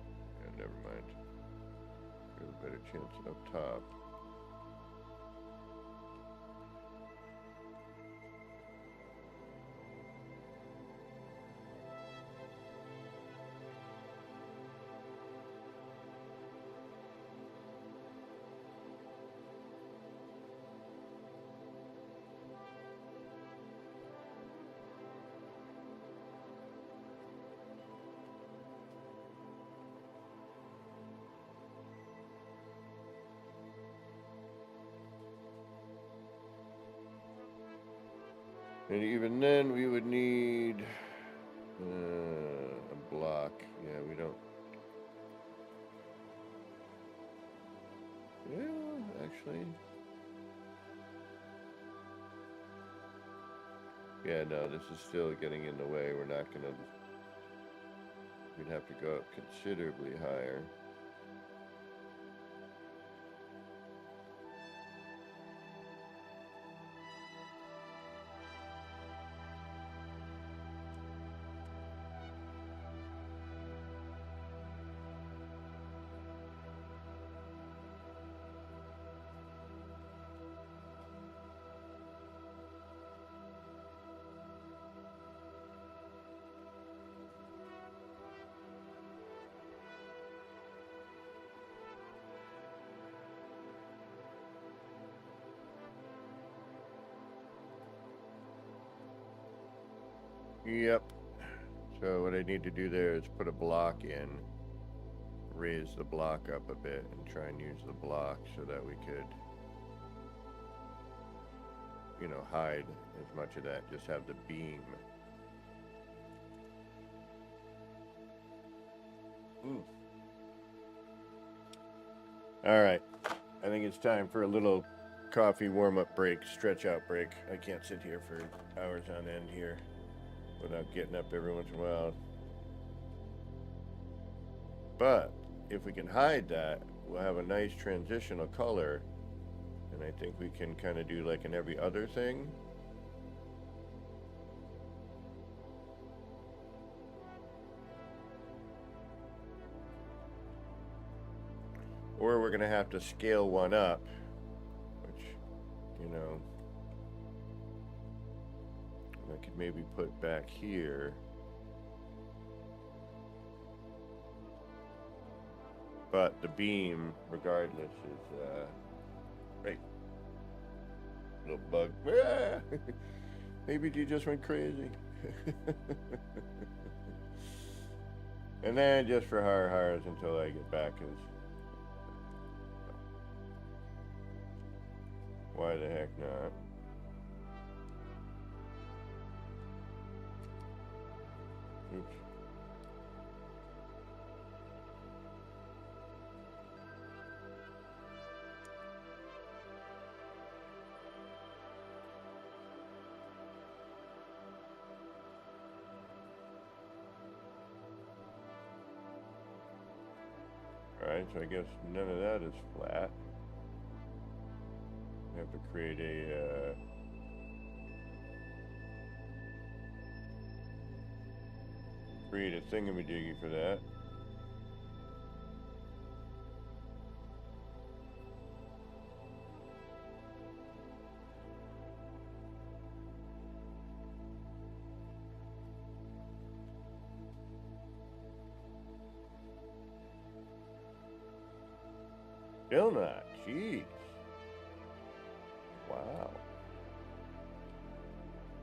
Yeah, never mind. We have a better chance up top. And even then, we would need a block. Yeah, we don't. Yeah, actually. Yeah, no, this is still getting in the way. We're not gonna. We'd have to go up considerably higher. Yep. So what I need to do there is put a block in, raise the block up a bit, and try and use the block so that we could, you know, hide as much of that. Just have the beam. All right. I think it's time for a little coffee warm-up break, stretch out break. I can't sit here for hours on end here without getting up every once in a while. But if we can hide that, we'll have a nice transitional color, and I think we can kind of do like in every other thing. Or we're going to have to scale one up, which, you know, I could maybe put back here. But the beam, regardless, is, right. Little bug. Maybe you just went crazy. And then just for hires until I get back is, why the heck not? Oops. Alright, so I guess none of that is flat. I have to create a thingamajiggy for that. Still not. Jeez. Wow.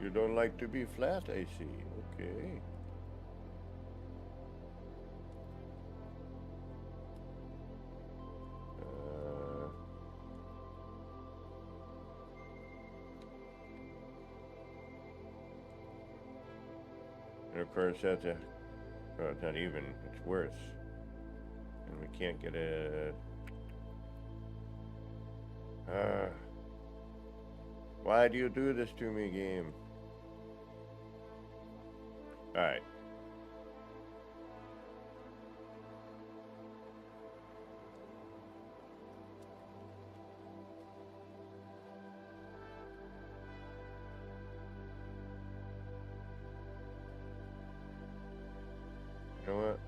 You don't like to be flat, I see. Okay. And of course, that's a. Well, it's not even. It's worse. And we can't get a. Why do you do this to me, game? Alright. You know what?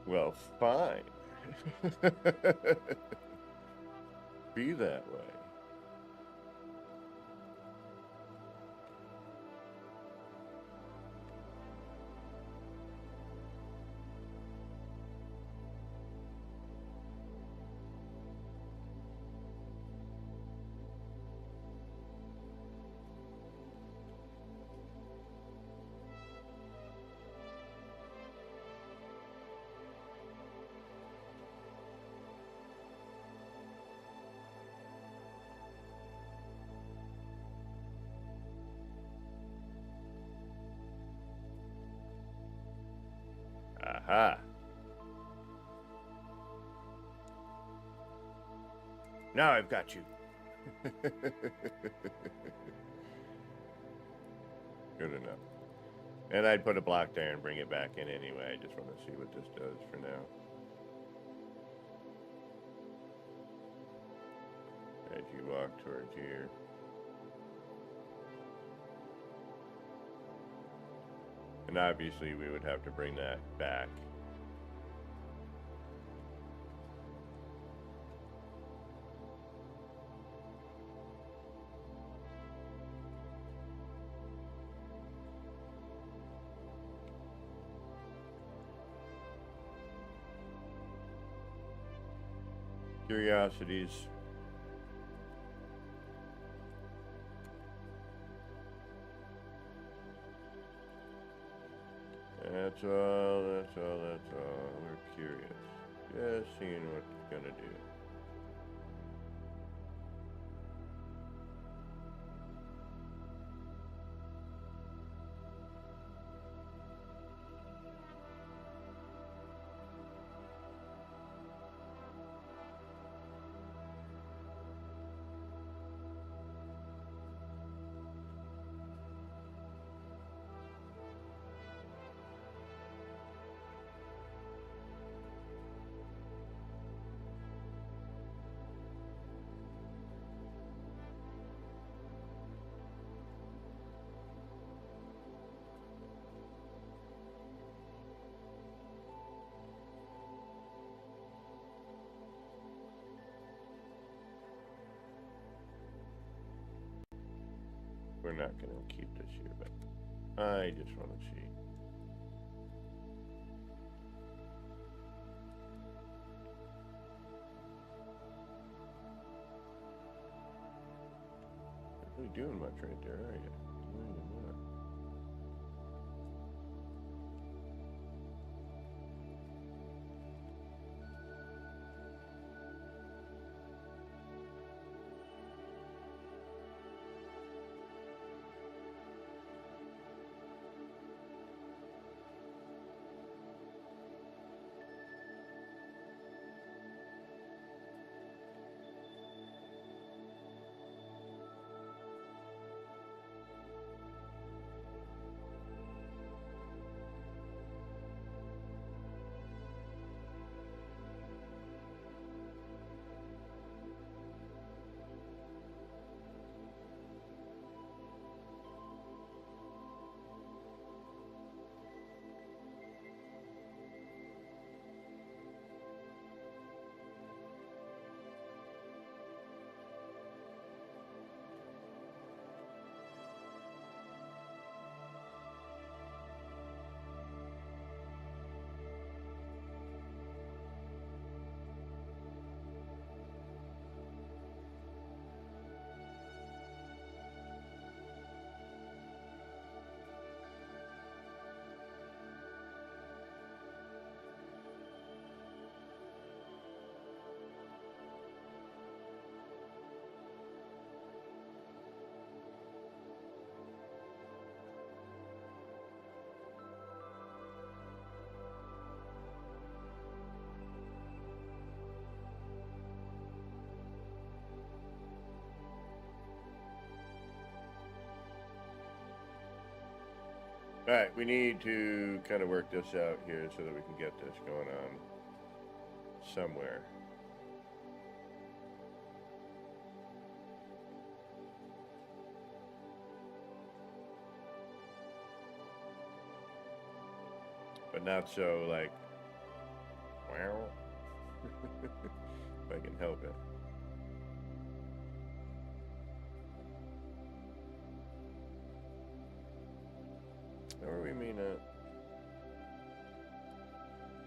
Well, fine. Be that way. Aha. Now I've got you. Good enough. And I'd put a block there and bring it back in anyway. I just want to see what this does for now. As you walk towards here. And obviously we would have to bring that back. Curiosities. That's all. We're curious. Just seeing what it's gonna do. We're not going to keep this here, but I just want to see. Not really doing much right there, are you? No, you're not. Alright, we need to kind of work this out here so that we can get this going on somewhere. But not so like, wow, if I can help it. Or we may not.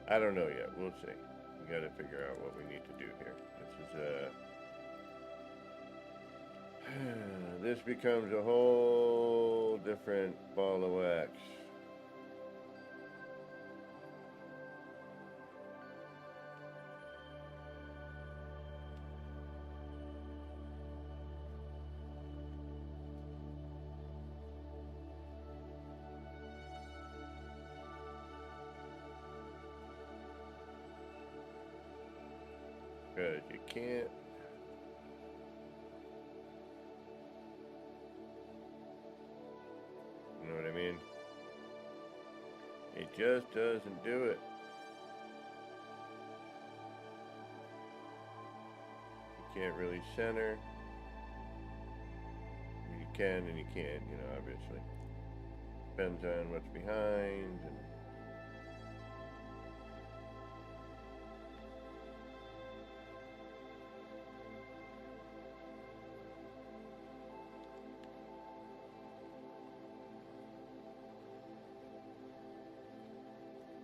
I don't know yet. We'll see. We got to figure out what we need to do here. This becomes a whole different ball of wax. Because you can't. You know what I mean? It just doesn't do it. You can't really center. You can and you can't, you know, obviously. Depends on what's behind and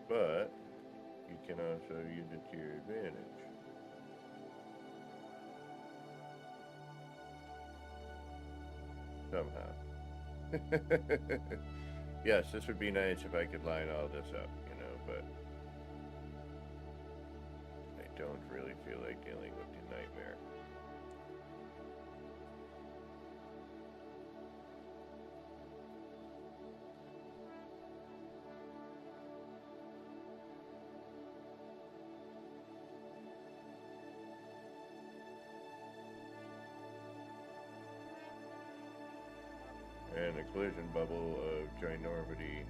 but you can also use it to your advantage. Somehow. Yes, this would be nice if I could line all this up, you know, but I don't really feel like dealing with the nightmare. And a collision bubble of ginormity.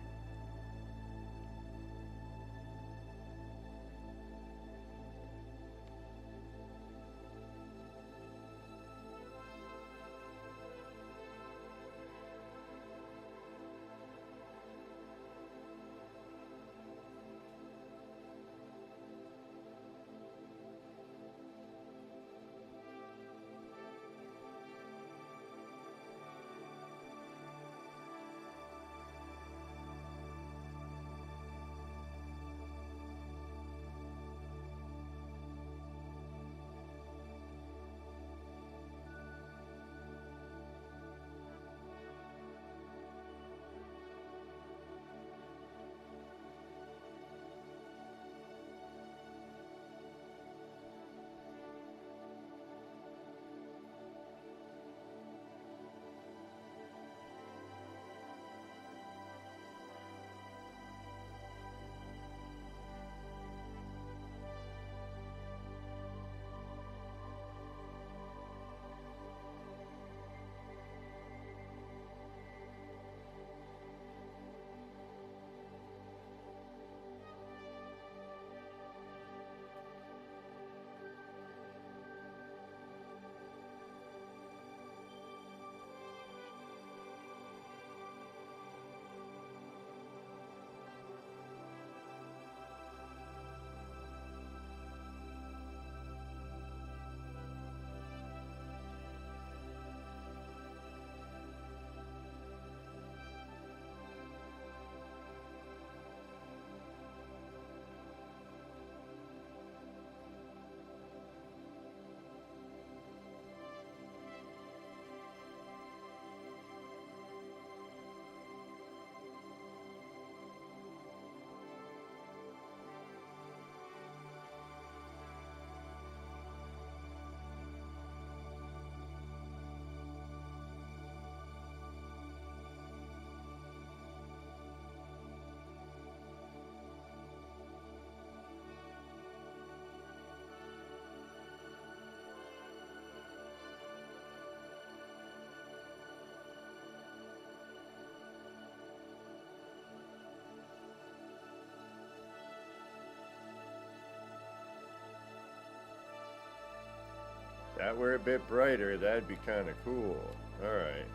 That were a bit brighter, that'd be kind of cool. All right.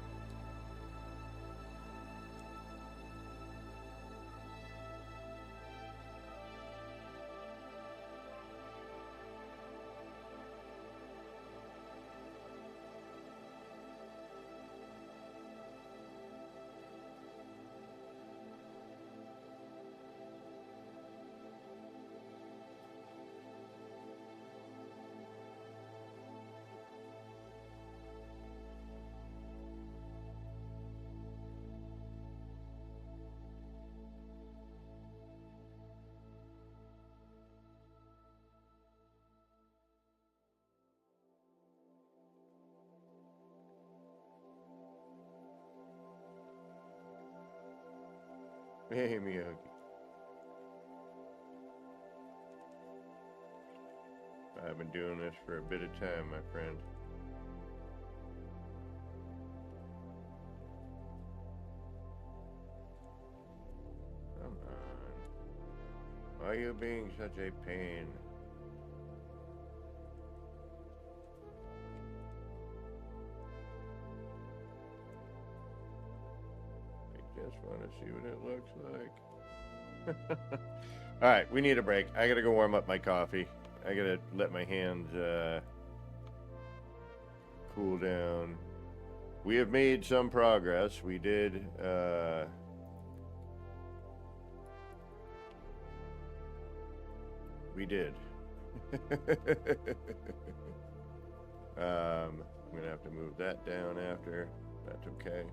Hey, Miyagi. I've been doing this for a bit of time, my friend. Come on. Why are you being such a pain? I just want to see what it looks like. All right, we need a break. I gotta go warm up my coffee. I gotta let my hands cool down. We have made some progress. We did I'm gonna have to move that down after. That's okay.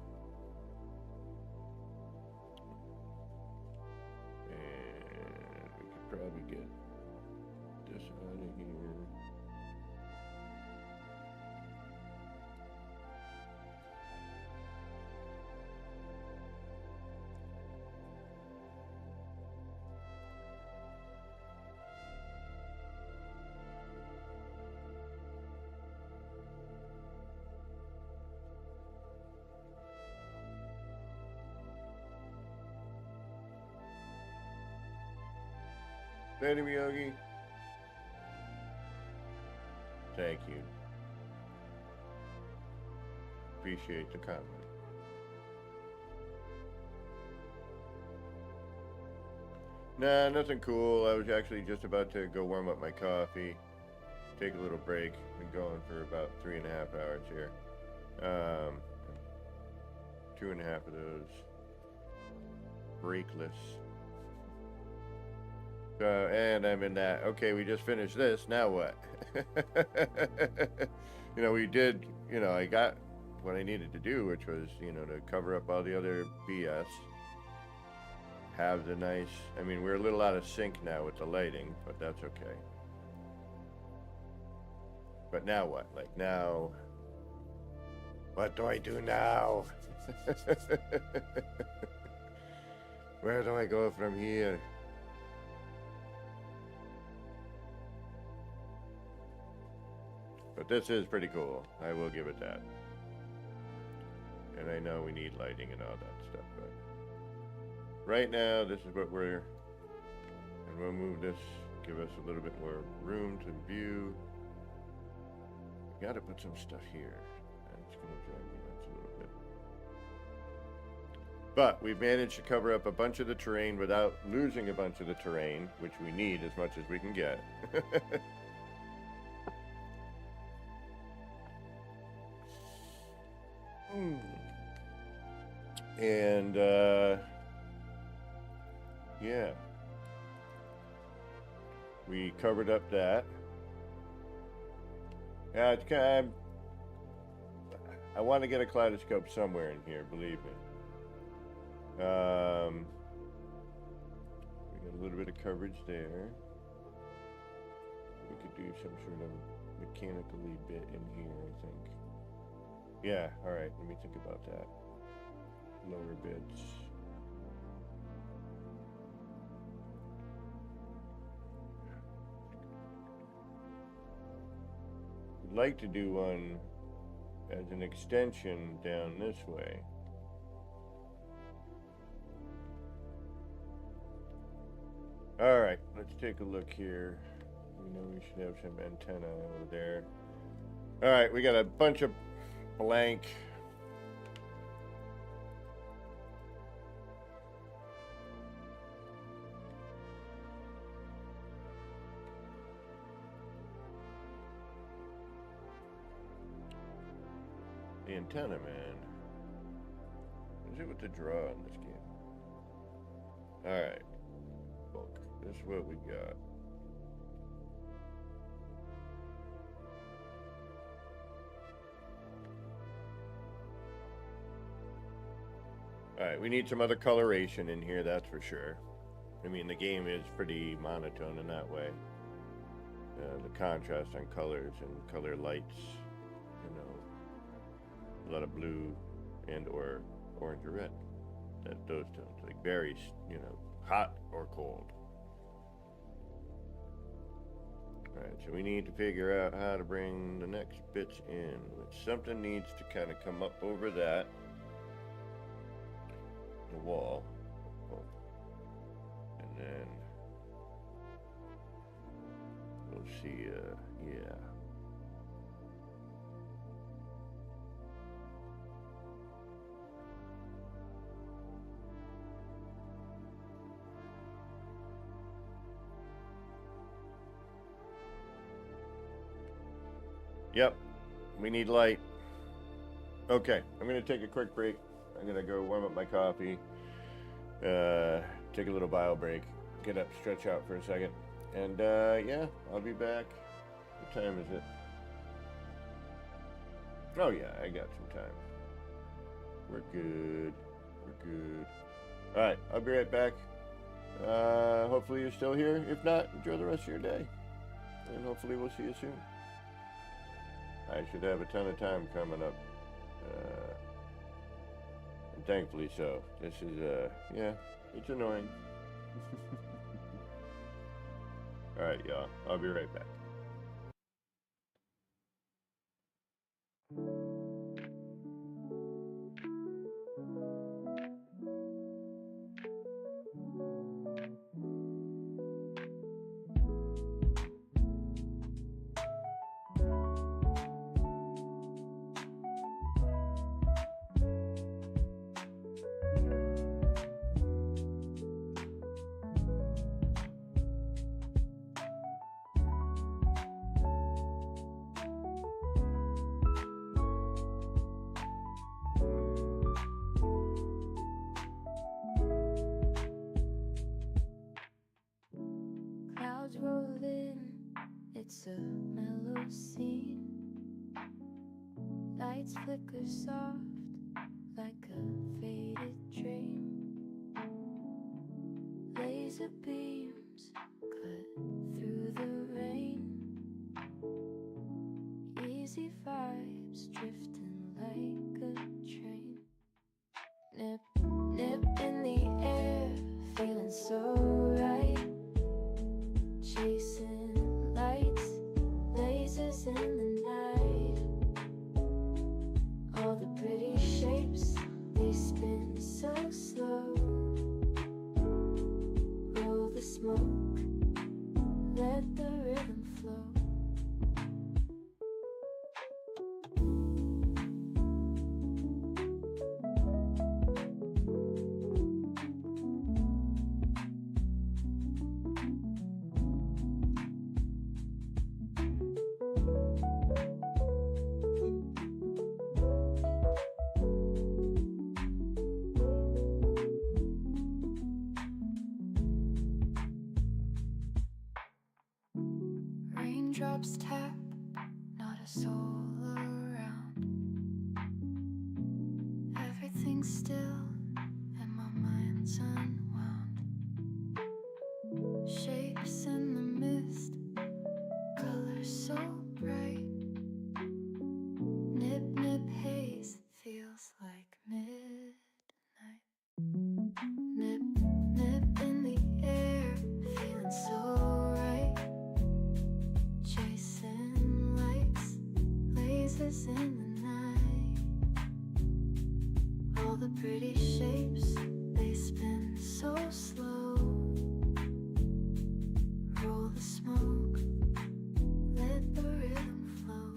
And we could probably get this out of here. Ready, Miyagi? Thank you. Appreciate the comment. Nah, nothing cool. I was actually just about to go warm up my coffee, take a little break. Been going for about 3.5 hours here. 2.5 of those breakless. And I'm in that, okay, we just finished this, now what? You know, we did, you know, I got what I needed to do, which was, you know, to cover up all the other BS. Have the nice, I mean, we're a little out of sync now with the lighting, but that's okay. But now what? Like now, what do I do now? Where do I go from here? But this is pretty cool. I will give it that. And I know we need lighting and all that stuff, but right now this is what we're, and we'll move this, give us a little bit more room to view. We gotta put some stuff here. That's gonna drive me nuts a little bit. But we've managed to cover up a bunch of the terrain without losing a bunch of the terrain, which we need as much as we can get. And yeah, we covered up that. Yeah, it's kind of, I want to get a kaleidoscope somewhere in here, believe me. We got a little bit of coverage there. We could do some sort of mechanically bit in here, I think. Yeah, alright, let me think about that. Lower bits. I'd like to do one as an extension down this way. Alright, let's take a look here. We know we should have some antenna over there. All right, we got a bunch of blank. The antenna, man. Is it with the draw in this game? All right, look, this is what we got. All right, we need some other coloration in here, that's for sure. I mean, the game is pretty monotone in that way. The contrast on colors and color lights, you know, a lot of blue and or orange or red. Those tones, like very, you know, hot or cold. All right, so we need to figure out how to bring the next bits in. Something needs to kind of come up over that. The wall. Oh. And then we'll see, yeah. Yep, we need light. Okay, I'm gonna take a quick break. I'm gonna go warm up my coffee, take a little bio break, get up, stretch out for a second, and yeah, I'll be back. What time is it? Oh yeah, I got some time. We're good. We're good. All right, I'll be right back. Hopefully you're still here. If not, enjoy the rest of your day, and hopefully we'll see you soon. I should have a ton of time coming up. And thankfully so. This is, yeah, it's annoying. Alright, y'all. I'll be right back. Clouds roll in, it's a mellow scene. Lights flicker soft like a faded dream. Laser beams cut through the rain. Easy vibes drifting like a train. Nip, nip in the air, feeling so right. Chasing lights, lasers in the night. All the pretty shapes, they spin so slow. Roll the smoke, let the rhythm flow. Raindrops tap, not a soul around. Everything's still and my mind's unwound. Shapes in the mist, colors so bright. Nip, nip, haze, feels like midnight. Nip, nip in the air, feeling so right. Chasing lights, lasers in the night. All the pretty shapes, they spin so slow. Roll the smoke, let the rhythm flow.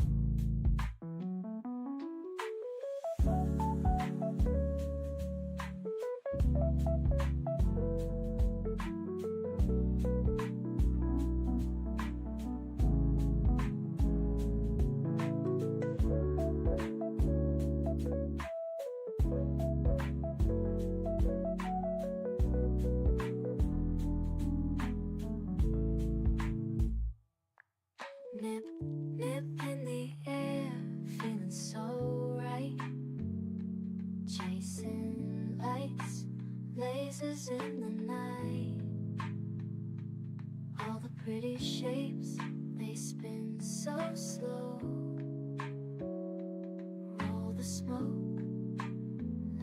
the smoke,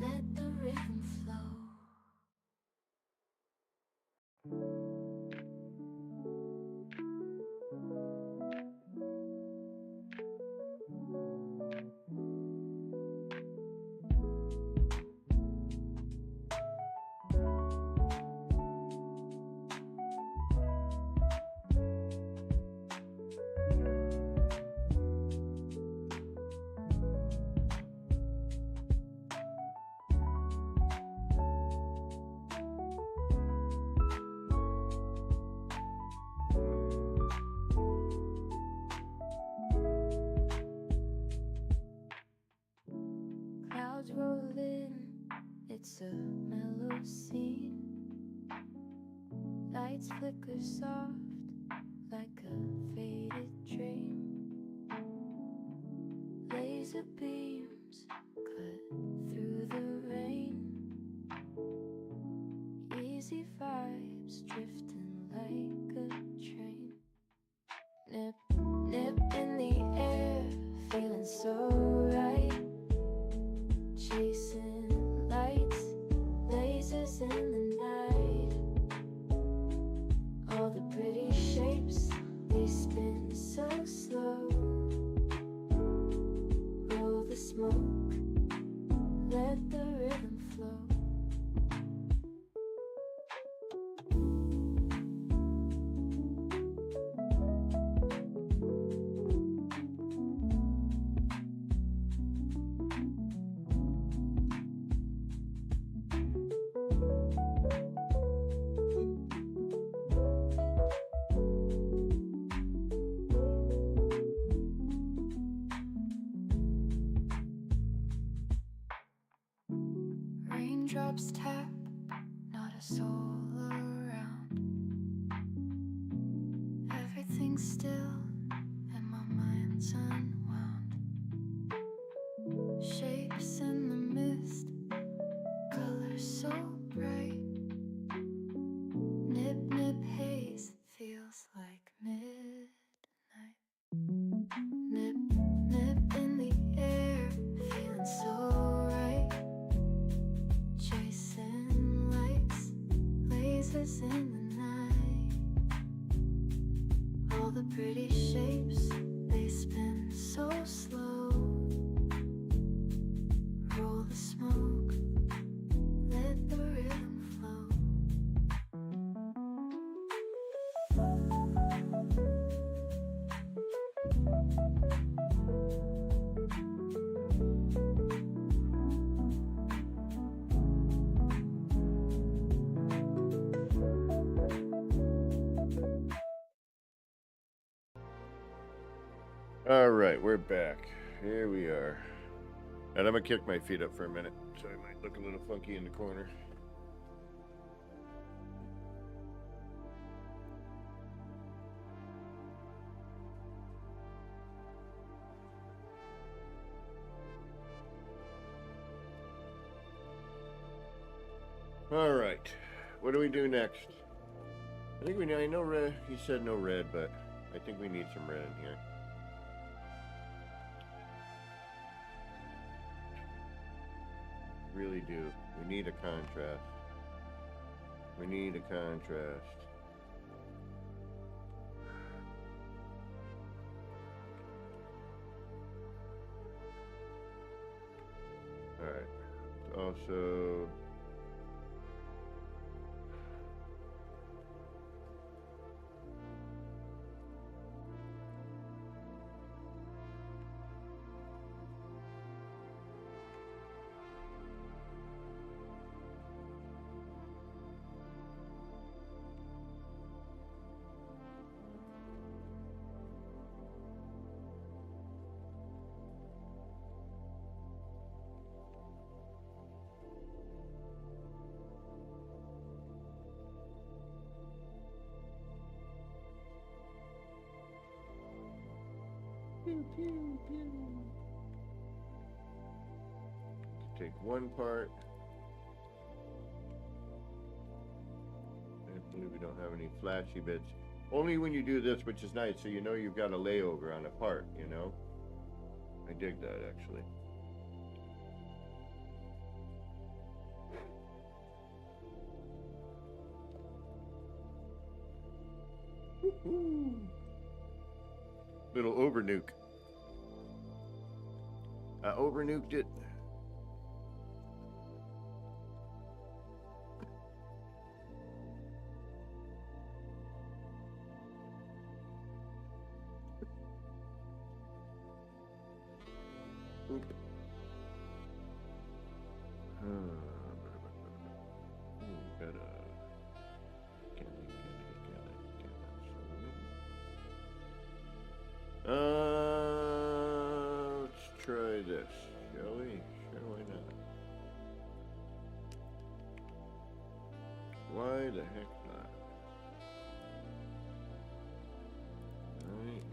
let the rhythm flow. Clouds roll in, it's a mellow scene. Lights flicker soft like a faded dream. Laser beams cut through the rain. Easy vibes drifting like a train. Nip, nip in the air, feeling so right. Chasing lights, lasers in the night. All the pretty shapes, they spin so slow. Roll the smoke, let the rhythm flow. Raindrops tap, not a soul around. Everything's still and my mind's unwound. Shapes in the mist, colors so bright. Nip, nip haze, feels like midnight. Nip, nip in the air, feeling so right. Chasing lights, lasers in the night. All the pretty shapes, they spin so slow. Roll the smoke, let the rhythm flow. All right, we're back. Here we are. And I'm gonna kick my feet up for a minute, so I might look a little funky in the corner. All right, what do we do next? I think I know red. He said no red, but I think we need some red in here. Really do. We need a contrast. We need a contrast. Alright. Also, pew, pew, pew. Take one part. I believe we don't have any flashy bits. Only when you do this, which is nice, so you know you've got a layover on a part, you know? I dig that, actually. Woo-hoo. Little overnuke. I overnuked it. Let's try this, shall we? Sure, why not? Why the heck not? Alright.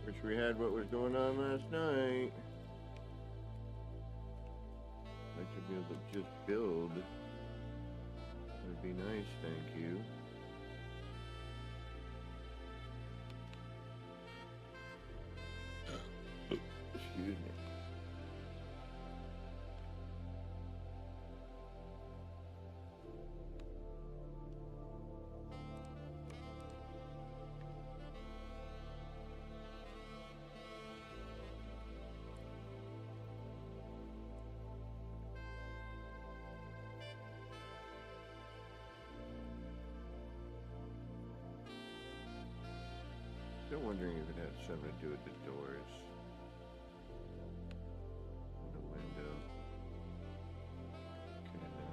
Wish we had what was going on last night. I should be able to just build. That'd be nice, thank you. Excuse me. Still wondering if it had something to do with the doors. The window. Okay, no.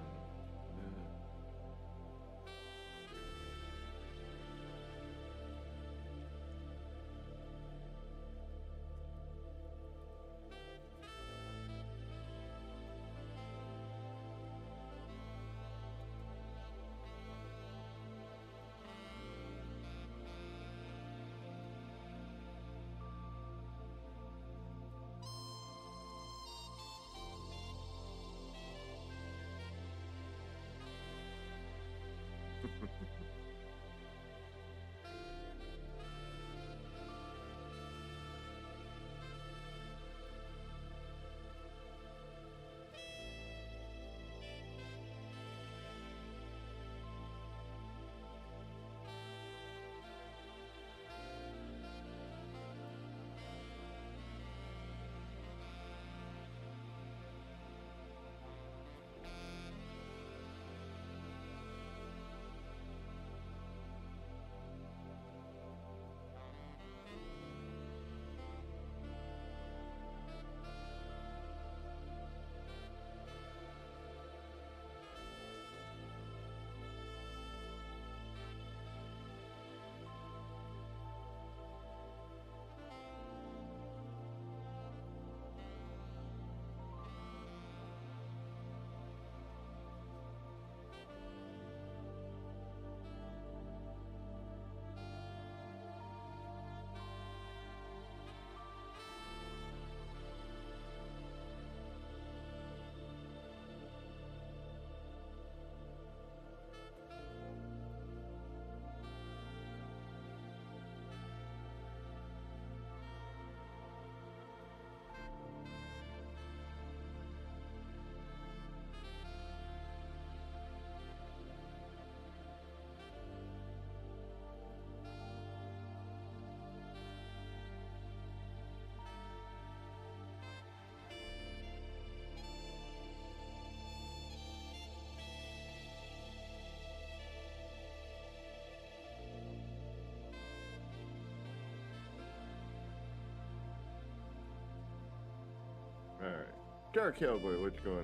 Dark Hellboy, what's going on?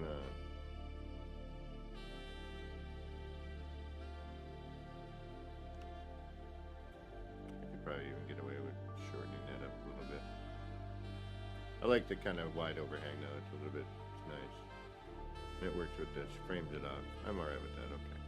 I could probably even get away with shortening that up a little bit. I like the kind of wide overhang though. It's a little bit, it's nice. And it works with this, frames it off. I'm alright with that, okay.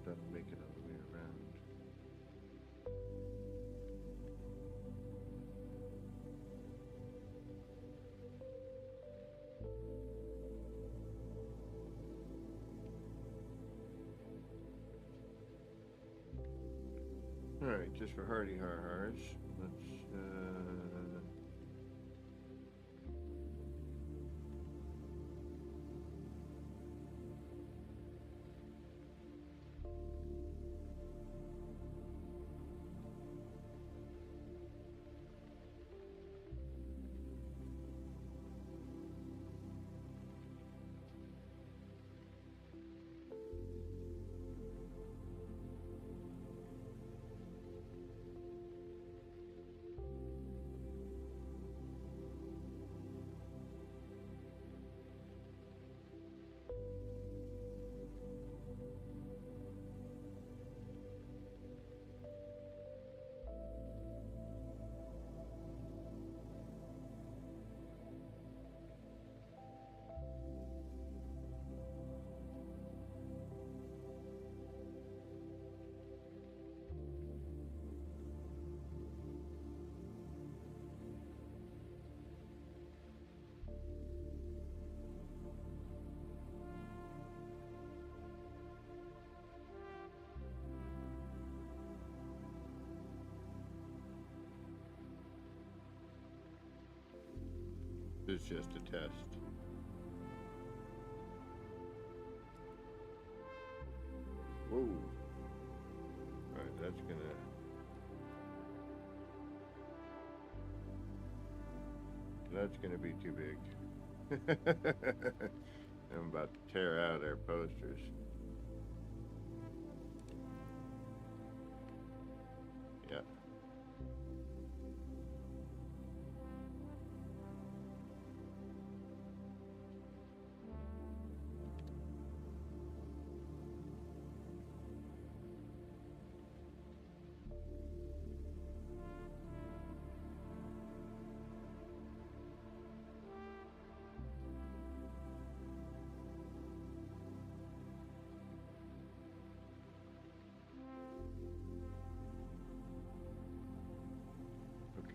Doesn't make it all the way around. Alright, just for hardy har-hars, let's, it's just a test. Whoa. Alright, that's gonna be too big. I'm about to tear out our posters. Yeah.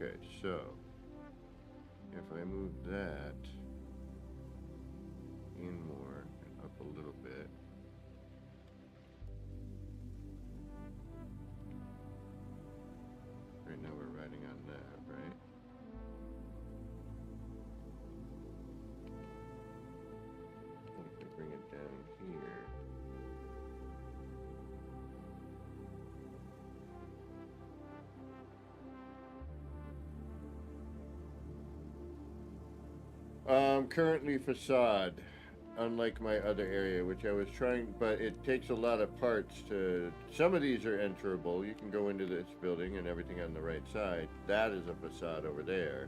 Okay, so if I move that in more and up a little bit. Right now we're riding on that, right? If I bring it down here. Currently facade, unlike my other area, which I was trying, but it takes a lot of parts to, some of these are enterable. You can go into this building and everything on the right side. That is a facade over there.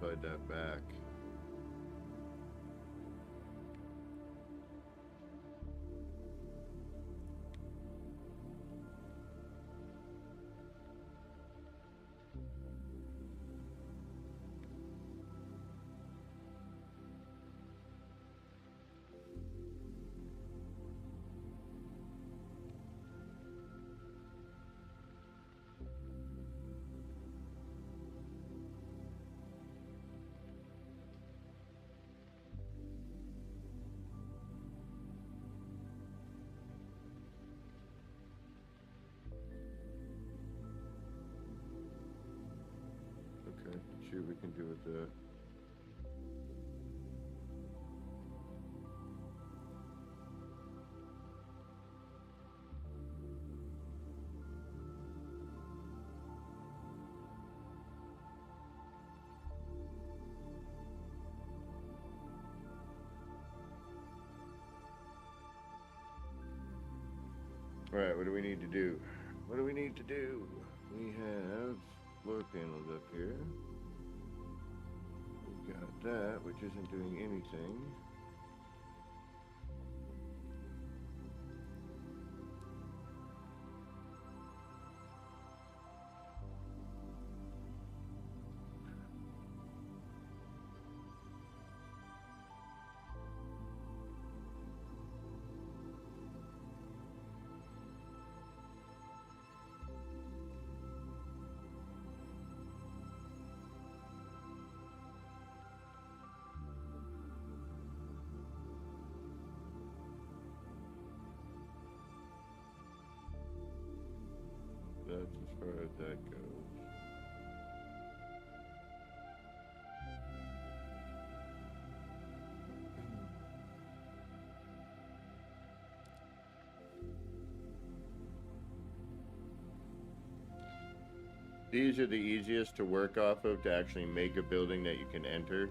Slide that back. Okay, let's see what we can do with that. Alright, what do we need to do? What do we need to do? We have floor panels up here. We've got that, which isn't doing anything. That's as far as that goes. These are the easiest to work off of to actually make a building that you can enter.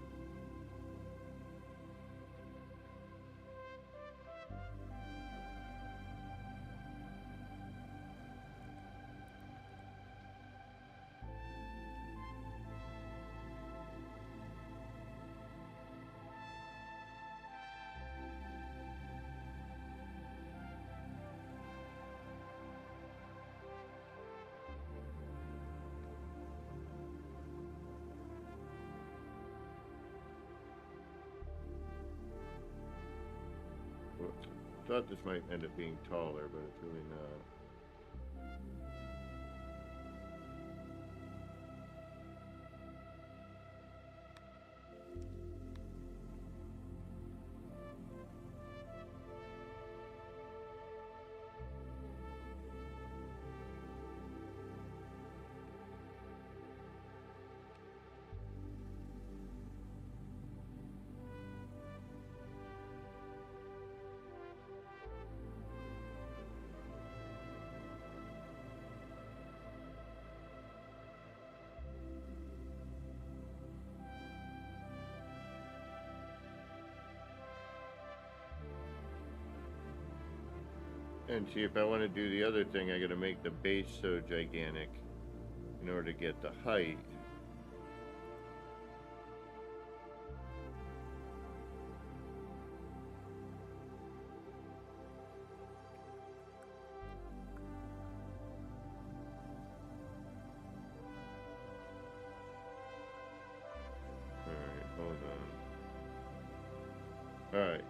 Thought this might end up being taller, but it's really not. And see, if I want to do the other thing, I got to make the base so gigantic in order to get the height. Alright, hold on. Alright,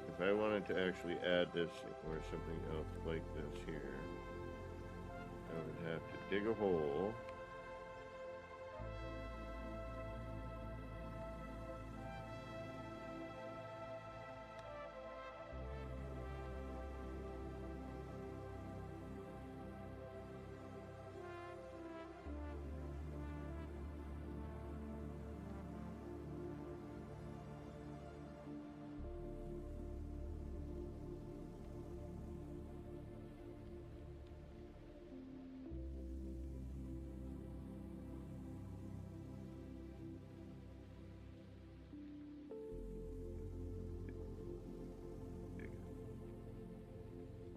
if I wanted to actually add this or something else like this here, I would have to dig a hole.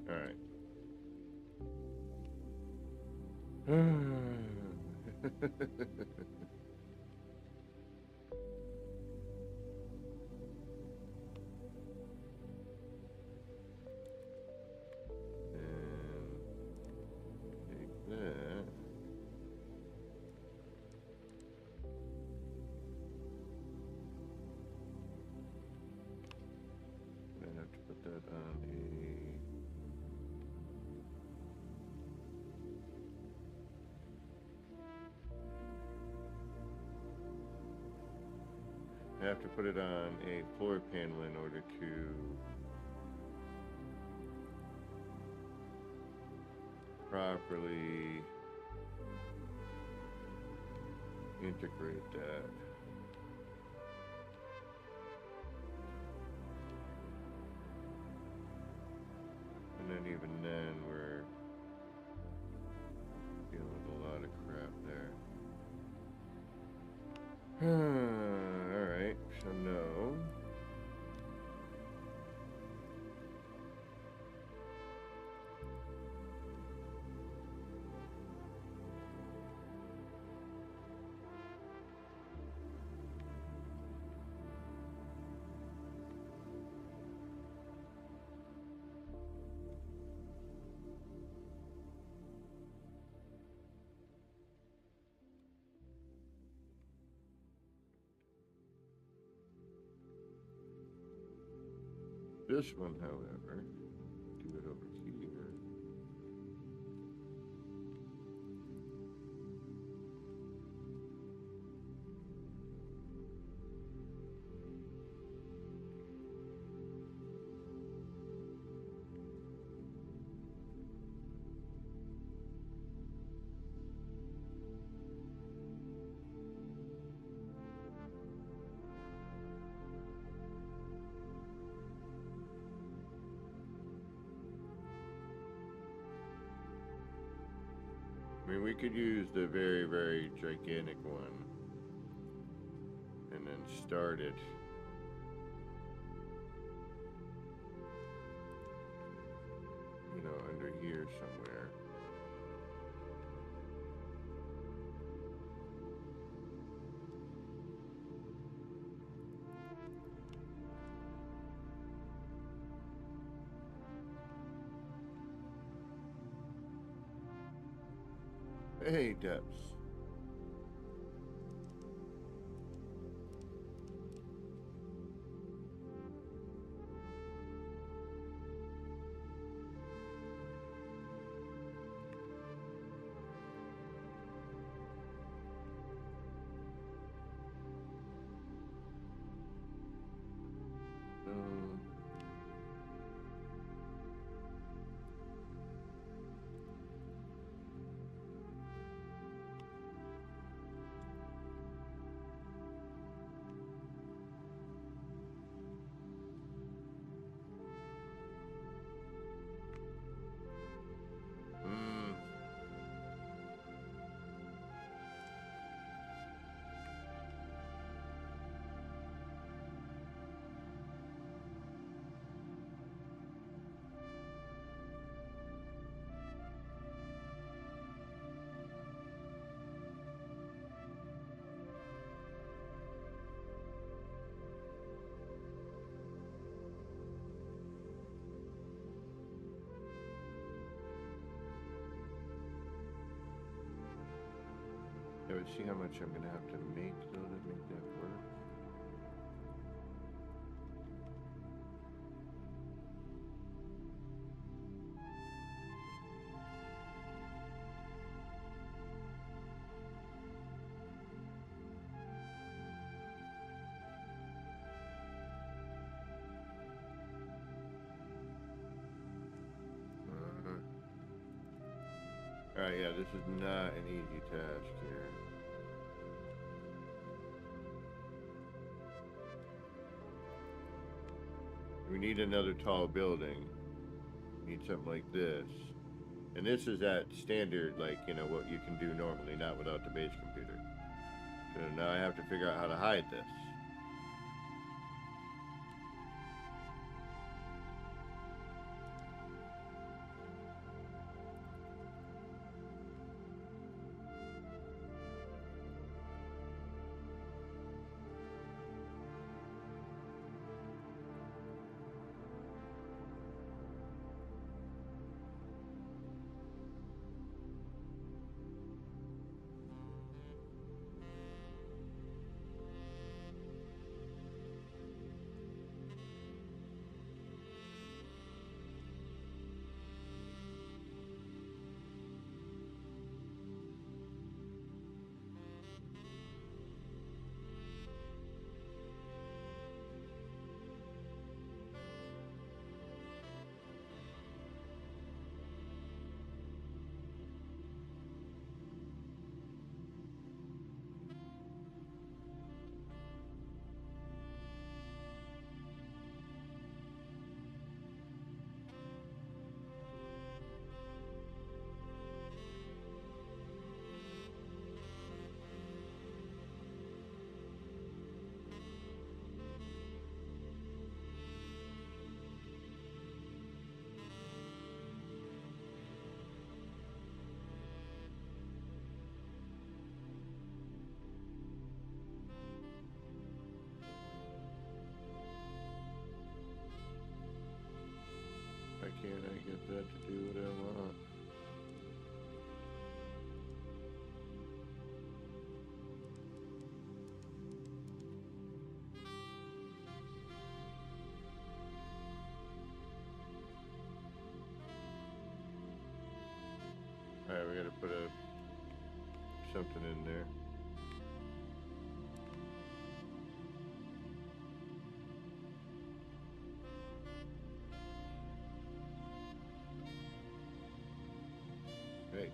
Alright. And take that. I have to put that on a. I have to put it on a floor panel in order to properly integrate that. And then even then we're dealing with a lot of crap there. Alright, so no. This one, however, do it over here. I mean, we could use the very, very gigantic one and then start it. You know, under here somewhere. Hey, depths. Um, to see how much I'm gonna have to make though to make that work. Alright, yeah, this is not an easy task here. We need another tall building. Need something like this. And this is at standard, like, you know, what you can do normally, not without the base computer. So now I have to figure out how to hide this. Why can't I get that to do what I want? Alright, we gotta put something in there. Hey.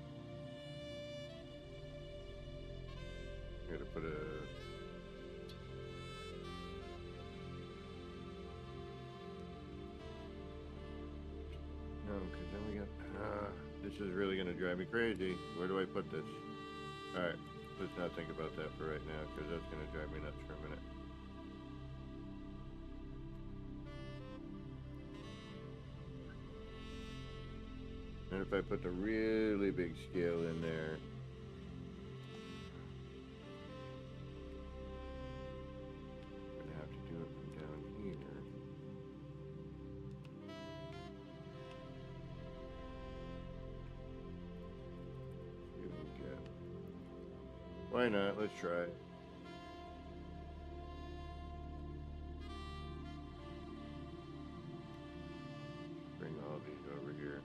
Gotta put a... No, because then we got... this is really gonna drive me crazy. Where do I put this? Alright, let's not think about that for right now, because that's gonna drive me nuts for a minute. And if I put the really big scale in there, I'm gonna have to do it from down here. See what we get. Why not? Let's try it. Bring all these over here.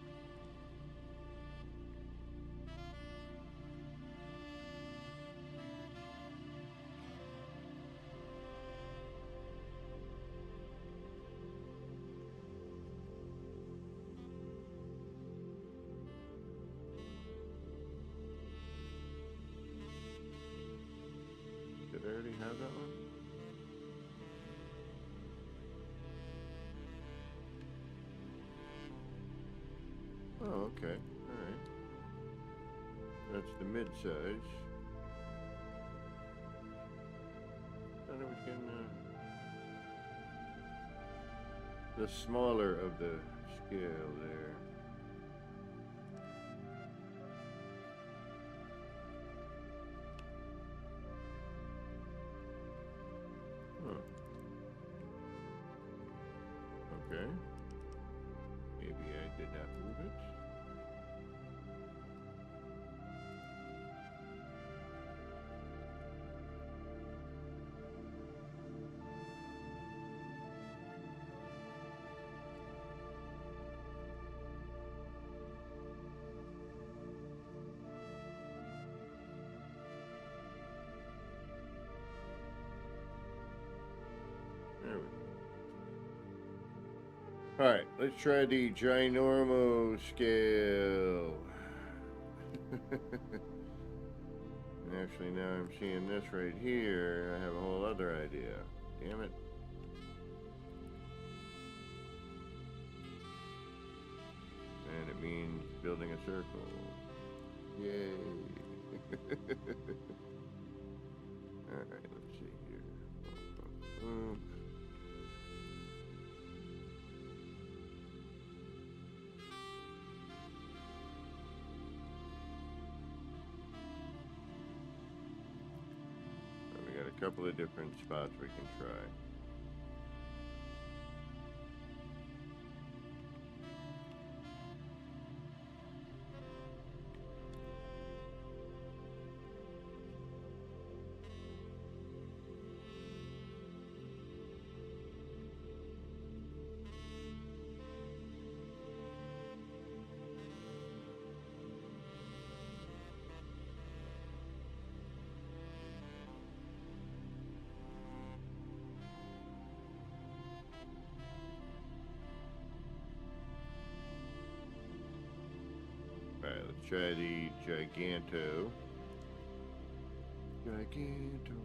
Did I already have that one? Oh, okay. Alright. That's the mid-size. Thought it was getting the smaller of the scale there. Huh. Okay. Maybe I did not move it. Alright, let's try the ginormo scale. Actually, now I'm seeing this right here. I have a whole other idea. Damn it. And it means building a circle. Yay. Alright, let's see here. We got a couple of different spots we can try. Alright, let's try the Giganto. Giganto.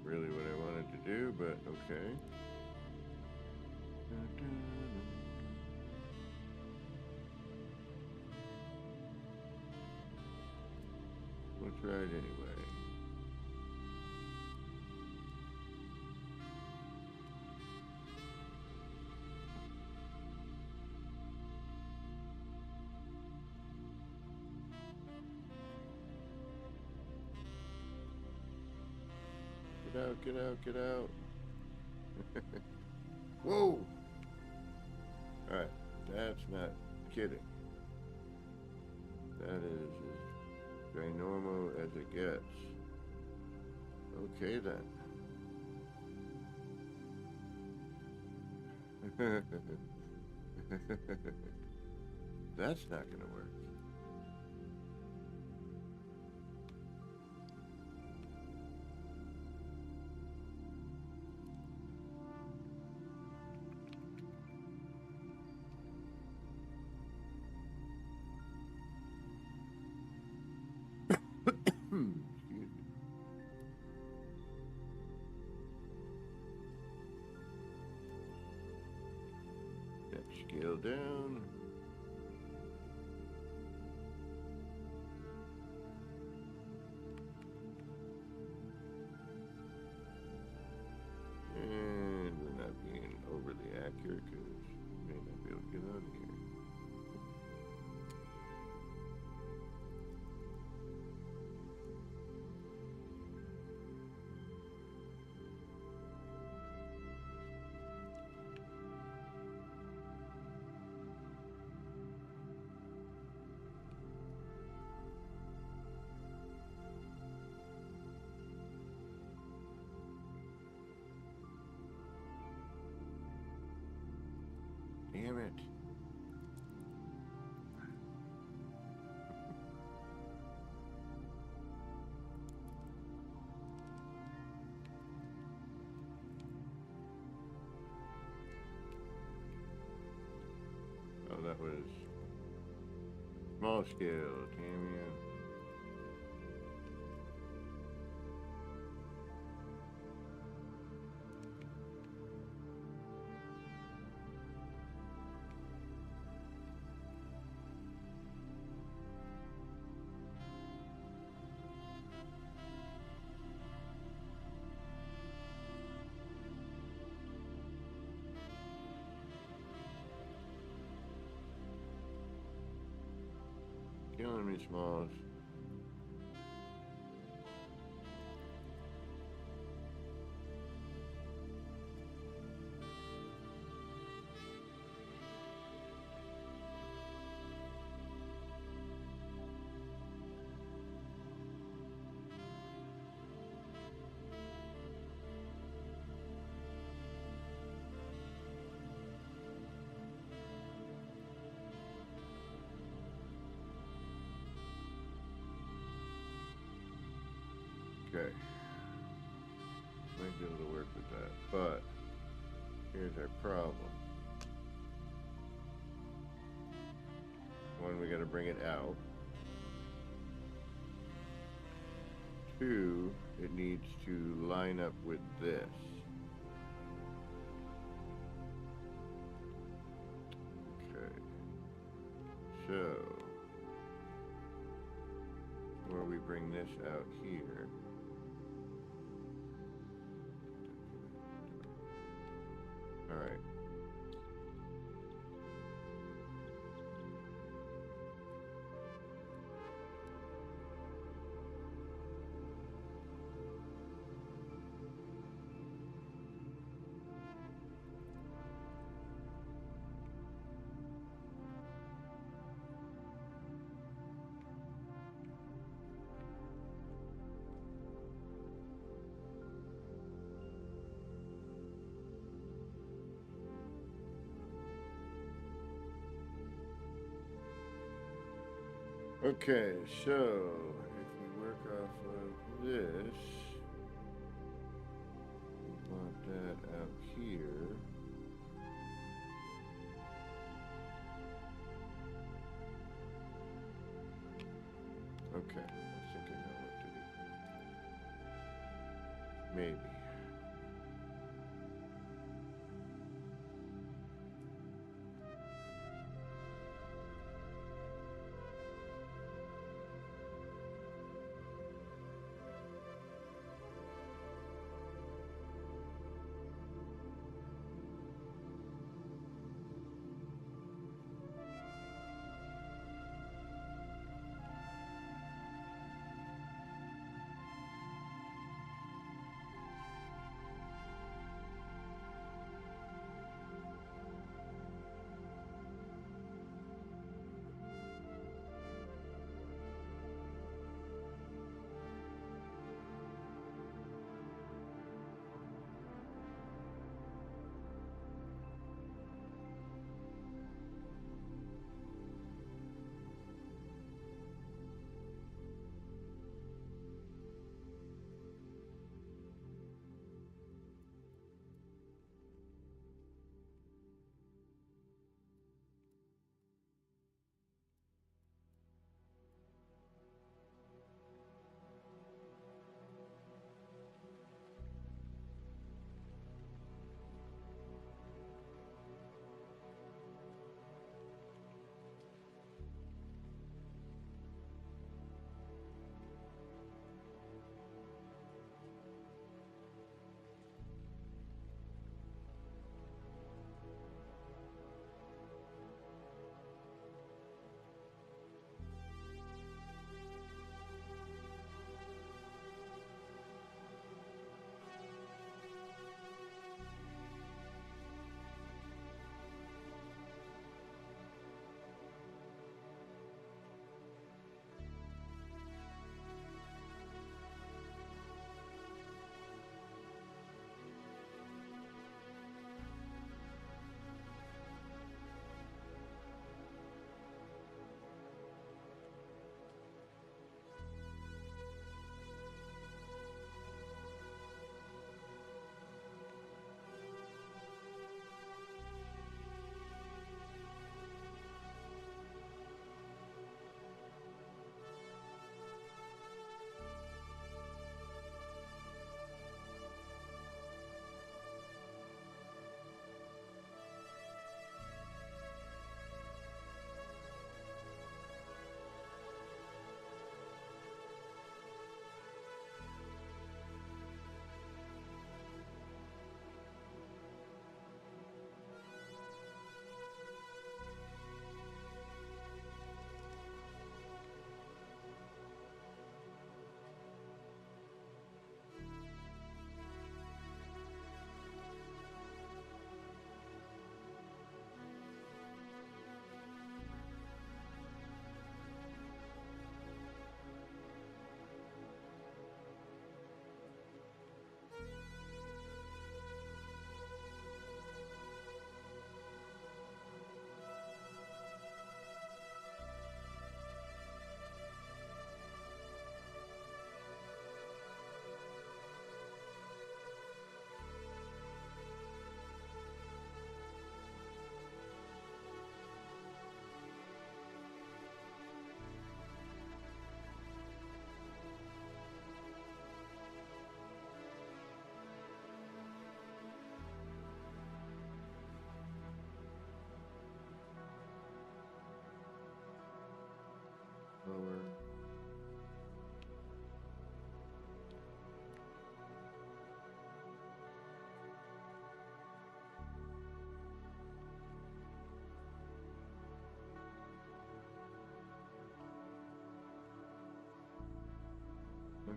Really what I wanted to do, but okay. We'll try it anyway. Get out, get out, get out. Whoa! Alright, that's not kidding. That is as ginormo as it gets. Okay then. That's not gonna work. Excuse me. Let's scale down. And we're not being overly accurate because we may not be able to get out of here. Damn it. Oh, that was small scale, Tamiya. Killing me, Smalls. Okay. Might be able to work with that, but here's our problem. One, we got to bring it out. Two, it needs to line up with this. Okay. So, where we bring this out here. All right. Okay, so if we work off of this, we want that out here. Okay, I was thinking of what to do. Maybe.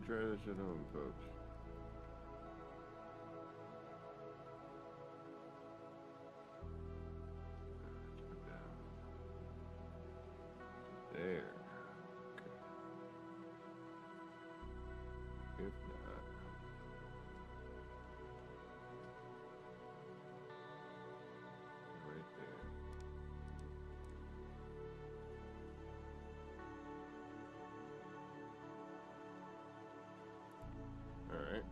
try this at home, folks. Let's go down. There. Okay. If not, right there. All right.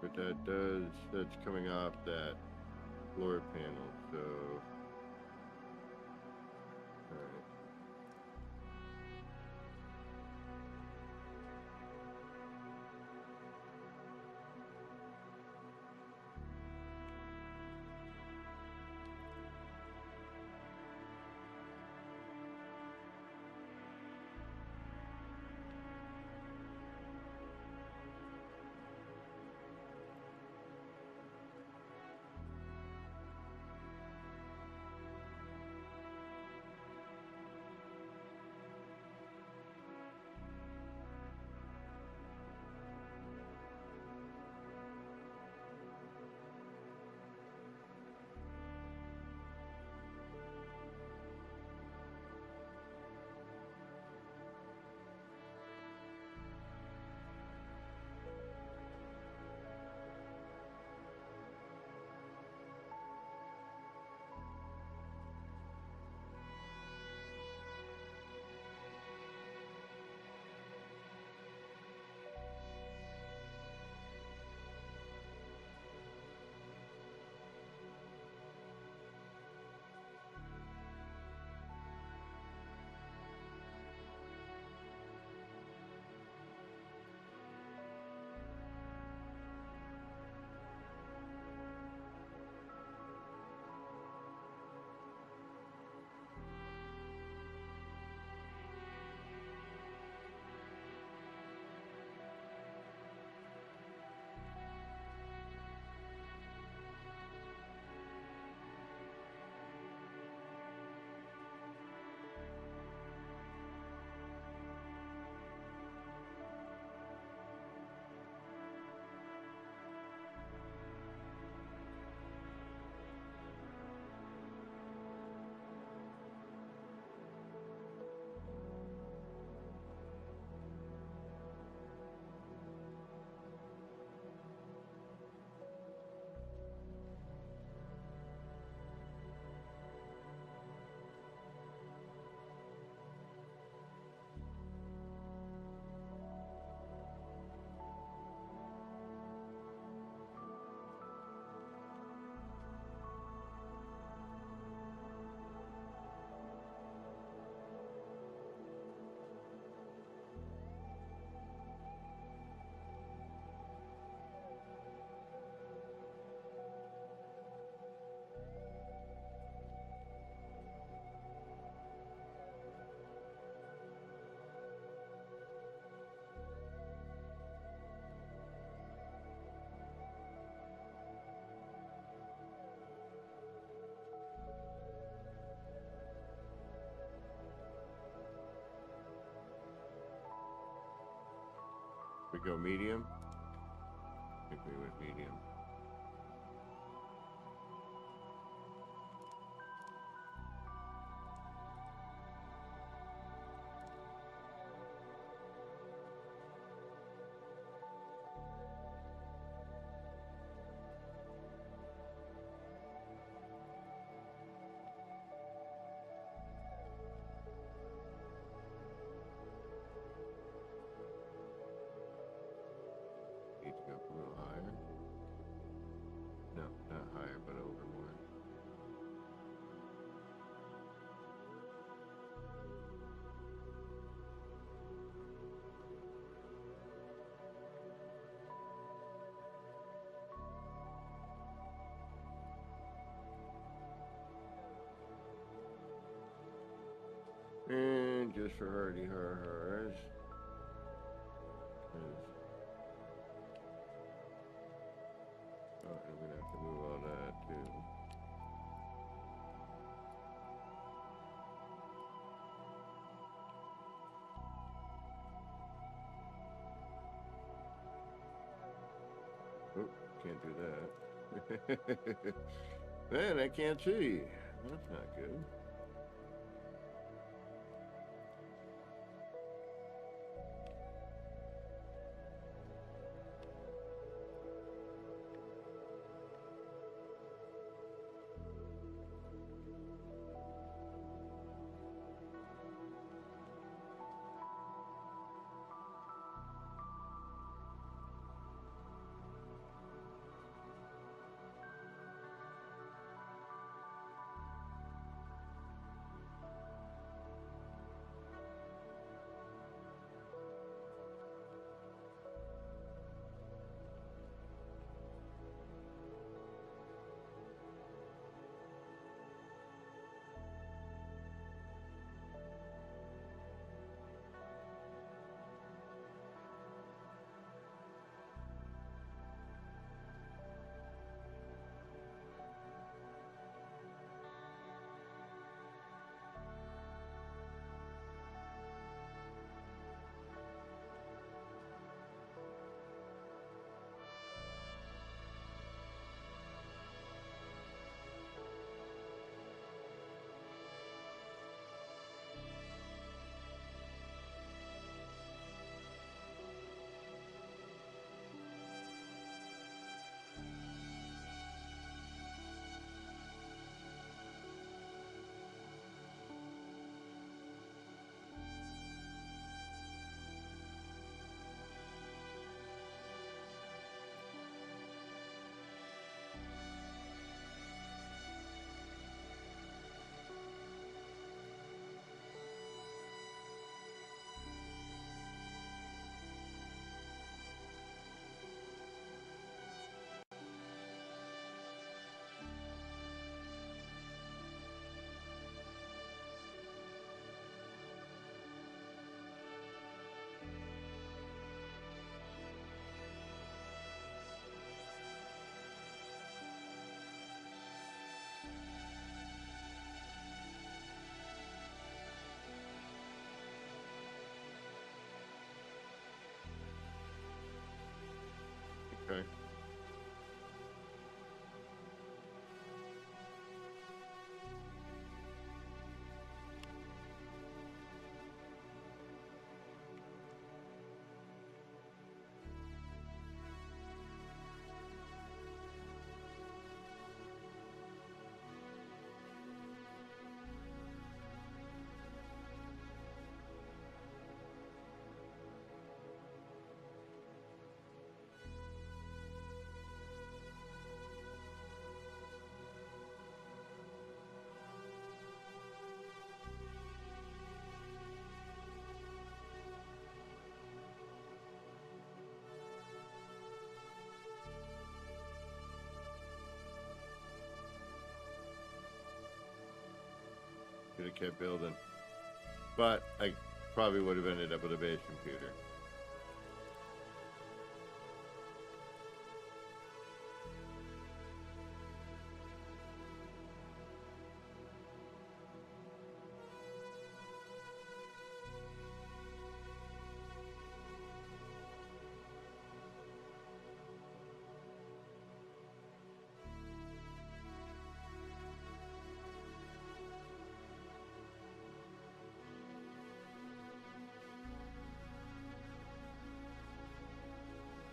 But that's coming off that floor panel, so. Alright. We go medium. I think we went medium. just for hers. 'Cause- oh, I'm gonna have to move all that too. Oh, can't do that. Man, I can't see. That's not good. Okay. Could have kept building. But I probably would have ended up with a base computer.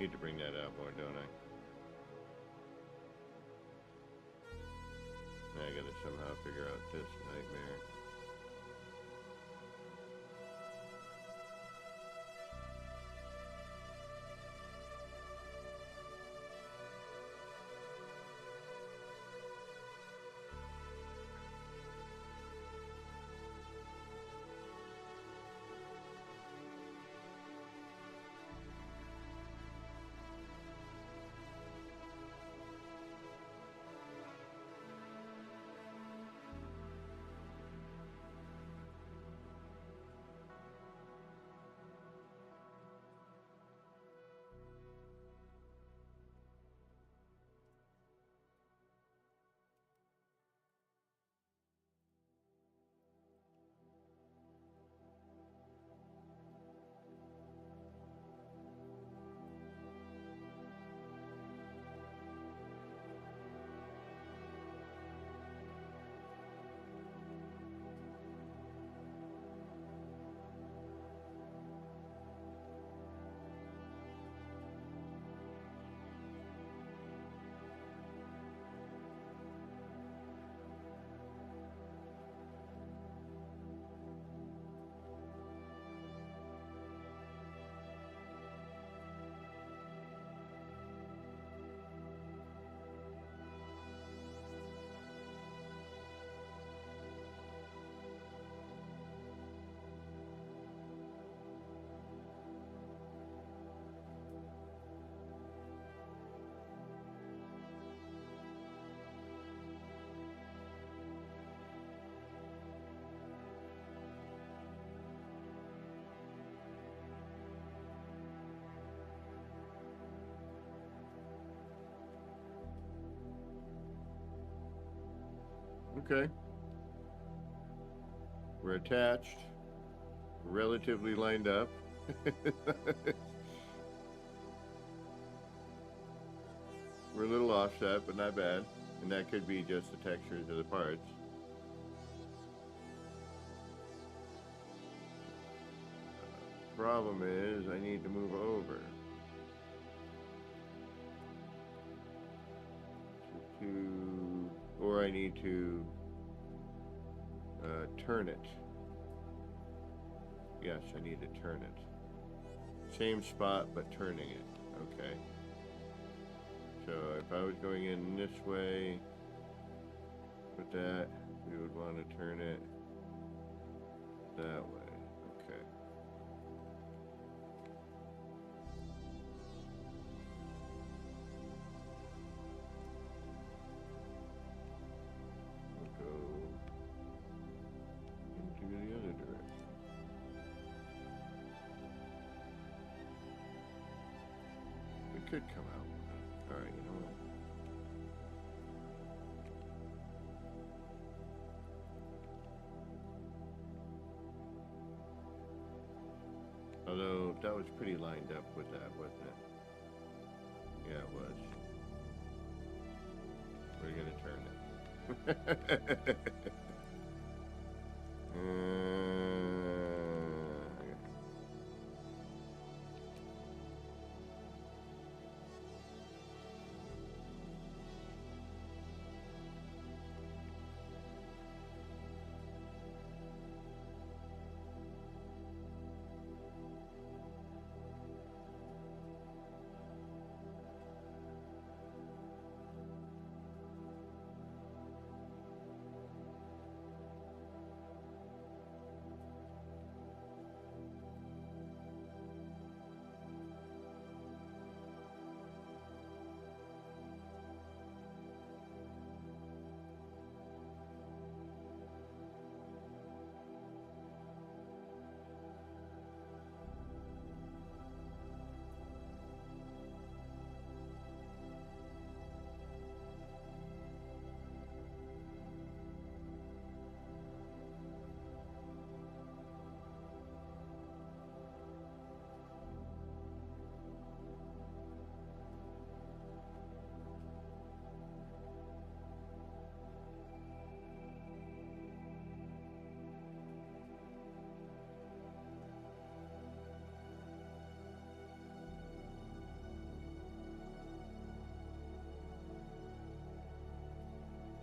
Need to bring that out more, don't I? Now I gotta somehow figure out this nightmare. Okay. We're attached, relatively lined up. We're a little offset, but not bad. And that could be just the textures of the parts. Problem is, I need to move over. Or I need to turn it. Yes, I need to turn it. Same spot, but turning it. Okay. So if I was going in this way with that, we would want to turn it that way. Okay. We'll go into the other direction. It could come out. Alright, you know what? Although that was pretty lined up with that, wasn't it? Yeah, it was. We're gonna turn it.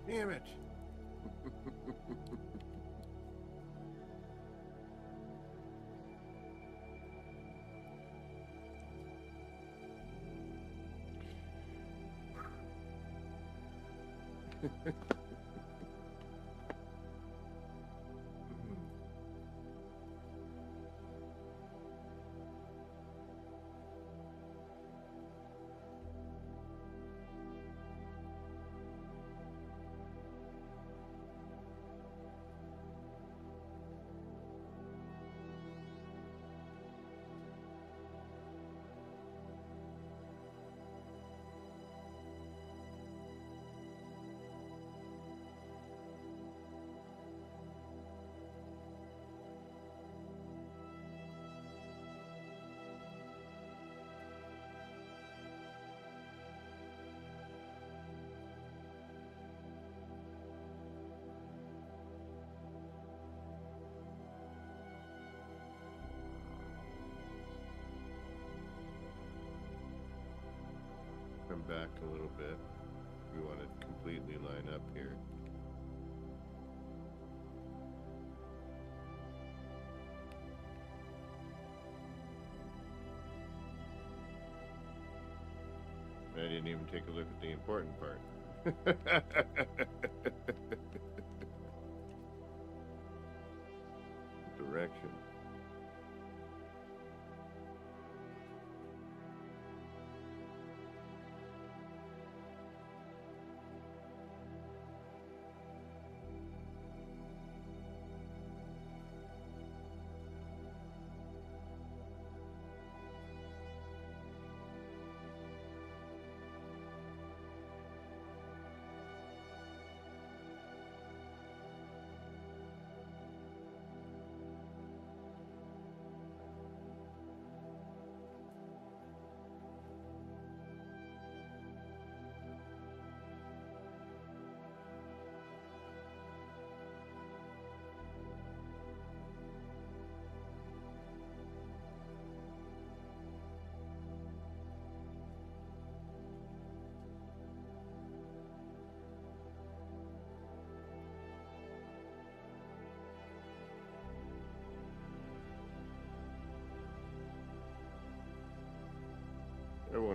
Damn it! Come back a little bit. We want to completely line up here. I didn't even take a look at the important part. Direction.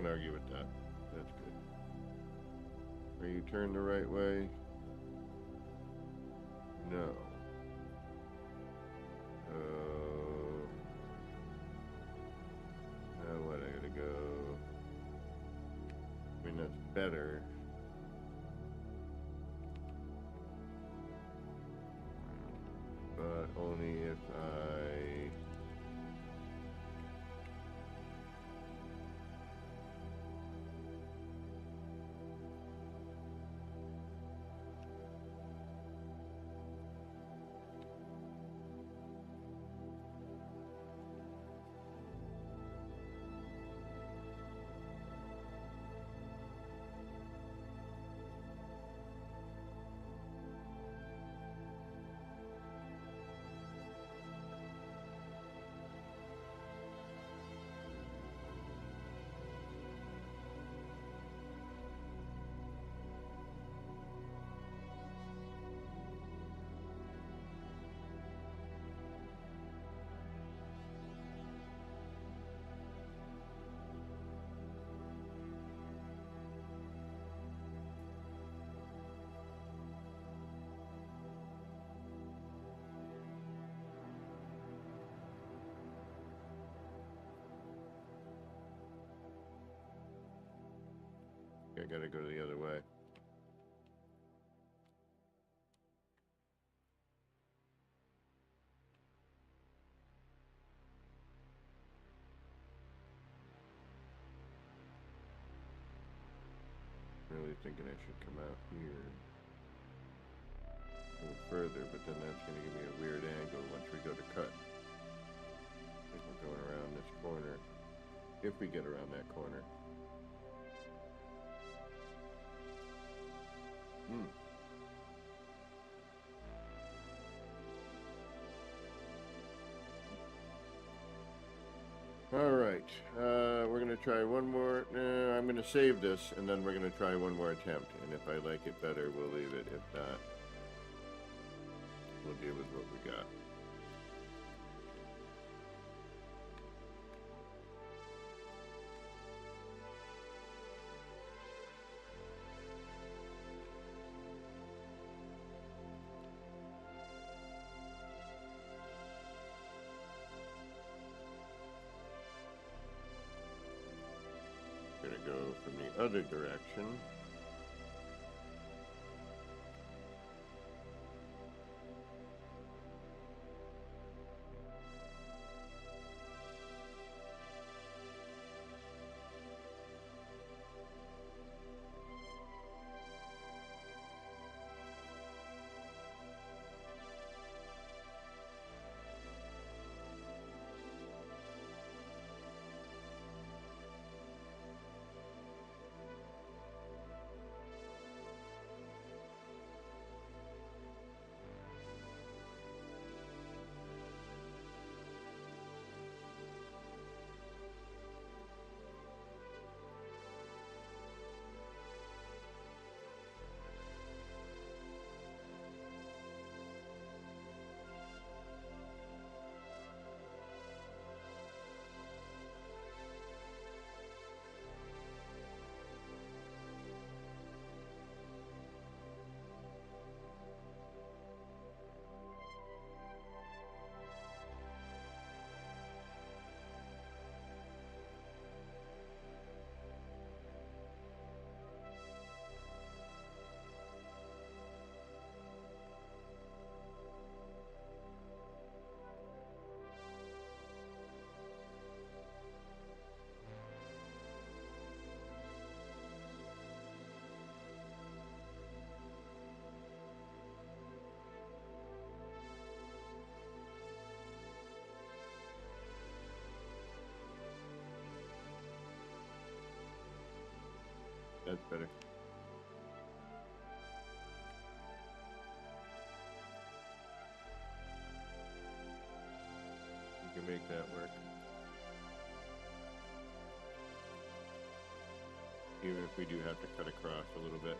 won't argue with that. That's good. Are you turned the right way? No. Now what? I gotta go. I mean, that's better. But only if I... I gotta go the other way. Really thinking I should come out here a little further, but then that's gonna give me a weird angle once we go to cut. I think we're going around this corner, if we get around that corner. Alright, we're going to try one more. I'm going to save this, and then we're going to try one more attempt. And if I like it better, we'll leave it. If not, we'll deal with what we got. Gonna go from the other direction. That's better. We can make that work. Even if we do have to cut across a little bit.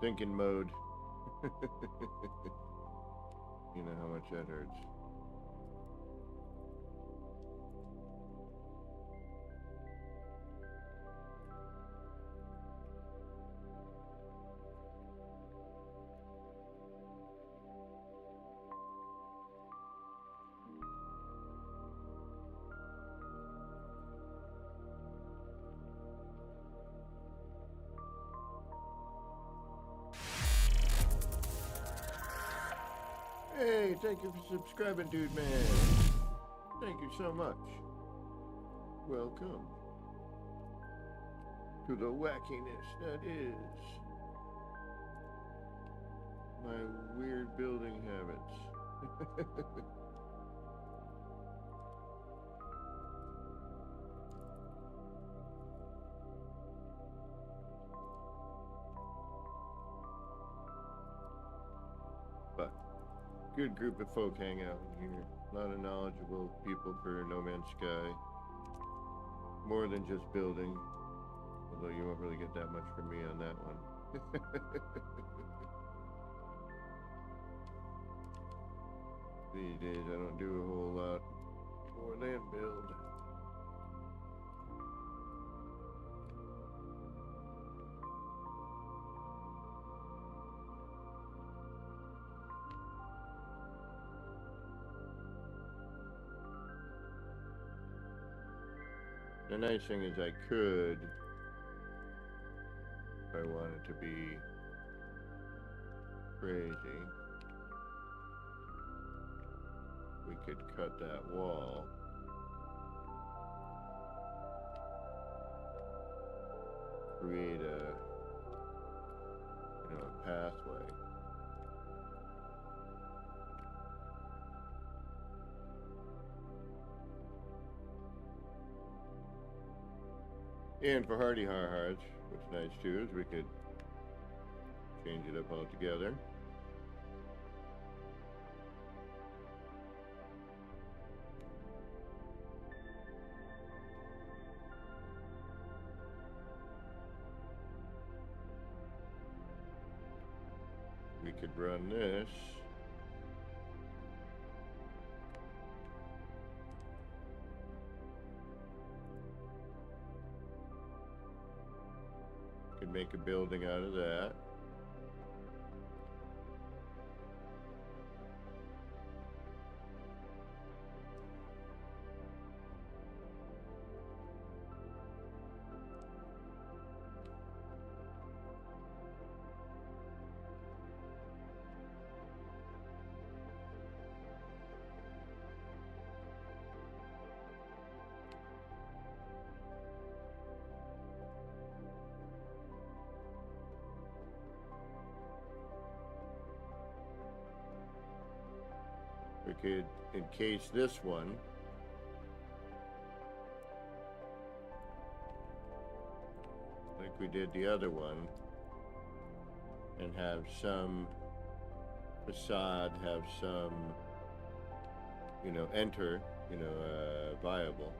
thinking mode. You know how much that hurts. Hey, thank you for subscribing, dude man. Thank you so much. Welcome to the wackiness that is my weird building habits. But good group of folk hang out in here. A lot of knowledgeable people for No Man's Sky. More than just building. Although you won't really get that much from me on that one. These days I don't do a whole lot more than build. The nice thing is I could, if I wanted to be crazy, we could cut that wall. Create a pathway. And for hardy har-hards, what's nice too is we could change it up altogether. We could run this. Could make a building out of that. We could encase this one. Like we did the other one. And have some facade, have some, enter, viable.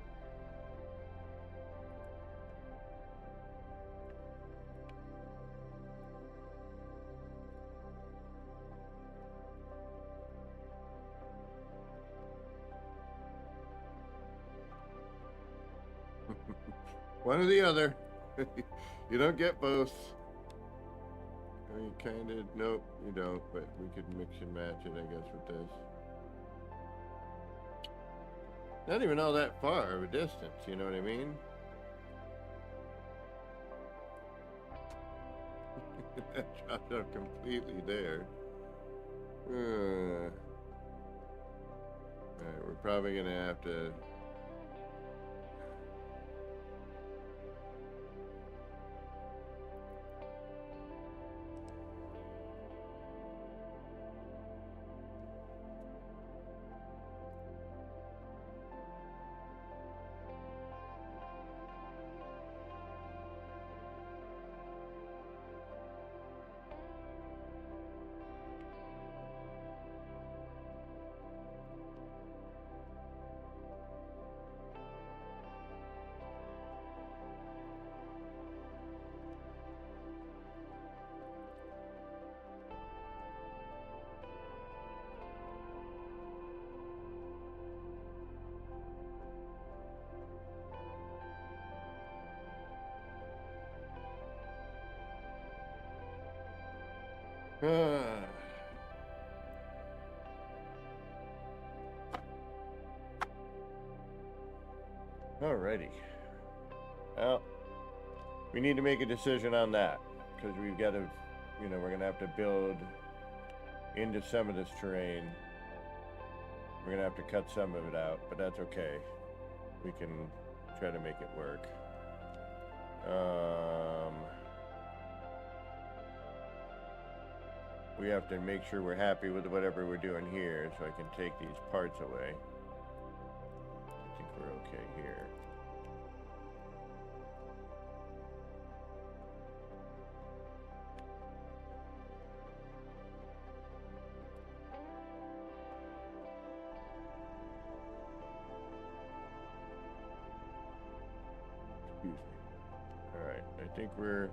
One or the other. You don't get both. You kind of, nope, you don't, but we could mix and match it, I guess, with this. Not even all that far of a distance, you know what I mean? That dropped out completely there. Alright, we're probably going to have to... Alrighty. Well, we need to make a decision on that because we've got to, you know, we're gonna have to build into some of this terrain. We're gonna have to cut some of it out, but that's okay. We can try to make it work. We have to make sure we're happy with whatever we're doing here, so I can take these parts away. I think we're okay here. Excuse me. Alright, I think I'm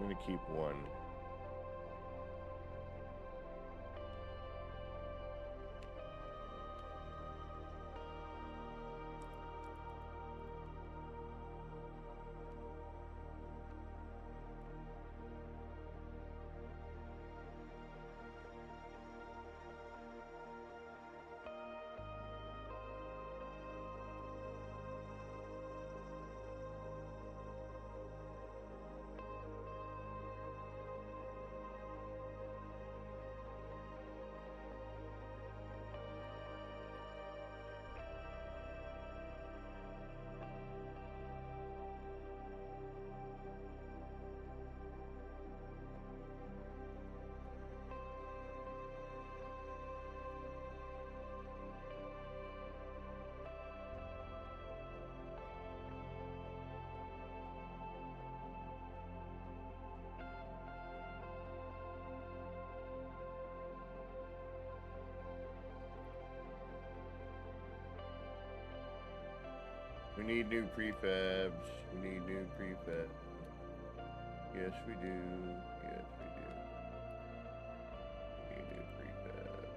gonna keep one. We need new prefabs. We need new prefabs. Yes, we do. Yes, we do. We need new prefabs.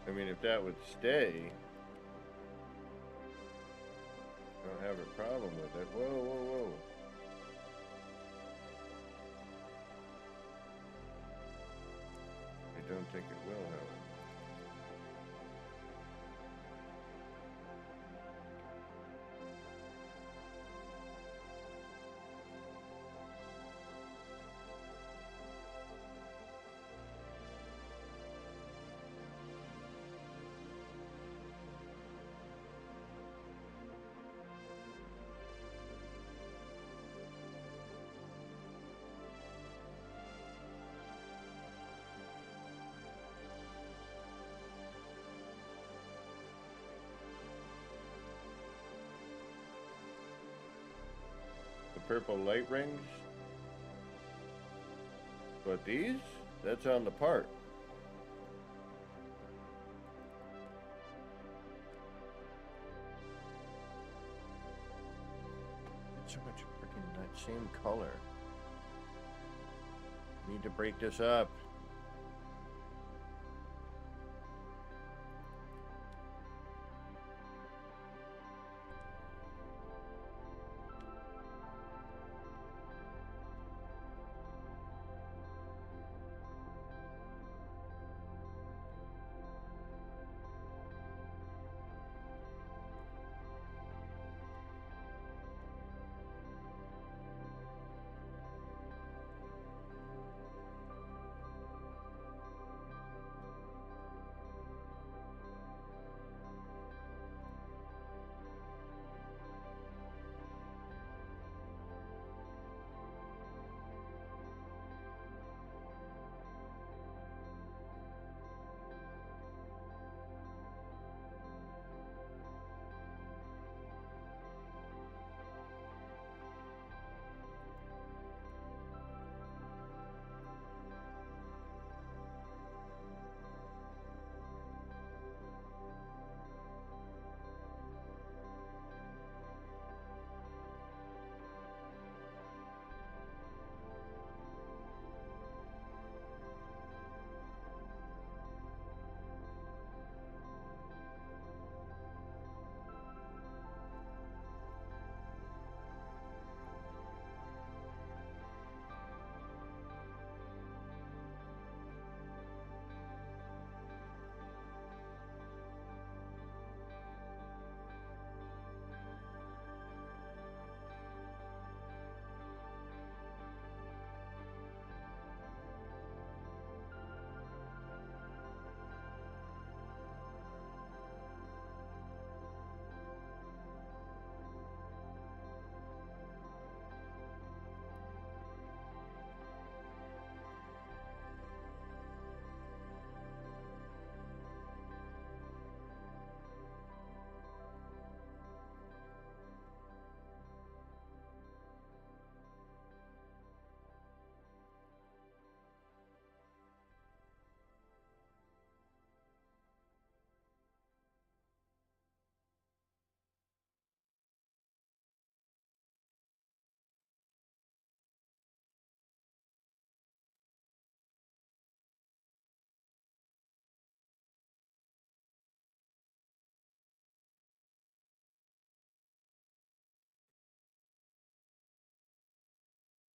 I mean, if that would stay, I don't have a problem with it. Whoa, whoa, whoa. I don't think it will, however. Purple light rings. But these? That's on the part. It's so much freaking that same color. Need to break this up.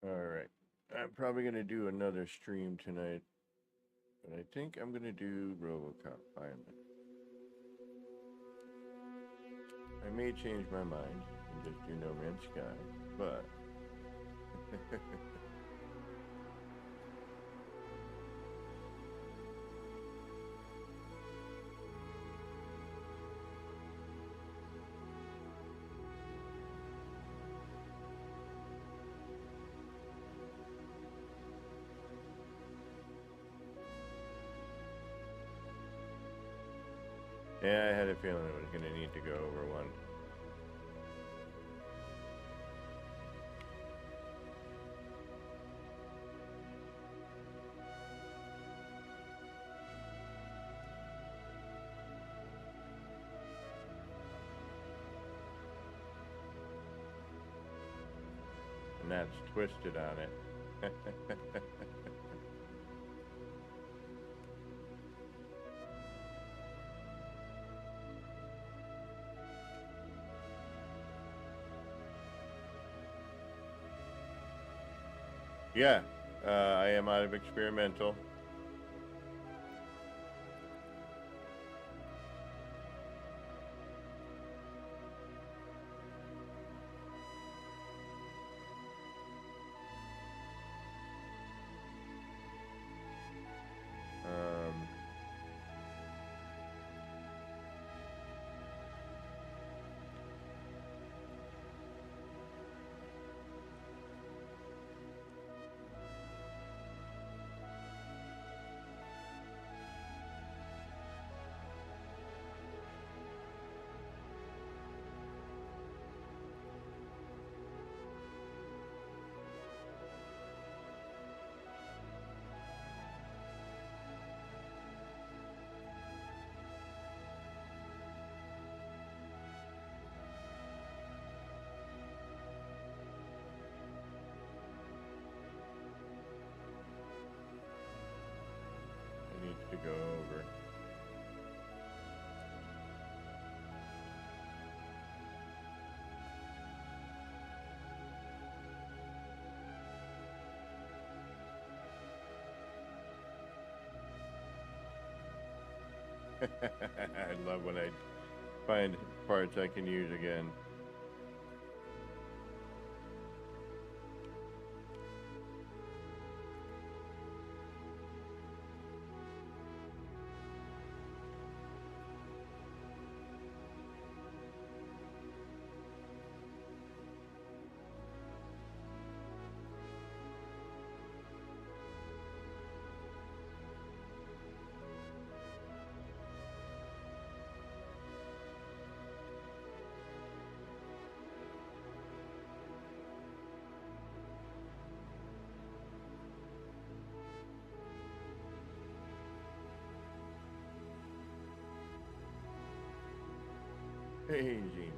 Alright. I'm probably going to do another stream tonight. But I think I'm going to do RoboCop finally. I may change my mind and just do No Man's Sky, but... yeah, I had a feeling it was going to need to go over one. And that's twisted on it. Yeah, I am out of experimental. It needs to go over. I love when I find parts I can use again. Hey, James.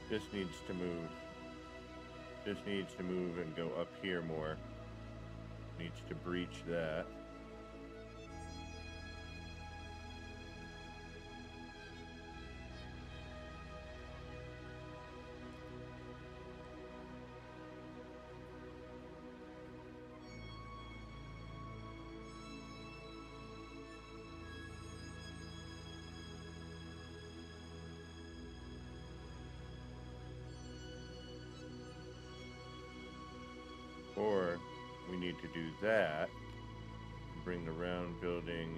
This needs to move. This needs to move and go up here more. Needs to breach that. Or we need to do that. Bring the round building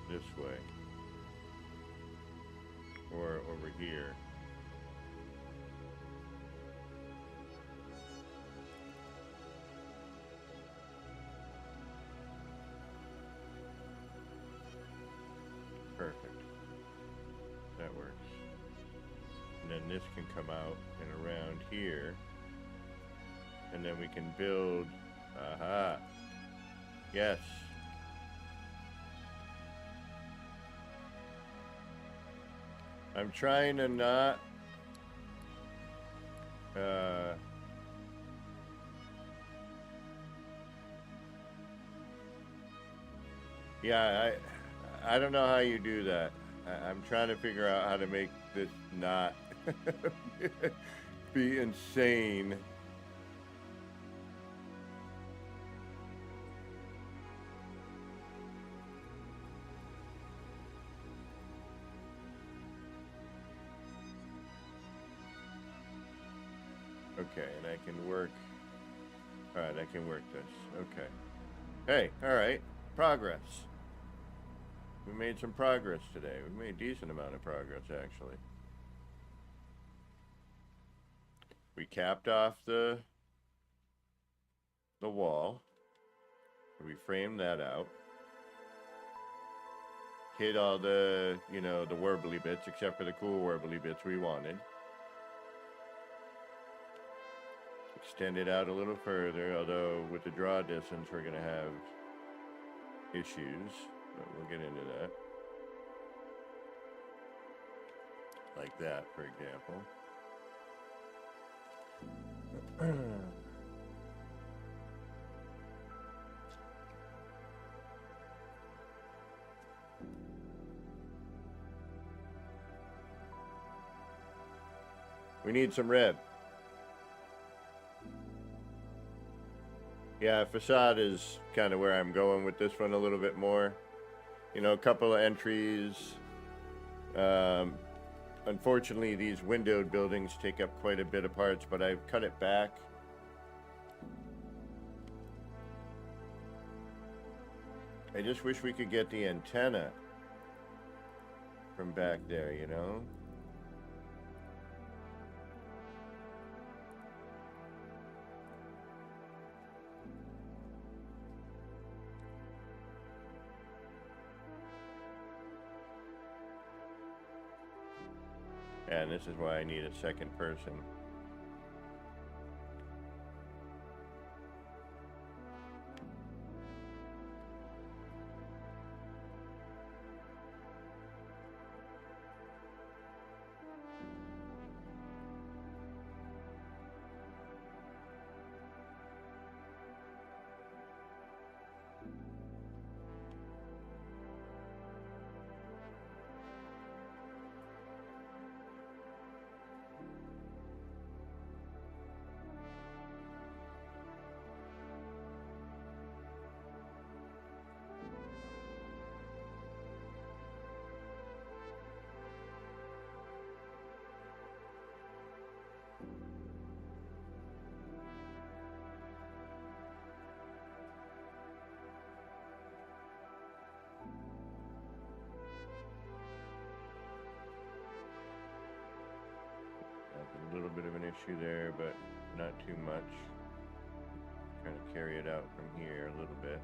this way. Or over here. then this can come out and around here, and then we can build. Aha. Yes. I'm trying to not yeah, I don't know how you do that. I'm trying to figure out how to make this not be insane. Okay, and I can work. Alright, I can work this. Okay. Hey, alright. Progress. We made some progress today. We made a decent amount of progress, actually. We capped off the wall. We framed that out. Hid all the, you know, the warbly bits, except for the cool warbly bits we wanted. Extend it out a little further, although with the draw distance we're going to have issues, but we'll get into that. Like that, for example. We need some red. Yeah, facade is kind of where I'm going with this one a little bit more. You know, a couple of entries. Unfortunately, these windowed buildings take up quite a bit of parts, but I've cut it back. I just wish we could get the antenna from back there, you know? And this is why I need a second person. A little bit of an issue there, but not too much. Trying to carry it out from here a little bit.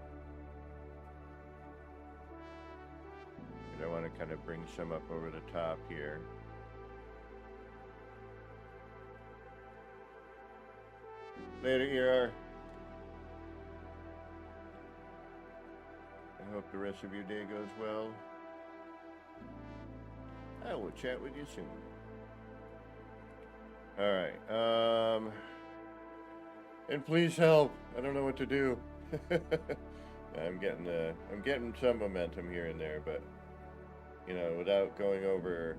And I want to kind of bring some up over the top here. Later, ER. I hope the rest of your day goes well. I will chat with you soon. Alright, and please help. I don't know what to do. I'm getting some momentum here and there, but you know, without going over,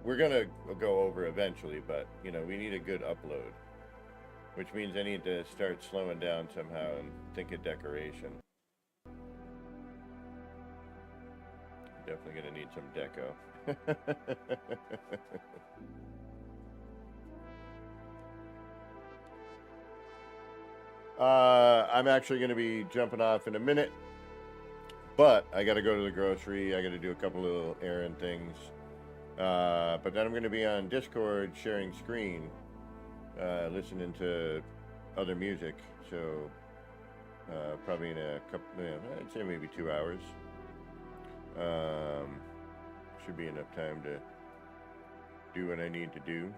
we're gonna go over eventually, but you know, we need a good upload, which means I need to start slowing down somehow and think of decoration. Definitely gonna need some deco. I'm actually going to be jumping off in a minute, but I got to go to the grocery. I got to do a couple little errand things. But then I'm going to be on Discord sharing screen, listening to other music. So probably in a couple, I'd say maybe 2 hours. Should be enough time to do what I need to do.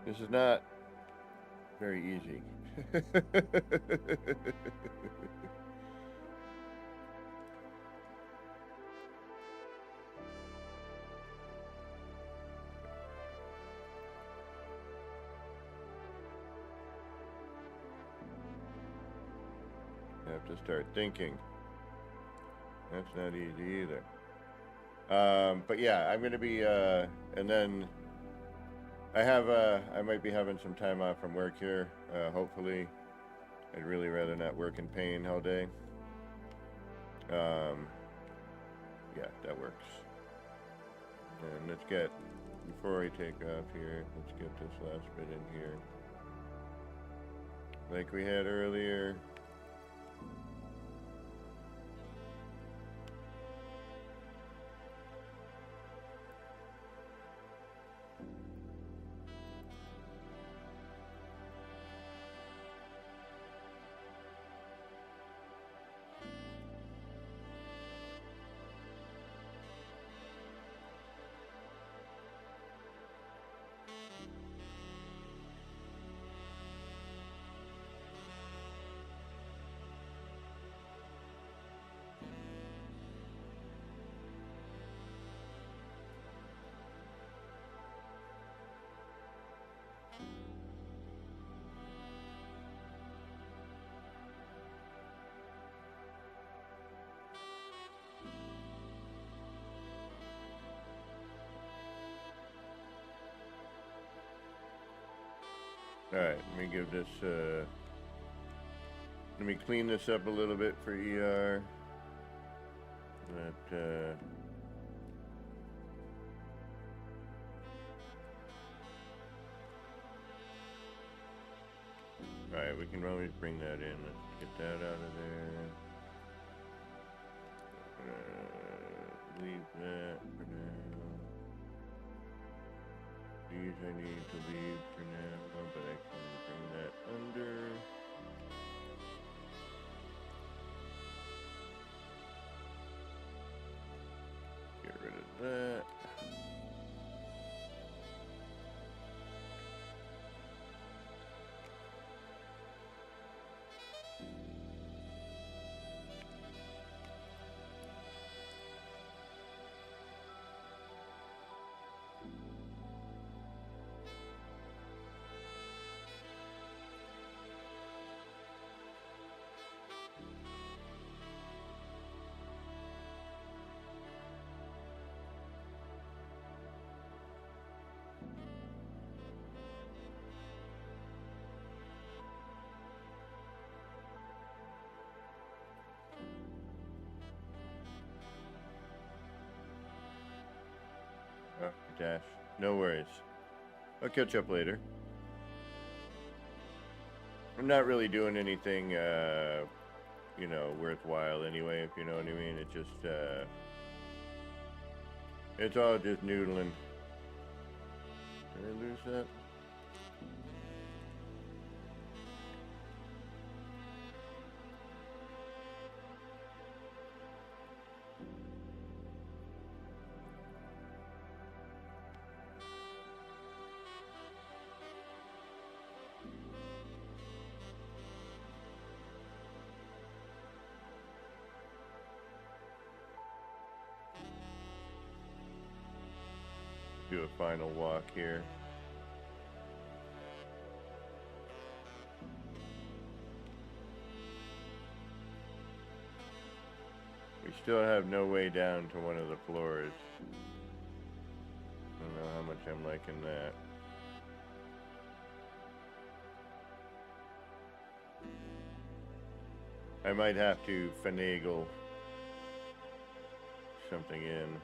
This is not very easy. I have to start thinking. That's not easy either. But yeah, I'm gonna be, and then I might be having some time off from work here, hopefully. I'd really rather not work in pain all day. Yeah, that works. And let's get, before I take off here, let's get this last bit in here. Like we had earlier. Alright, let me give this, let me clean this up a little bit for ER. Alright, we can always bring that in. Let's get that out of there. Leave that for now. These I need to leave for now, but I can bring that under. Get rid of that. Oh, dash. No worries. I'll catch up later. I'm not really doing anything, you know, worthwhile anyway, if you know what I mean. It just, it's all just noodling. Did I lose that? Do a final walk here. We still have no way down to one of the floors. I don't know how much I'm liking that. I might have to finagle something in.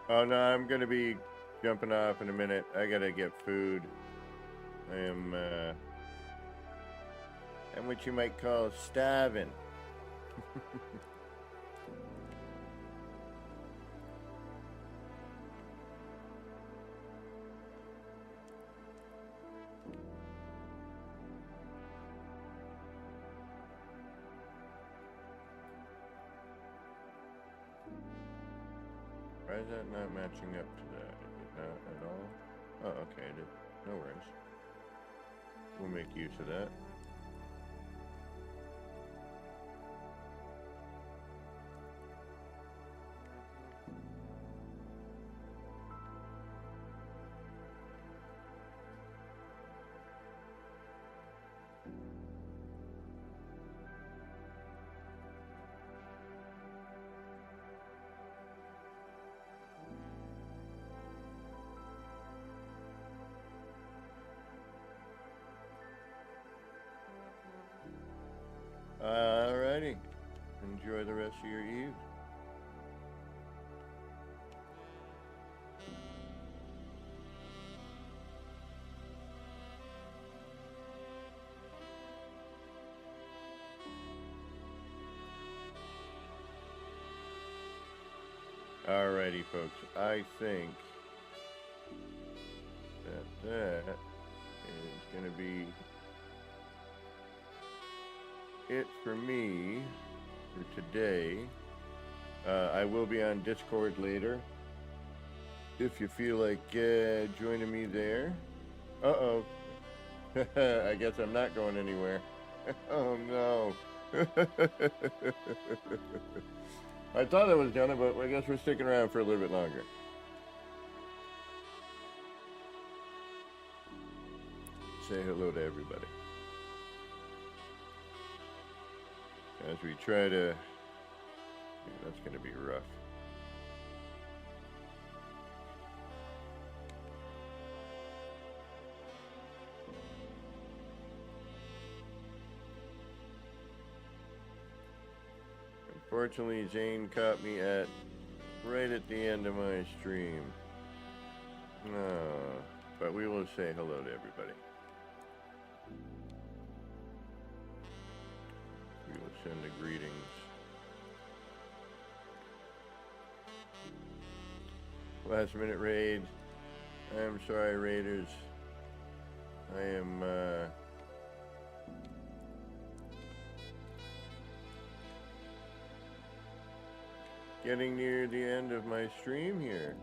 Oh no, I'm gonna be jumping off in a minute. I gotta get food. I'm what you might call starving. Why is that not matching up to that? Is it not at all? Oh, okay, it is. No worries. We'll make use of that. Alrighty. Enjoy the rest of your eve. Alrighty, folks. I think that is going to be it for me for today. I will be on Discord later if you feel like joining me there. Uh-oh. I guess I'm not going anywhere. Oh no. I thought I was gonna, but I guess we're sticking around for a little bit longer. Say hello to everybody. As we try to... Yeah, that's gonna be rough. Unfortunately, Zane caught me right at the end of my stream. No, but we will say hello to everybody. We will send the greetings. Last minute raid. I am sorry, raiders. I am getting near the end of my stream here.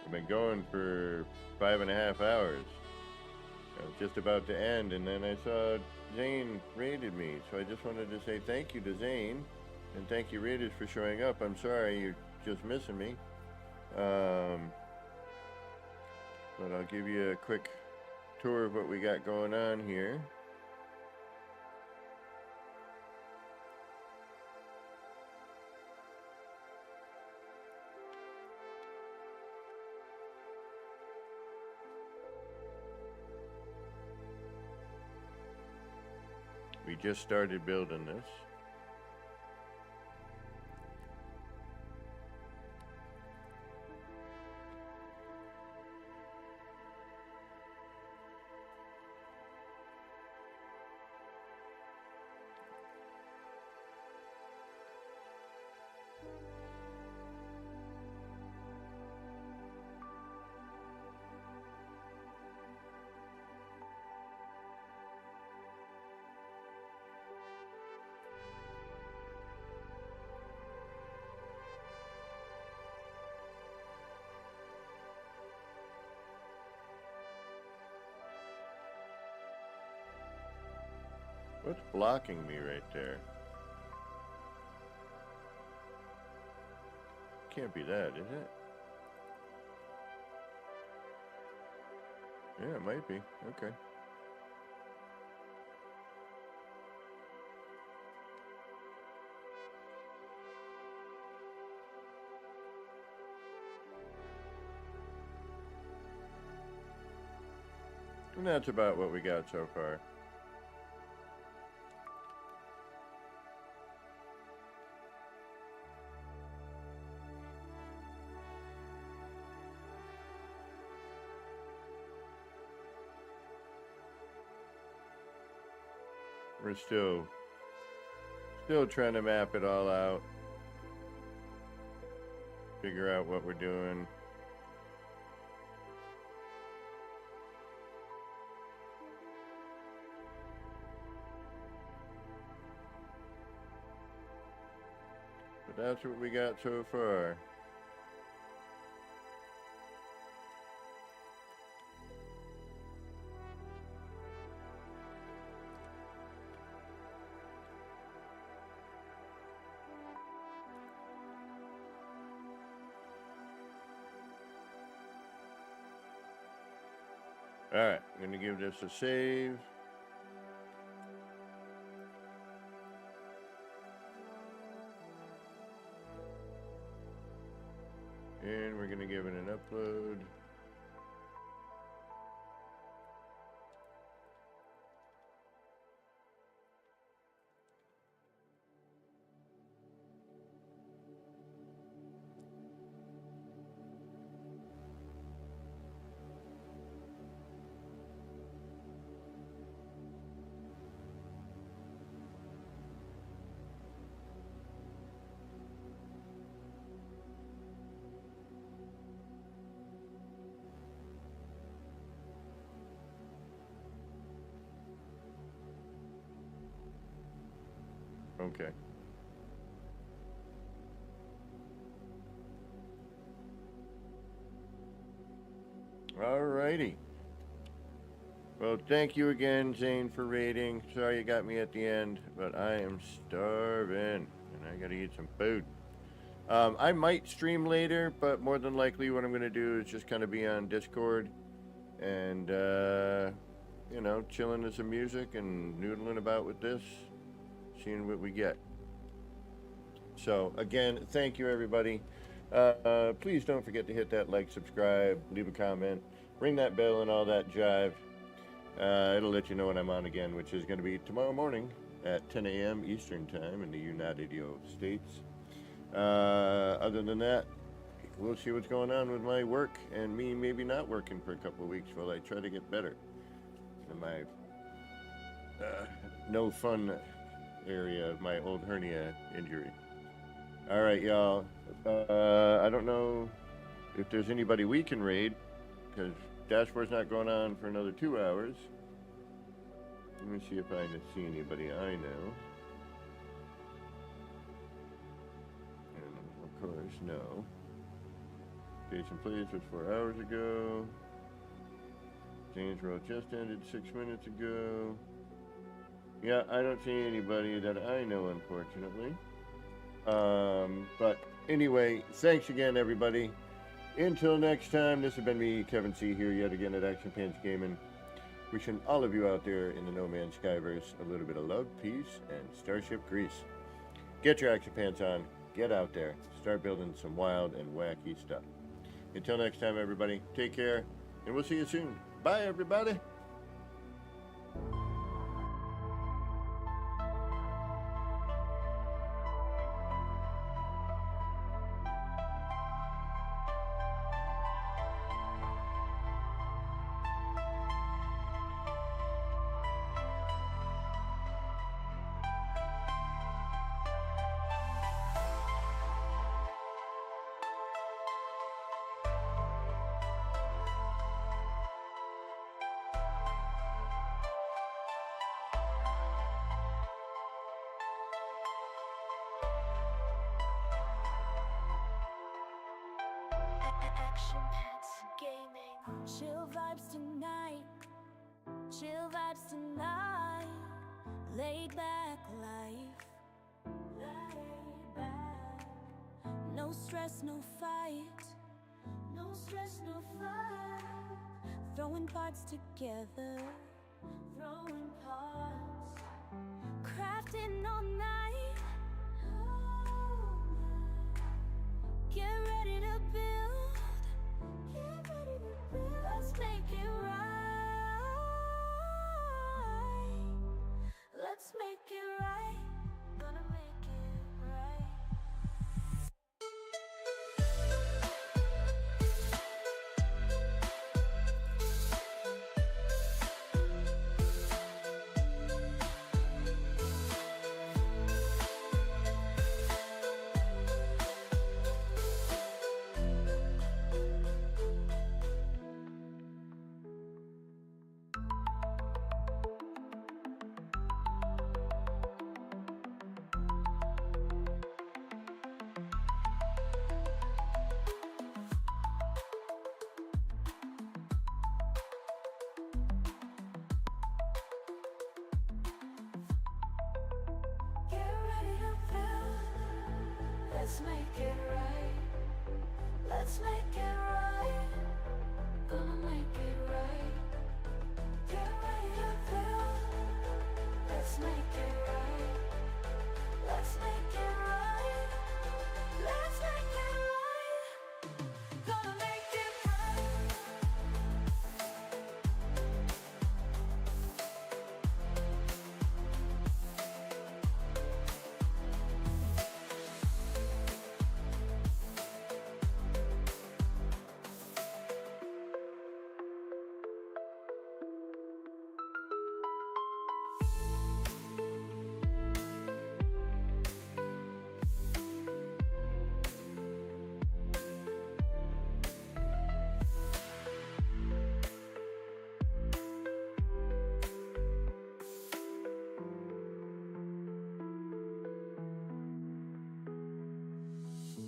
I've been going for 5.5 hours. I was just about to end, and then I saw Zane raided me. So I just wanted to say thank you to Zane, and thank you, raiders, for showing up. I'm sorry you're just missing me. But I'll give you a quick tour of what we got going on here. We just started building this. What's blocking me right there? Can't be that, is it? Yeah, it might be. Okay. And that's about what we got so far. We're still trying to map it all out. Figure out what we're doing. But that's what we got so far. Alright, I'm going to give this a save. And we're going to give it an upload. Okay. Alrighty. Well, thank you again, Zane, for raiding. Sorry you got me at the end, but I am starving, and I gotta eat some food. I might stream later, but more than likely what I'm gonna do is just kind of be on Discord and, you know, chilling to some music and noodling about with this, seeing what we get. So, again, thank you, everybody. Please don't forget to hit that like, subscribe, leave a comment, ring that bell and all that jive. It'll let you know when I'm on again, which is going to be tomorrow morning at 10 a.m. Eastern Time in the United States. Other than that, we'll see what's going on with my work and me maybe not working for a couple of weeks while I try to get better in my no fun area of my old hernia injury. All right, y'all. I don't know if there's anybody we can raid because Dashboard's not going on for another 2 hours. Let me see if I can see anybody I know. And of course, no. Jason Plays was 4 hours ago. James Road just ended 6 minutes ago. Yeah, I don't see anybody that I know, unfortunately. But anyway, thanks again, everybody. Until next time, this has been me, Kevin C, here yet again at Action Pants Gaming. Wishing all of you out there in the No Man's Skyverse a little bit of love, peace, and Starship grease. Get your action pants on, get out there, start building some wild and wacky stuff. Until next time, everybody, take care, and we'll see you soon. Bye, everybody. Action Pants Gaming. Chill vibes tonight, chill vibes tonight. Laid back life, laid back. No stress, no fight, no stress, no fight. Throwing parts together, throwing parts. Crafting all night. Get ready to build. Get ready to build. Let's make it right. Let's make it right. Let's make it right. Gonna make it right. Get ready to build. Let's make it right. Let's make it right. Let's make it right. Gonna make it right.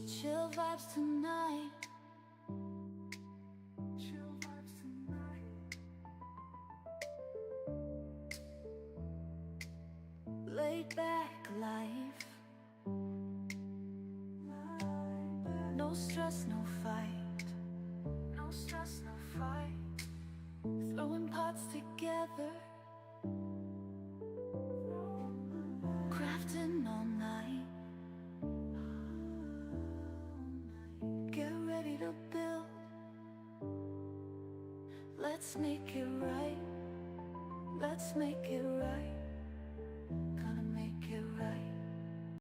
Chill vibes tonight. Chill vibes tonight. Laid back life. No stress, no fight. No stress, no fight. Throwing pots together. Crafting all night. Get ready to build. Let's make it right. Let's make it right.